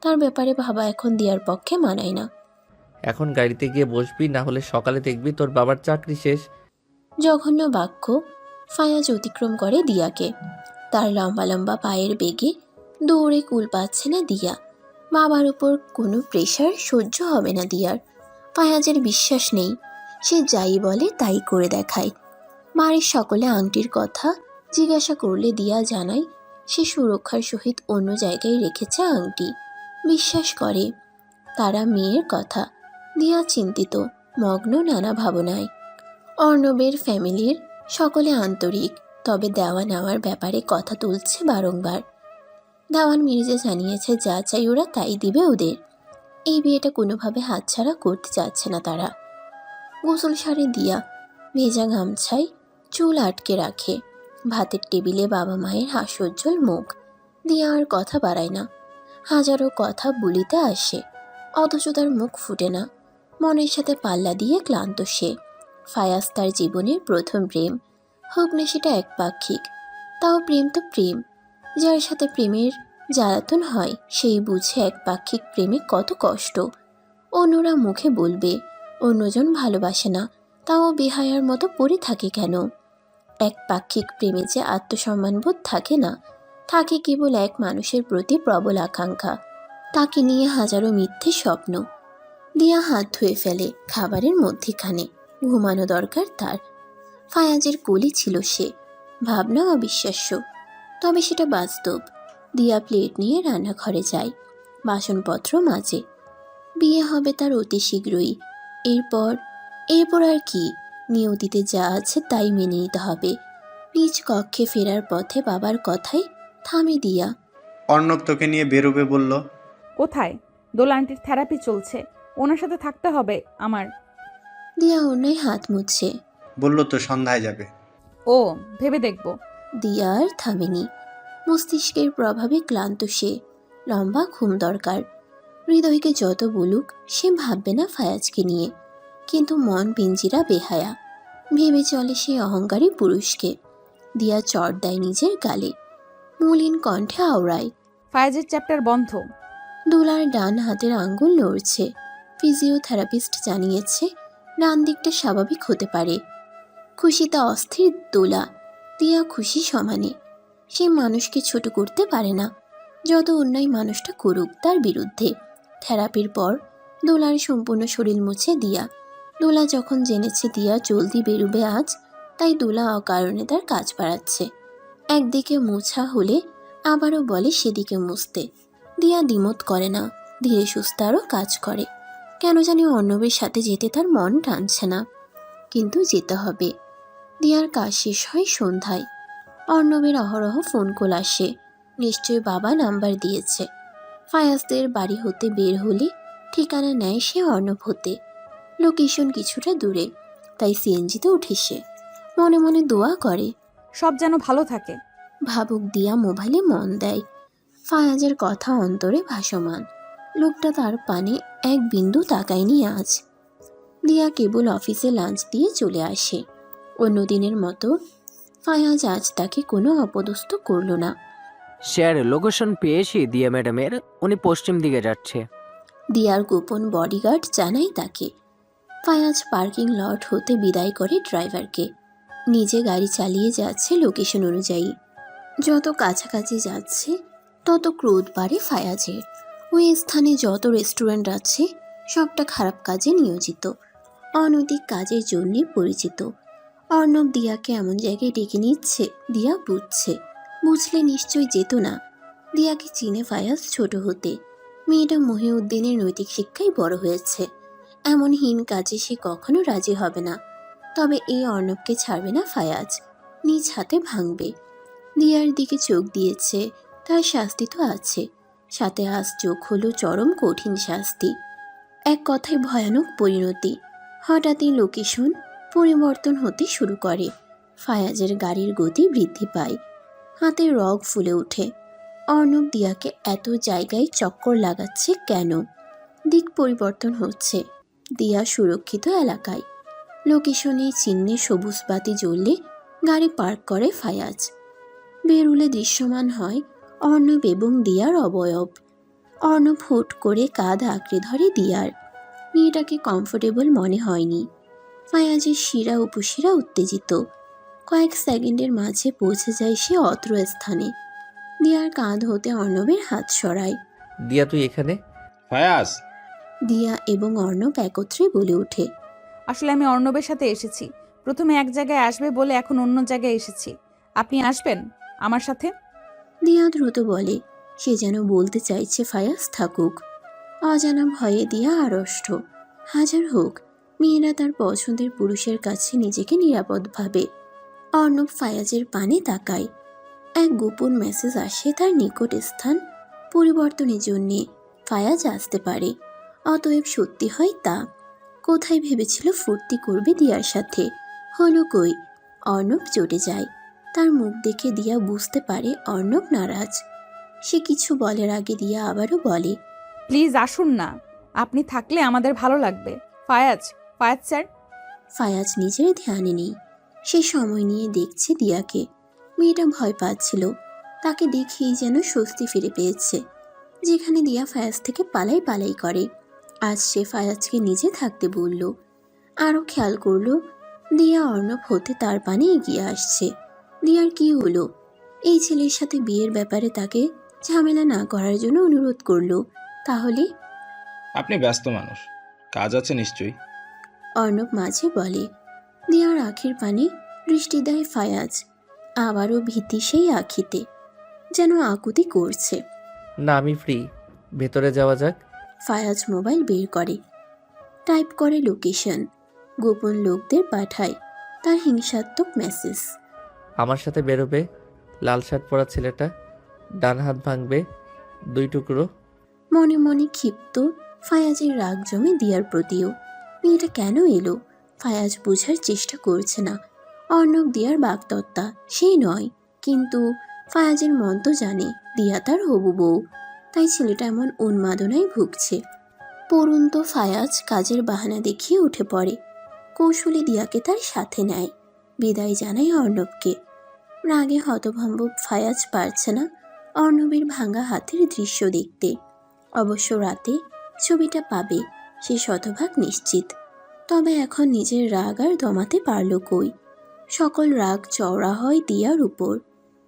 Speaker 2: তার ব্যাপারে ভাবা এখন দিয়ার পক্ষে মানায় না।
Speaker 1: এখন গাড়িতে গিয়ে বসবি, না হলে সকালে দেখবি তোর বাবার চাকরি শেষ।
Speaker 2: জঘন্য বাক্য। ফায়াজ অতিক্রম করে দিয়াকে। তার লম্বা লম্বা পায়ের বেগে দৌড়ে কুল পাচ্ছে না দিয়া। বাবার উপর কোনো প্রেশার সহ্য হবে না দিয়ার। ফায়াজের বিশ্বাস নেই। সে যাই বলে তাই করে দেখায়। বাড়ির সকলে আংটির কথা জিজ্ঞাসা করলে দিয়া জানায় সে সুরক্ষার সহিত অন্য জায়গায় রেখেছে আংটি। বিশ্বাস করে তারা মেয়ের কথা। দিয়া চিন্তিত, মগ্ন নানা ভাবনায়। অর্ণবের ফ্যামিলির সকলে আন্তরিক, তবে দেওয়া নেওয়ার ব্যাপারে কথা তুলছে বারংবার। দেওয়ান মির্জা জানিয়েছে যা চাই ওরা তাই দিবে ওদের। এই বিয়েটা কোনোভাবে হাতছাড়া করতে চাচ্ছে না তারা। গোসল সারে দিয়া ভেজা গামছায় চুল আটকে রাখে। ভাতের টেবিলে বাবা মায়ের হাস্যোজ্জ্বল মুখ। দিয়া আর কথা বাড়ায় না। হাজারো কথা বলিতে আসে, অথচ তার মুখ ফুটে না। মনের সাথে পাল্লা দিয়ে ক্লান্ত সে। ফায়াজ তার জীবনের প্রথম প্রেম। হোক না সেটা একপাক্ষিক। তাও প্রেম তো প্রেম, যার সাথে প্রেমের জ্বালাতন হয় সেই বুঝে একপাক্ষিক প্রেমে কত কষ্ট। অন্যরা মুখে বলবে অন্যজন ভালোবাসে না, তাও বেহায়ার মতো পড়ে থাকে কেন? একপাক্ষিক প্রেমে যে আত্মসম্মানবোধ থাকে না, থাকে কেবল এক মানুষের প্রতি প্রবল আকাঙ্ক্ষা, তাকে নিয়ে হাজারো মিথ্যে স্বপ্ন। দিয়া হাত ধুয়ে ফেলে খাবারের মধ্যেখানে, ঘুমানো দরকার তার। ফায়াজের কোলে ছিল সে, ভাবনা অবিশ্বাস্য, তবে সেটা বাস্তব। দিয়া প্লেট নিয়ে রান্নাঘরে যায়, বাসনপত্র মাজে। বিয়ে হবে তার অতি শীঘ্রই। এরপর এরপর আর কি, নিয়তিতে যা আছে তাই মেনে নিতে হবে। নিজ কক্ষে ফেরার পথে বাবার কথায় থামে দিয়া।
Speaker 5: অর্ণব তোকে নিয়ে বেরোবে বলল।
Speaker 3: কোথায়? দোল আন্টির থেরাপি চলছে, ওনার সাথে থাকতে হবে আমার।
Speaker 2: দিয়া অন্যায় হাত মুছছে।
Speaker 5: বলল তো সন্ধ্যায় যাবে।
Speaker 3: ও, ভেবে দেখব।
Speaker 2: দিয়া আর থামেনি। মস্তিষ্কের প্রভাবে ক্লান্ত সে, লম্বা ঘুম দরকার। হৃদয়কে যত বলুক সে ভাববে না ফায়াজকে নিয়ে, কিন্তু মন পিঞ্জিরা বেহায়া, ভেবে চলে সে অহংকারী পুরুষকে। দিয়া চট দেয় নিজের গালে, মলিন কণ্ঠে আওড়ায়।
Speaker 3: ফায়াজের চ্যাপ্টার বন্ধ।
Speaker 2: দোলার ডান হাতের আঙ্গুল নড়ছে। ফিজিওথেরাপিস্ট জানিয়েছে ডান দিকটা স্বাভাবিক হতে পারে। খুশিতে অস্থির দোলা, দিয়া খুশি সমানে। সে মানুষকে ছোট করতে পারে না, যত অন্যায় মানুষটা করুক তার বিরুদ্ধে। থেরাপির পর দোলার সম্পূর্ণ শরীর মুছে দিয়া। দোলা যখন জেনেছে দিয়া জলদি বেরোবে আজ, তাই দোলা অকারণে তার কাজ বাড়াচ্ছে। একদিকে মোছা হলে আবারও বলে সেদিকে মুছতে। দিয়া দ্বিমত করে না, ধীরে সুস্থে আরও কাজ করে। কেন জানি অর্ণবের সাথে যেতে তার মন টানছে না, কিন্তু যেতে হবে। দিয়ার কাজ শেষ হয় সন্ধ্যায়। অর্ণবের অহরহ ফোন কল আসে, নিশ্চয়ই বাবা নাম্বার দিয়েছে। ফায়াজদের বাড়ি হতে বের হলে ঠিকানা নেয় সে অর্ণব হতে। লোকেশন কিছুটা দূরে, তাই সিএনজিতে উঠে সে। মনে মনে দোয়া করে
Speaker 3: সব যেন ভালো থাকে।
Speaker 2: ভাবুক দিয়া মোবাইলে মন দেয়। ফায়াজের কথা অন্তরে ভাসমান। লোকটা তার পানে এক বিন্দু তাকায়নি আজ। দিয়া কেবল অফিসে লাঞ্চ দিয়ে চলে আসে। অন্যদিনের মতো ফায়াজ আজ তাকে কোনো অপদস্থ করল না।
Speaker 4: স্যার, লোকেশন পেয়েছি দিয়া ম্যাডামের, উনি পশ্চিম দিকে যাচ্ছে।
Speaker 2: দিয়ার গোপন বডিগার্ড জানায় তাকে। ফায়াজ পার্কিং লট হতে বিদায় করে ড্রাইভারকে। নিজে গাড়ি চালিয়ে যাচ্ছে লোকেশন অনুযায়ী। যত কাছাকাছি যাচ্ছে তত ক্রোধ বাড়ে ফায়াজের। ওই স্থানে যত রেস্টুরেন্ট আছে সবটা খারাপ কাজে নিয়োজিত, অনৈতিক কাজের জন্যে পরিচিত। অর্ণব দিয়াকে এমন জায়গায় ডেকে নিচ্ছে, দিয়া বুঝছে। বুঝলে নিশ্চয়ই যেত না। দিয়াকে চিনে ফায়াজ ছোট হতে। মেয়েটা মহিউদ্দিনের নৈতিক শিক্ষায় বড় হয়েছে। এমন হীন কাজে সে কখনো রাজি হবে না। তবে এই অর্ণবকে ছাড়বে না ফায়াজ, নিজ হাতে ভাঙবে। দিয়ার দিকে চোখ দিয়েছে, তার শাস্তি তো আছে, সাথে আজ চোখ হলো চরম কঠিন শাস্তি। এক কথায় ভয়ানক পরিণতি। হঠাৎই লোকেশন পরিবর্তন হতে শুরু করে। ফায়াজের গাড়ির গতি বৃদ্ধি পায়, হাতে রগ ফুলে ওঠে। অর্ণব দিয়াকে এত জায়গায় চক্কর লাগাচ্ছে কেন? দিক পরিবর্তন হচ্ছে। দিয়া সুরক্ষিত এলাকায়। লোকেশনে চিহ্নে সবুজ বাতি জ্বললে গাড়ি পার্ক করে ফায়াজ। বেরুলে দৃশ্যমান হয় অর্ণব এবং দিয়ার অবয়ব। অর্ণব হুট করে কাঁধ আঁকড়ে ধরে দিয়ার। মেয়েটাকে কমফোর্টেবল মনে হয়নি। ফায়াজের শিরা উপশিরা উত্তেজিত। কয়েক সেকেন্ডের মাঝে পৌঁছে যায় সে অত্র স্থানে। দিয়ার কাঁধ হতে অর্ণবের হাত সরায়।
Speaker 1: দিয়া তুই এখানে?
Speaker 11: ফায়াজ,
Speaker 2: দিয়া এবং অর্ণব একত্রে বলে ওঠে।
Speaker 3: আসলে আমি অর্ণবের সাথে এসেছি। প্রথমে এক জায়গায় আসবে বলে এখন অন্য জায়গায় এসেছি। আপনি আসবেন আমার সাথে?
Speaker 2: দিয়া দ্রুত বলে। সে যেন বলতে চাইছে ফায়াজ থাকুক। অজানা ভয়ে দিয়া আড়ষ্ট। হাজার হোক, মেয়েরা তার পছন্দের পুরুষের কাছে নিজেকে নিরাপদ ভাবে। অর্ণব ফায়াজের পানে তাকায়। এক গোপন মেসেজ আসে তার নিকট। স্থান পরিবর্তনের জন্যে ফায়াজ আসতে পারে, অতএব সত্যি হয় তা। কোথায় ভেবেছিল ফুর্তি করবে দিয়ার সাথে, হলো কই। অর্ণব চটে যায়। তার মুখ দেখে দিয়া বুঝতে পারে অর্ণব নারাজ। সে কিছু বলার আগে দিয়া আবারও বলে,
Speaker 3: প্লিজ আসুন না, আপনি থাকলে আমাদের ভালো লাগবে। ফায়াজ, ফায়াজ স্যার।
Speaker 2: ফায়াজ নিজের ধ্যানে নেই। সে সময় নিয়ে দেখছে দিয়াকে। মেয়েটা ভয় পাচ্ছিল, তাকে দেখেই যেন স্বস্তি ফিরে পেয়েছে। যেখানে দিয়া ফায়াজ থেকে পালাই পালাই করে, আজ সে ফায়াজকে নিজে থাকতে বলল। আরও খেয়াল করলো দিয়া অর্ণব হতে তার পানে এগিয়ে আসছে। দিয়ার কি হলো? এই ছেলের সাথে বিয়ের ব্যাপারে তাকে ঝামেলা না করার জন্য অনুরোধ করলো। তাহলে
Speaker 11: আপনি ব্যস্ত মানুষ, কাজ আছে নিশ্চয়ই।
Speaker 2: অর্ণব মাঝে বলে। দিয়ার আখির পানে দৃষ্টি দেয় ফায়াজ। আবারও ভীতি সেই আখিতে, যেন আকুতি করছে।
Speaker 1: না, আমি ফ্রি, ভেতরে যাওয়া যাক।
Speaker 2: ফায়াজ মোবাইল বের করে, টাইপ করে লোকেশন, গোপন লোকদের পাঠায় তার হিংসাত্মক মেসেজ।
Speaker 1: আমার সাথে বেরোবে লাল শার্ট পরা ছেলেটা, ডান হাত ভাঙবে 2 টুকরো।
Speaker 2: মনে মনে ক্ষিপ্ত ফায়াজের রাগ জমে দিয়ার প্রতিও। মেয়েটা কেন এলো? ফায়াজ বোঝার চেষ্টা করছে না। অর্ণব দিয়ার বাগদত্তা সে নয়, কিন্তু ফায়াজের মন তো জানে দিয়া তার হবু বউ, তাই ছেলেটা এমন উন্মাদনায় ভুগছে। পরন্ত ফায়াজ কাজের বাহানা দেখিয়ে উঠে পড়ে, কৌশলী দিয়াকে তার সাথে নেয়, বিদায় জানায় অর্ণবকে। রাগে হতভম্ব ফায়াজ পারছে না অর্ণবের ভাঙা হাতের দৃশ্য দেখতে। অবশ্য রাতে ছবিটা পাবে সে শতভাগ নিশ্চিত। তবে এখন নিজের রাগ আর দমাতে পারল কই। সকল রাগ চওড়া হয় দিয়ার উপর।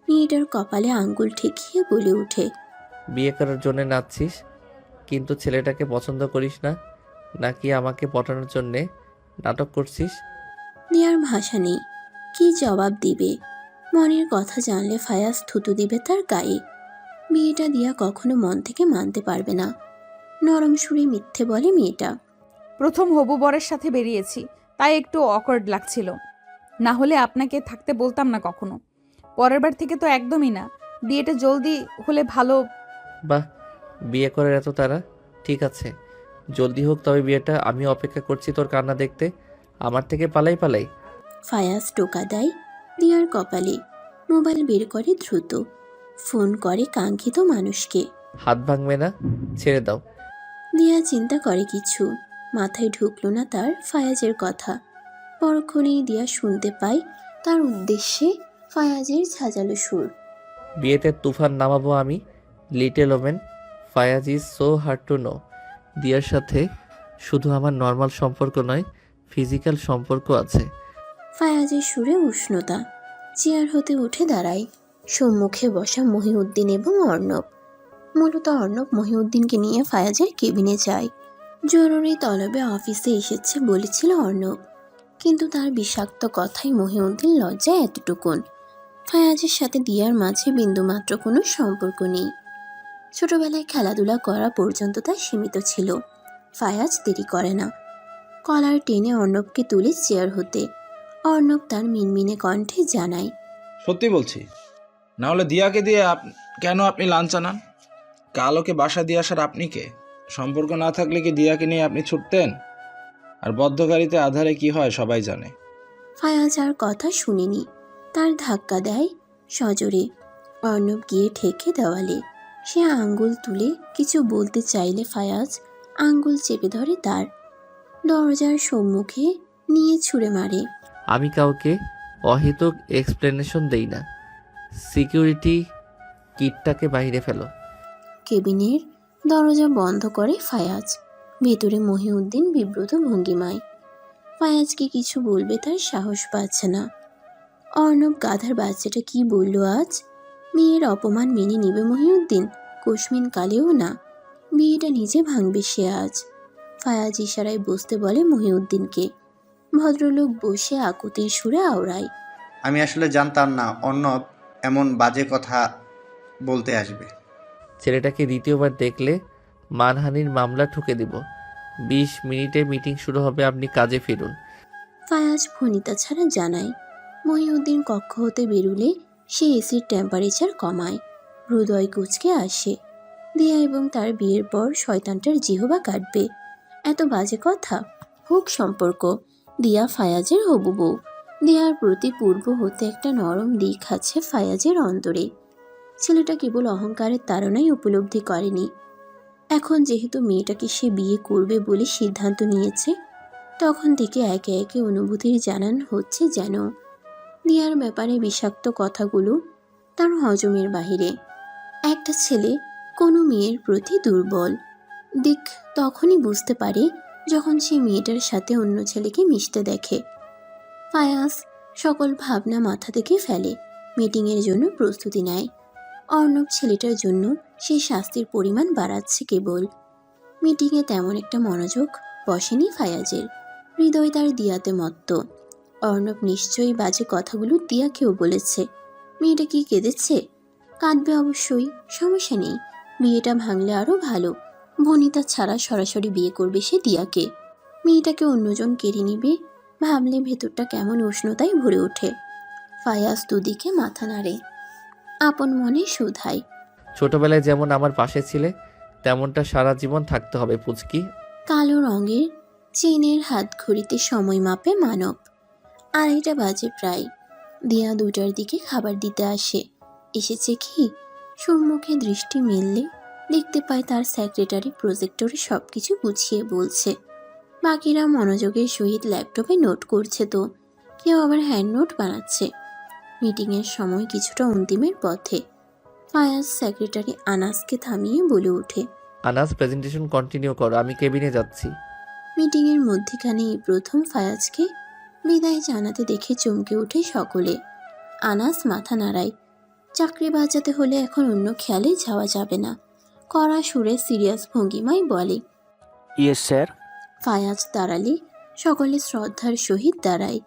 Speaker 2: মেয়েটার কপালে আঙ্গুল ঠেকিয়ে বলে ওঠে,
Speaker 1: বিয়ে করার জন্য নাচছিস, কিন্তু ছেলেটাকে পছন্দ করিস না, নাকি আমাকে পটানোর জন্যে নাটক করছিস?
Speaker 2: দিয়ার ভাষা নেই, কি জবাব দিবে। মনের কথা জানলে ফায়াজ থুতু দিবে তার গায়ে। মেয়েটা দিয়া কখনো মন থেকে মানতে পারবে না। নরম সুরে মিথ্যে বলে মেয়েটা।
Speaker 3: প্রথম হবু বরের সাথে বেরিয়েছি, তাই একটু অকওয়ার্ড লাগছিল, না হলে আপনাকে থাকতে বলতাম না কখনো। পরের বার থেকে তো একদমই না, বিয়েটা জলদি হলে ভালো।
Speaker 1: বাহ, বিয়ে করার এত তারা? ঠিক আছে, জলদি হোক তবে বিয়েটা। আমি অপেক্ষা করছি তোর কান্না দেখতে। আমার থেকে পালাই পালাই।
Speaker 2: ফায়াজ টোকা দেয় দিয়ার কপালে, মোবাইল বের করে দ্রুত, ফোন করে কাঙ্ক্ষিত মানুষকে।
Speaker 1: হাত ভাঙবে না, ছেড়ে দাও।
Speaker 2: দিয়া চিন্তা করে কিছু, মাথায় ঢুকলো না তার ফায়াজের কথা। পরক্ষণেই দিয়া শুনতে পায় তার উদ্দেশ্যে ফায়াজের ঝাঁঝালো সুর।
Speaker 1: বিয়েতে তুফান নামাবো আমি, little women. Fayaz is so hard to know. দিয়ার সাথে শুধু আমার নর্মাল সম্পর্ক নয়, ফিজিক্যাল সম্পর্ক আছে।
Speaker 2: ফায়াজের সুরে উষ্ণতা। চেয়ার হতে উঠে দাঁড়ায়। সম্মুখে বসা মহিউদ্দিন এবং অর্ণব। মূলত অর্ণব মহিউদ্দিনকে নিয়ে ফায়াজের কেবিনে যায়। জরুরি তলবে অফিসে এসেছে বলেছিল অর্ণব, কিন্তু তার বিষাক্ত কথায় মহিউদ্দিন লজ্জায় এতটুকুন। ফায়াজের সাথে দিয়ার মাঝে বিন্দুমাত্র কোনো সম্পর্ক নেই। ছোটবেলায় খেলাধুলা করা পর্যন্ত তার সীমিত ছিল। ফায়াজ দেরি করে না, কলার টেনে অর্ণবকে তুলে চেয়ার হতে। অর্ণব তার মিনমিনে কণ্ঠে জানায়,
Speaker 11: সত্যি বলছি, না হলে দিয়াকে দিয়ে কেন আপনি লাঞ্চ আনান? কাল ওকে বাসা দিয়ে আসার আপনি কে? সম্পর্ক না থাকলে কি দিয়াকে নিয়ে আপনি ছুটতেন? আর বদ্ধ গাড়িতে আধারে কি হয় সবাই জানে।
Speaker 2: ফায়াজ আর কথা শুনিনি, তার ধাক্কা দেয় সজোরে। অর্ণব গিয়ে ঠেকে দেওয়ালে। সে আঙ্গুল তুলে কিছু বলতে চাইলে ফায়াজ আঙ্গুল চেপে ধরে তার। দরজার সম্মুখে নিয়ে ছুঁড়ে মারে।
Speaker 1: আমি কাউকে অহেতুক এক্সপ্লেনেশন দেই না। সিকিউরিটি কিটটাকে বাইরে ফেলো।
Speaker 2: কেবিনের দরজা বন্ধ করে ফায়াজ। ভেতরে মহিউদ্দিন বিব্রত ভঙ্গিমায়। ফায়াজকে কিছু বলবে তার সাহস পাচ্ছে না। অর্ণব গাধার বাচ্চাটা কি বলল আজ? মেয়ের অপমান মেনে নিবে মহিউদ্দিন? কোশমিন কালেও না। বিয়েটা নিজে ভাঙবে সে আজ। ফায়াজ ইশারায় বসতে বলে মহিউদ্দিনকে। ভদ্রলোক বসে আকুতির সুরে আওড়ায়,
Speaker 5: আমি আসলে জানতাম না অর্ণব এমন বাজে কথা বলতে আসবে।
Speaker 1: ছেলেটাকে দ্বিতীয়বার দেখলে মানহানির মামলা ঠুকে দিব। 20 মিনিটে মিটিং শুরু হবে, আপনি কাজে ফিরুন।
Speaker 2: ফায়াজ ফণিতা ছাড়া জানায়। মহিউদ্দিন কক্ষ হতে বেরুলে সে এসির টেম্পারেচার কমায়। হৃদয় কুঁচকে আসে। দিয়া এবং তার বিয়ের পর শয়তানটার জিহবা কাটবে। এত বাজে কথা? হোক সম্পর্ক। দিয়া ফায়াজের হবু বউ। দিয়ার প্রতি পূর্ব হতে একটা নরম দিক আছে ফায়াজের অন্তরে। ছেলেটা কেবল অহংকারের তাড়নাই উপলব্ধি করেনি। এখন যেহেতু মেয়েটাকে সে বিয়ে করবে বলে সিদ্ধান্ত নিয়েছে, তখন থেকে একে একে অনুভূতির জানান হচ্ছে যেন। দিয়ার ব্যাপারে বিষাক্ত কথাগুলো তার হজমের বাহিরে। একটা ছেলে কোনো মেয়ের প্রতি দুর্বল দিক তখনই বুঝতে পারে যখন সে মেয়েটার সাথে অন্য ছেলেকে মিশতে দেখে। ফায়াজ সকল ভাবনা মাথা থেকে ফেলে, মিটিংয়ের জন্য প্রস্তুতি নেয়। অর্ণব ছেলেটার জন্য সে শাস্তির পরিমাণ বাড়াচ্ছে কেবল। মিটিংয়ে তেমন একটা মনোযোগ বসেনি ফায়াজের, হৃদয় তার দিয়াতে মত্ত। অর্ণব নিশ্চয়ই বাজে কথাগুলো দিয়াকেও বলেছে। মেয়েটা কি কেঁদেছে? কাঁদবে অবশ্যই, সমস্যা নেই। বিয়েটা ভাঙলে আরও ভালো। বনিতা ছাড়া সরাসরি বিয়ে করবে সে দিয়াকে। মেয়েটাকে অন্যজন কেড়ে নিবে ভাবলে ভেতরটা কেমন উষ্ণতায় ভরে ওঠে। ফায়াজ দুদিকে মাথা নাড়ে, আপন মনে শুধায়।
Speaker 1: ছোটবেলায় যেমন আমার পাশে ছিলে তেমনটা সারা জীবন থাকতে হবে পুচকি।
Speaker 2: কালো রঙের চেনের হাত ঘড়িতে সময় মাপে মানব। 2:30 বাজে প্রায়। দিয়া 2টার দিকে খাবার দিতে আসে। এসেছে কি? সম্মুখে দৃষ্টি মেললে দেখতে পায় তার সেক্রেটারি প্রজেক্টরে সবকিছু গুছিয়ে বলছে। বাকিরা মনোযোগের সহিত ল্যাপটপে নোট করছে, তো কেউ আবার হ্যান্ড নোট বানাচ্ছে। মিটিংয়ের সময় কিছুটা অন্তিমের পথে। ফায়াজ সেক্রেটারি আনাসকে থামিয়ে বলে ওঠে,
Speaker 1: আনাস, প্রেজেন্টেশন কন্টিনিউ করো, আমি কেবিনে যাচ্ছি।
Speaker 2: মিটিংয়ের মধ্যেখানে এই প্রথম ফায়াজকে বিদায় জানাতে দেখে চমকে ওঠে সকলে। আনাস মাথা নাড়ায়। চাকরি বাঁচাতে হলে এখন অন্য খেয়ালে যাওয়া যাবে না। কড়া সুরে সিরিয়াস ভঙ্গিমায় বলে,
Speaker 4: ইয়েস স্যার।
Speaker 2: ফায়াজ দাঁড়ালে সকলে শ্রদ্ধার সহিত দাঁড়ায়।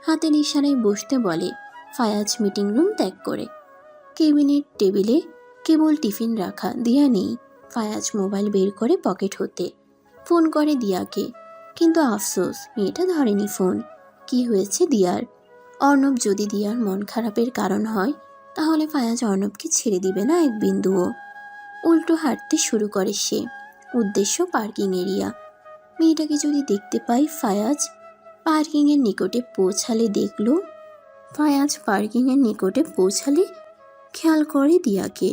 Speaker 2: হাতের ইশারায় বসতে বলে। ফায়াজ মিটিং রুম ত্যাগ করে। কেবিনের টেবিলে কেবল টিফিন রাখা, দিয়া নেই। ফায়াজ মোবাইল বের করে পকেট হতে ফোন করে দিয়াকে, কিন্তু আফসোস মেয়েটা ধরেনি ফোন। কি হয়েছে দিয়ার? অর্ণব যদি দিয়ার মন খারাপের কারণ হয় তাহলে ফায়াজ অর্ণবকে ছেড়ে দিবে না এক বিন্দুও। উল্টো হাঁটতে শুরু করে সে। উদ্দেশ্য পার্কিং এরিয়া। মেয়েটাকে যদি দেখতে পাই ফায়াজ পার্কিংয়ের নিকটে পৌঁছালে খেয়াল করে দিয়াকে।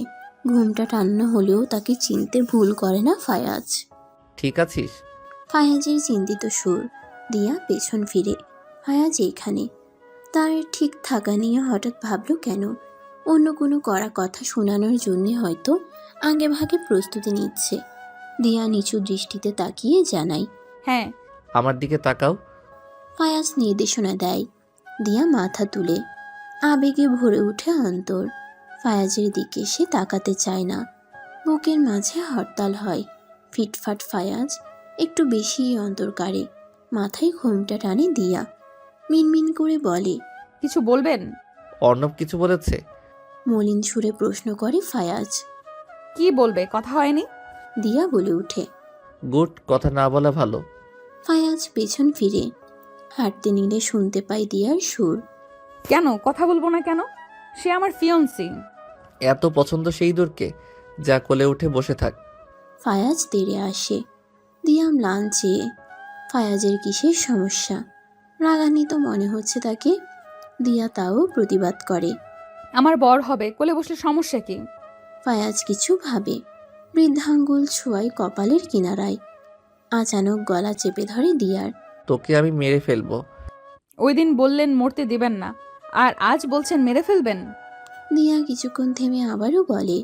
Speaker 2: ঘুমটা টান্ন হলেও তাকে চিনতে ভুল করে না ফায়াজ।
Speaker 1: ঠিক আছিস?
Speaker 2: ফায়াজের চিন্তিত সুর। দিয়া পেছন ফিরে। ফায়াজ এখানে। তার ঠিক থাকা নিয়ে হঠাৎ ভাবল কেন? অন্য কোনো কড়া কথা শোনানোর জন্যে হয়তো আগে ভাগে প্রস্তুতি নিচ্ছে। দিয়া নিচু দৃষ্টিতে তাকিয়ে জানায়,
Speaker 3: হ্যাঁ।
Speaker 1: আমার দিকে তাকাও।
Speaker 2: ফায়াজ নির্দেশনা দেয়। দিয়া মাথা তুলে। আবেগে ভরে ওঠে অন্তর। ফায়াজের দিকে সে তাকাতে চায় না। বুকের মাঝে হরতাল হয়। ফিটফাট ফায়াজ একটু বেশিই অন্তর কাড়ে। মাথায় ঘোমটা টানে দিয়া। মিনমিন করে বলে,
Speaker 3: কিছু বলবেন?
Speaker 1: অর্ণব কিছু বলেছে?
Speaker 2: মলিন সুরে প্রশ্ন করে ফায়াজ।
Speaker 3: কি বলবে? কথা হয়নি?
Speaker 2: দিয়া বলে ওঠে,
Speaker 1: গুড, কথা না বলা ভালো।
Speaker 2: ফায়াজ পেছন ফিরে। হাঁটতে নিলে শুনতে পাই দিয়ার সুর।
Speaker 3: কেন কথা বলবো না কেন? সে আমার ফিয়ন্সি।
Speaker 1: এত পছন্দ সেই দূরকে, যা কোলে উঠে বসে থাক।
Speaker 2: ফায়াজ তেড়ে আসে। দিয়া ম্লান চেয়ে। ফায়াজের কিসের সমস্যা? রাগান্বিত মনে হচ্ছে তাকে। দিয়া তাও প্রতিবাদ করে।
Speaker 3: আমার বর হবে, কোলে বসলে সমস্যা কি?
Speaker 2: ফায়াজ কিছু ভাবে। বৃদ্ধাঙ্গুল ছোঁয়ায় কপালের কিনারায়। আচানক গলা চেপে ধরে দিয়ার।
Speaker 1: তোকে আমি মেরে ফেলবো।
Speaker 3: ওই দিন বললেন মরতে দিবেন না, আর আজ বলছেন মেরে ফেলবেন।
Speaker 2: দিয়া কিছুক্ষণ থেমে আবারও বলে,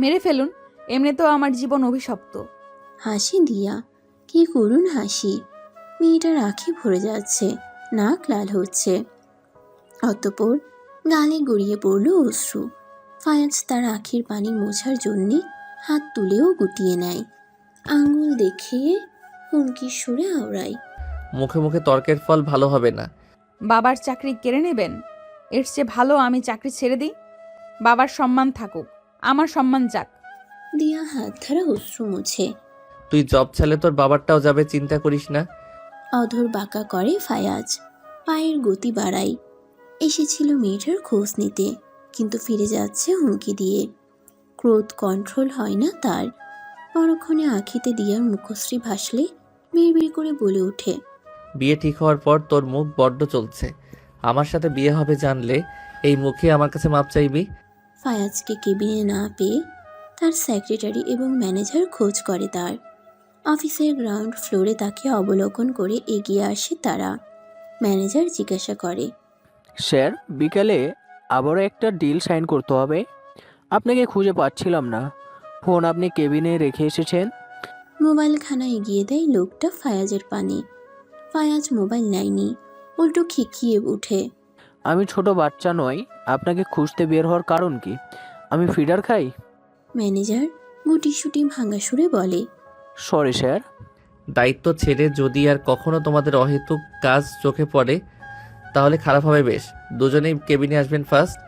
Speaker 3: মেরে ফেলুন, এমনি তো আমার জীবন অভিশপ্ত।
Speaker 2: হাসি দিয়া। কি করুন হাসি। মেয়েটার আঁখি ভরে যাচ্ছে, নাক লাল হচ্ছে। অতঃপর গালে গড়িয়ে পড়ল অশ্রু। ফায়াজ তার আঁখির পানি মোছার জন্যে হাত তুলেও গুটিয়ে নেয়। আঙ্গুল দেখিয়ে হুমকির সুরে আওড়ায়,
Speaker 1: মুখে মুখে তর্কের ফল ভালো হবে না।
Speaker 3: বাবার চাকরি কেড়ে নেবেন? এর চেয়ে ভালো আমি চাকরি ছেড়ে দিই। বাবার সম্মান থাকুক, আমার সম্মান যাক।
Speaker 2: দিয়া হাত ধারা অশ্রু মুছে।
Speaker 1: তুই জব ছাড়লে তোর বাবারটাও যাবে, চিন্তা করিস না।
Speaker 2: অধর বাঁকা করে ফায়াজ। পায়ের গতি বাড়ায়। এসেছিল মেয়েটার খোঁজ নিতে, কিন্তু ফিরে যাচ্ছে হুমকি দিয়ে। ক্রোধ কন্ট্রোল হয় না তার। পরক্ষণে আঁখিতে দিয়ার মুখশ্রী ভাসলে বিড়বিড় করে বলে ওঠে,
Speaker 1: বিয়ে ঠিক হওয়ার পর তোর মুখ বড্ড চলছে। আমার সাথে বিয়ে হবে জানলে এই মুখে আমার কাছে মাপ চাইবি?
Speaker 2: ফায়াজকে কেবিনে না পেয়ে তার সেক্রেটারি এবং ম্যানেজার খোঁজ করে তার। অফিসের গ্রাউন্ড ফ্লোরে তাকে অবলোকন করে এগিয়ে আসে তারা। ম্যানেজার জিজ্ঞাসা করে,
Speaker 4: স্যার, বিকেলে আবারও একটা ডিল সাইন করতে হবে। আপনাকে খুঁজে পাচ্ছিলাম না। ফোন আপনি কেবিনে রেখে এসেছেন।
Speaker 2: মোবাইলখানা এগিয়ে দেয় লোকটা ফায়াজের পানে। ফায়াজ মোবাইল নেয়নি, উল্টো খিকিয়ে উঠে।
Speaker 4: আমি ছোট বাচ্চা নই। আপনাকে খুঁজতে বের হওয়ার কারণ কি? আমি ফিডার খাই?
Speaker 2: ম্যানেজার গুটিসুটি ভাঙা সুরে বলে।
Speaker 4: Sorry sir.
Speaker 1: দায়িত্ব ছেড়ে যদি আর কখনো তোমাদের অহেতুক কাজ চোখে পড়ে তাহলে খারাপ হবে বেশ। দুজনেই কেবিনে আসবেন ফার্স্ট।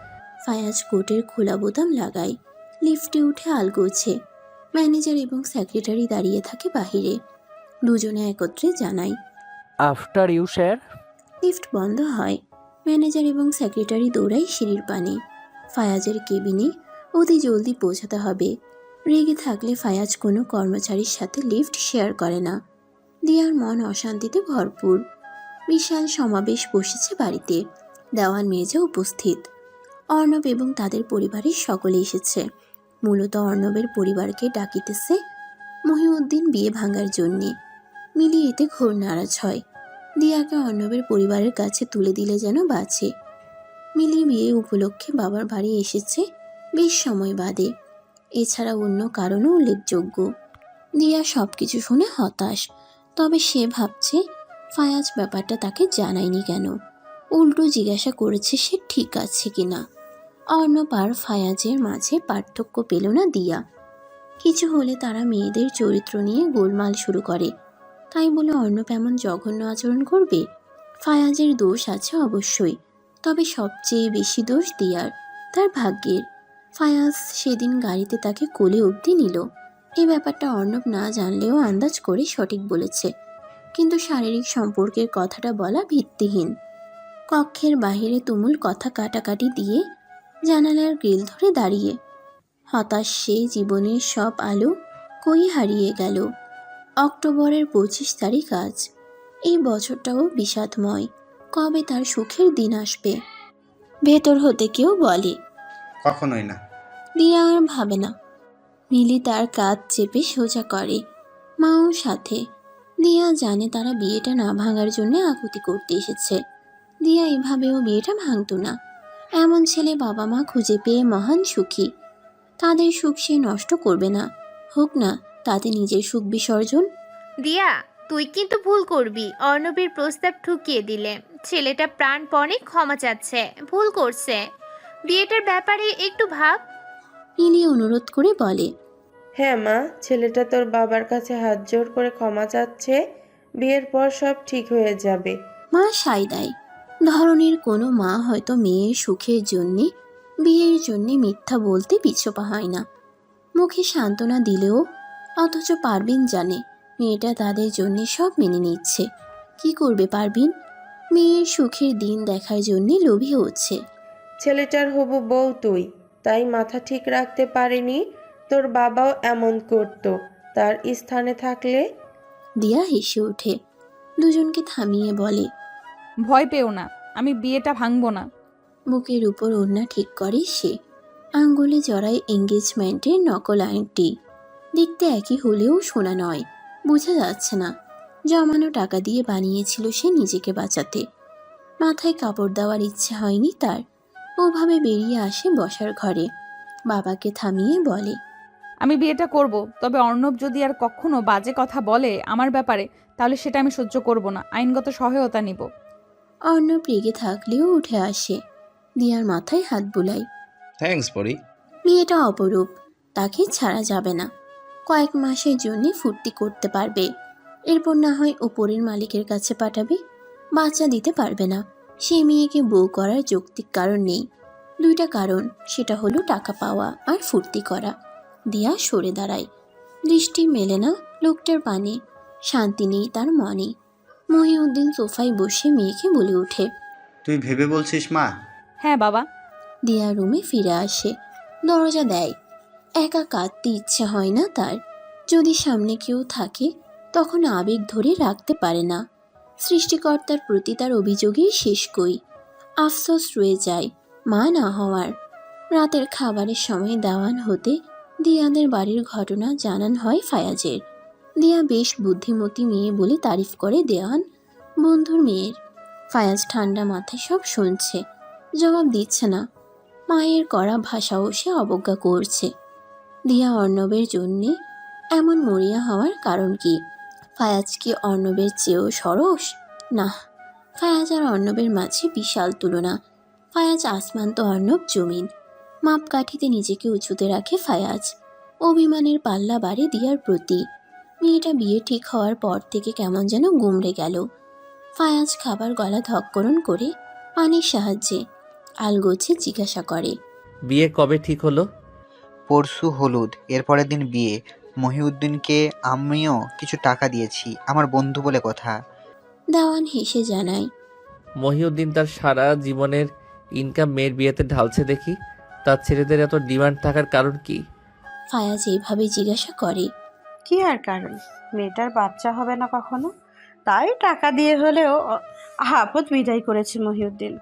Speaker 2: ফায়াজ কোটের খোলা বোতাম লাগায়, লিফটে উঠে আলগোছে। ম্যানেজার এবং সেক্রেটারি দাঁড়িয়ে থাকে বাহিরে। দুজনে একত্রে জানায়।
Speaker 4: After you sir.
Speaker 2: লিফট বন্ধ হয়। ম্যানেজার এবং সেক্রেটারি দৌড়ায় সিঁড়ির পানে। ফায়াজের কেবিনে অতি জলদি পৌঁছাতে হবে। রেগে থাকলে ফায়াজ কোনো কর্মচারীর সাথে লিফট শেয়ার করে না। দিয়ার মন অশান্তিতে ভরপুর। বিশাল সমাবেশ বসেছে বাড়িতে। দেওয়ান মির্জা উপস্থিত। অর্ণব এবং তাদের পরিবারের সকলে এসেছে। মূলত অর্ণবের পরিবারকে ডাকিতেছে মহিউদ্দিন বিয়ে ভাঙার জন্যে। মিলি এতে ঘোর নারাজ হয়। দিয়াকে অর্ণবের পরিবারের কাছে তুলে দিলে যেন বাঁচে। মিলি বিয়ে উপলক্ষে বাবার বাড়ি এসেছে বেশ সময় বাদে। এছাড়া অন্য কারণও উল্লেখযোগ্য। দিয়া সবকিছু শুনে হতাশ। তবে সে ভাবছে ফায়াজ ব্যাপারটা তাকে জানায়নি কেন। উল্টো জিজ্ঞাসা করেছে সে ঠিক আছে কিনা। অর্ণব আর ফায়াজের মাঝে পার্থক্য পেল না দিয়া। কিছু হলে তারা মেয়েদের চরিত্র নিয়ে গোলমাল শুরু করে। তাই বলে অর্ণব এমন জঘন্য আচরণ করবে? ফায়াজের দোষ আছে অবশ্যই, তবে সবচেয়ে বেশি দোষ দিয়ার, তার ভাগ্যের। ফায়াজ সেদিন গাড়িতে তাকে কোলে অবধি নিল। এই ব্যাপারটা অর্ণব না জানলেও আন্দাজ করে সঠিক বলেছে, কিন্তু শারীরিক সম্পর্কের কথাটা বলা ভিত্তিহীন। কক্ষের বাহিরে তুমুল কথা কাটাকাটি দিয়ে জানালার গ্রিল ধরে দাঁড়িয়ে। হতাশ সে, জীবনের সব আলো কই হারিয়ে গেল। অক্টোবরের 25 তারিখ আজ। এই বছরটাও বিষাদময়। কবে তার সুখের দিন আসবে? ভেতর হতে কেউ বলে।
Speaker 5: কখনোই না।
Speaker 2: দিয়া আর ভাবে না। মিলি তার কাঁধ চেপে সোজা করে, মাও সাথে। দিয়া জানে তারা বিয়েটা না ভাঙার জন্য আকুতি করতে এসেছে। দিয়া এভাবেও বিয়েটা ভাঙতো না। এমন ছেলে বাবা মা খুঁজে পেয়ে মহান সুখী। তাদের সুখ সে নষ্ট করবে না, হোক না তাতে নিজের সুখ বিসর্জন।
Speaker 12: দিয়া, তুই কিন্তু ভুল করবি। অর্ণবের প্রস্তাব ঠুকিয়ে দিলে। ছেলেটা প্রাণপণে ক্ষমা চাচ্ছে, ভুল করছে। বিয়েটার ব্যাপারে একটু ভাব।
Speaker 2: মিলি অনুরোধ করে বলে।
Speaker 10: হ্যাঁ মা, ছেলেটা তোর বাবার কাছে হাত জোর করে ক্ষমা চাচ্ছে। বিয়ের পর সব ঠিক হয়ে যাবে।
Speaker 2: মা সায় দেয়। ধরনের কোনো মা হয়তো মেয়ের সুখের জন্যে বিয়ের জন্যে মিথ্যা বলতে পিছপা হয় না। মুখে সান্ত্বনা দিলেও অথচ পারভিন জানে মেয়েটা তাদের জন্য সব মেনে নিচ্ছে। কি করবে পারভিন? মেয়ের সুখের দিন দেখার জন্যে লোভী হচ্ছে।
Speaker 10: ছেলেটার হবু বউ তুই, তাই মাথা ঠিক রাখতে পারেনি। তোর বাবাও এমন করতো তার স্থানে থাকলে।
Speaker 2: দিয়া হেসে ওঠে, দুজনকে থামিয়ে বলে।
Speaker 3: ভয় পেও না, আমি বিয়েটা ভাঙবো না।
Speaker 2: বুকের উপর ওড়না ঠিক করে সে। আঙ্গুলে জড়ায় এঙ্গেজমেন্টের নকল আংটি। দেখতে একই হলেও সোনা নয়, বোঝা যাচ্ছে না। জমানো টাকা দিয়ে বানিয়েছিল সে নিজেকে বাঁচাতে। মাথায় কাপড় দেওয়ার ইচ্ছে হয়নি তার। ওভাবে বেরিয়ে আসে বসার ঘরে। বাবাকে থামিয়ে বলে।
Speaker 3: আমি বিয়েটা করব, তবে অর্ণব যদি আর কখনো বাজে কথা বলে আমার ব্যাপারে, তাহলে সেটা আমি সহ্য করব না। আইনগত সহায়তা নিব।
Speaker 2: অর্ণব রেগে থাকলেও উঠে আসে। দিয়ার মাথায় হাত বুলায়।
Speaker 11: থ্যাঙ্কস পরি।
Speaker 2: মেয়েটা অপরূপ, তাকে ছাড়া যাবে না। কয়েক মাসের জন্য ফুর্তি করতে পারবে, এরপর না হয় উপরের মালিকের কাছে পাঠাবে। বাচ্চা দিতে পারবে না। সে মেয়েকে বউ করার যৌক্তিক কারণ নেই। দুইটা কারণ, সেটা হলো টাকা পাওয়া আর ফুর্তি করা। দিয়া সরে দাঁড়ায়। দৃষ্টি মেলে না লোকটার পানে। শান্তি নেই তার মনে। মহিউদ্দিন সোফায় বসে মেয়েকে বলে ওঠে।
Speaker 5: তুই ভেবে বলছিস মা?
Speaker 3: হ্যাঁ বাবা।
Speaker 2: দিয়া রুমে ফিরে আসে, দরজা দেয়। একা কাঁদতে ইচ্ছে হয় না তার। যদি সামনে কেউ থাকে তখন আবেগ ধরে রাখতে পারে না। সৃষ্টিকর্তার প্রতি তার অভিযোগই শেষ কই। আফসোস রয়ে যায় মা না হওয়ার। রাতের খাবারের সময় দেওয়ান হতে দিয়াদের বাড়ির ঘটনা জানান হয় ফায়াজের। দিয়া বেশ বুদ্ধিমতী মেয়ে বলে তারিফ করে দেওয়ান বন্ধুর মেয়ের। ফায়াজ ঠান্ডা মাথায় সব শুনছে, জবাব দিচ্ছে না। মায়ের কড়া ভাষাও সে অবজ্ঞা করছে। দিয়া অর্ণবের জন্যে এমন মরিয়া হওয়ার কারণ কি? ফায়াজ কি অর্ণবের চেয়েও সরস? না, ফায়াজ আর অর্ণবের মাঝে বিশাল তুলনা। ফায়াজ আসমান তো অর্ণব জমিন। মাপকাঠিতে নিজেকে উঁচুতে রাখে ফায়াজ। অভিমানের পাল্লা বাড়ে দিয়ার প্রতি। মেয়েটা বিয়ে ঠিক হওয়ার পর থেকে কেমন যেন গুমড়ে গেল। ফায়াজ খাবার গলা ধক্করণ করে পানির সাহায্যে আলগোছে জিজ্ঞাসা করে,
Speaker 1: বিয়ে কবে ঠিক হলো?
Speaker 9: পরশু হলুদ, এর পরের দিন বিয়ে। মহিউদ্দিনকে আমিও কিছু টাকা দিয়েছি, আমার বন্ধু বলে কথা।
Speaker 2: দেওয়ান হেসে জানায়,
Speaker 1: মহিউদ্দিন তার সারা জীবনের ইনকাম মেয়ের বিয়েতে ঢালছে দেখি। তার ছেলেদের এত ডিমান্ড থাকার কারণ কি?
Speaker 2: ফায়াজ এইভাবে জিজ্ঞাসা করে,
Speaker 6: কি আর কারণ, মেয়েটার বাচ্চা হবে না কখনো, তাই টাকা দিয়ে হলেও আপদ বিদায় করেছে মহিউদ্দিন।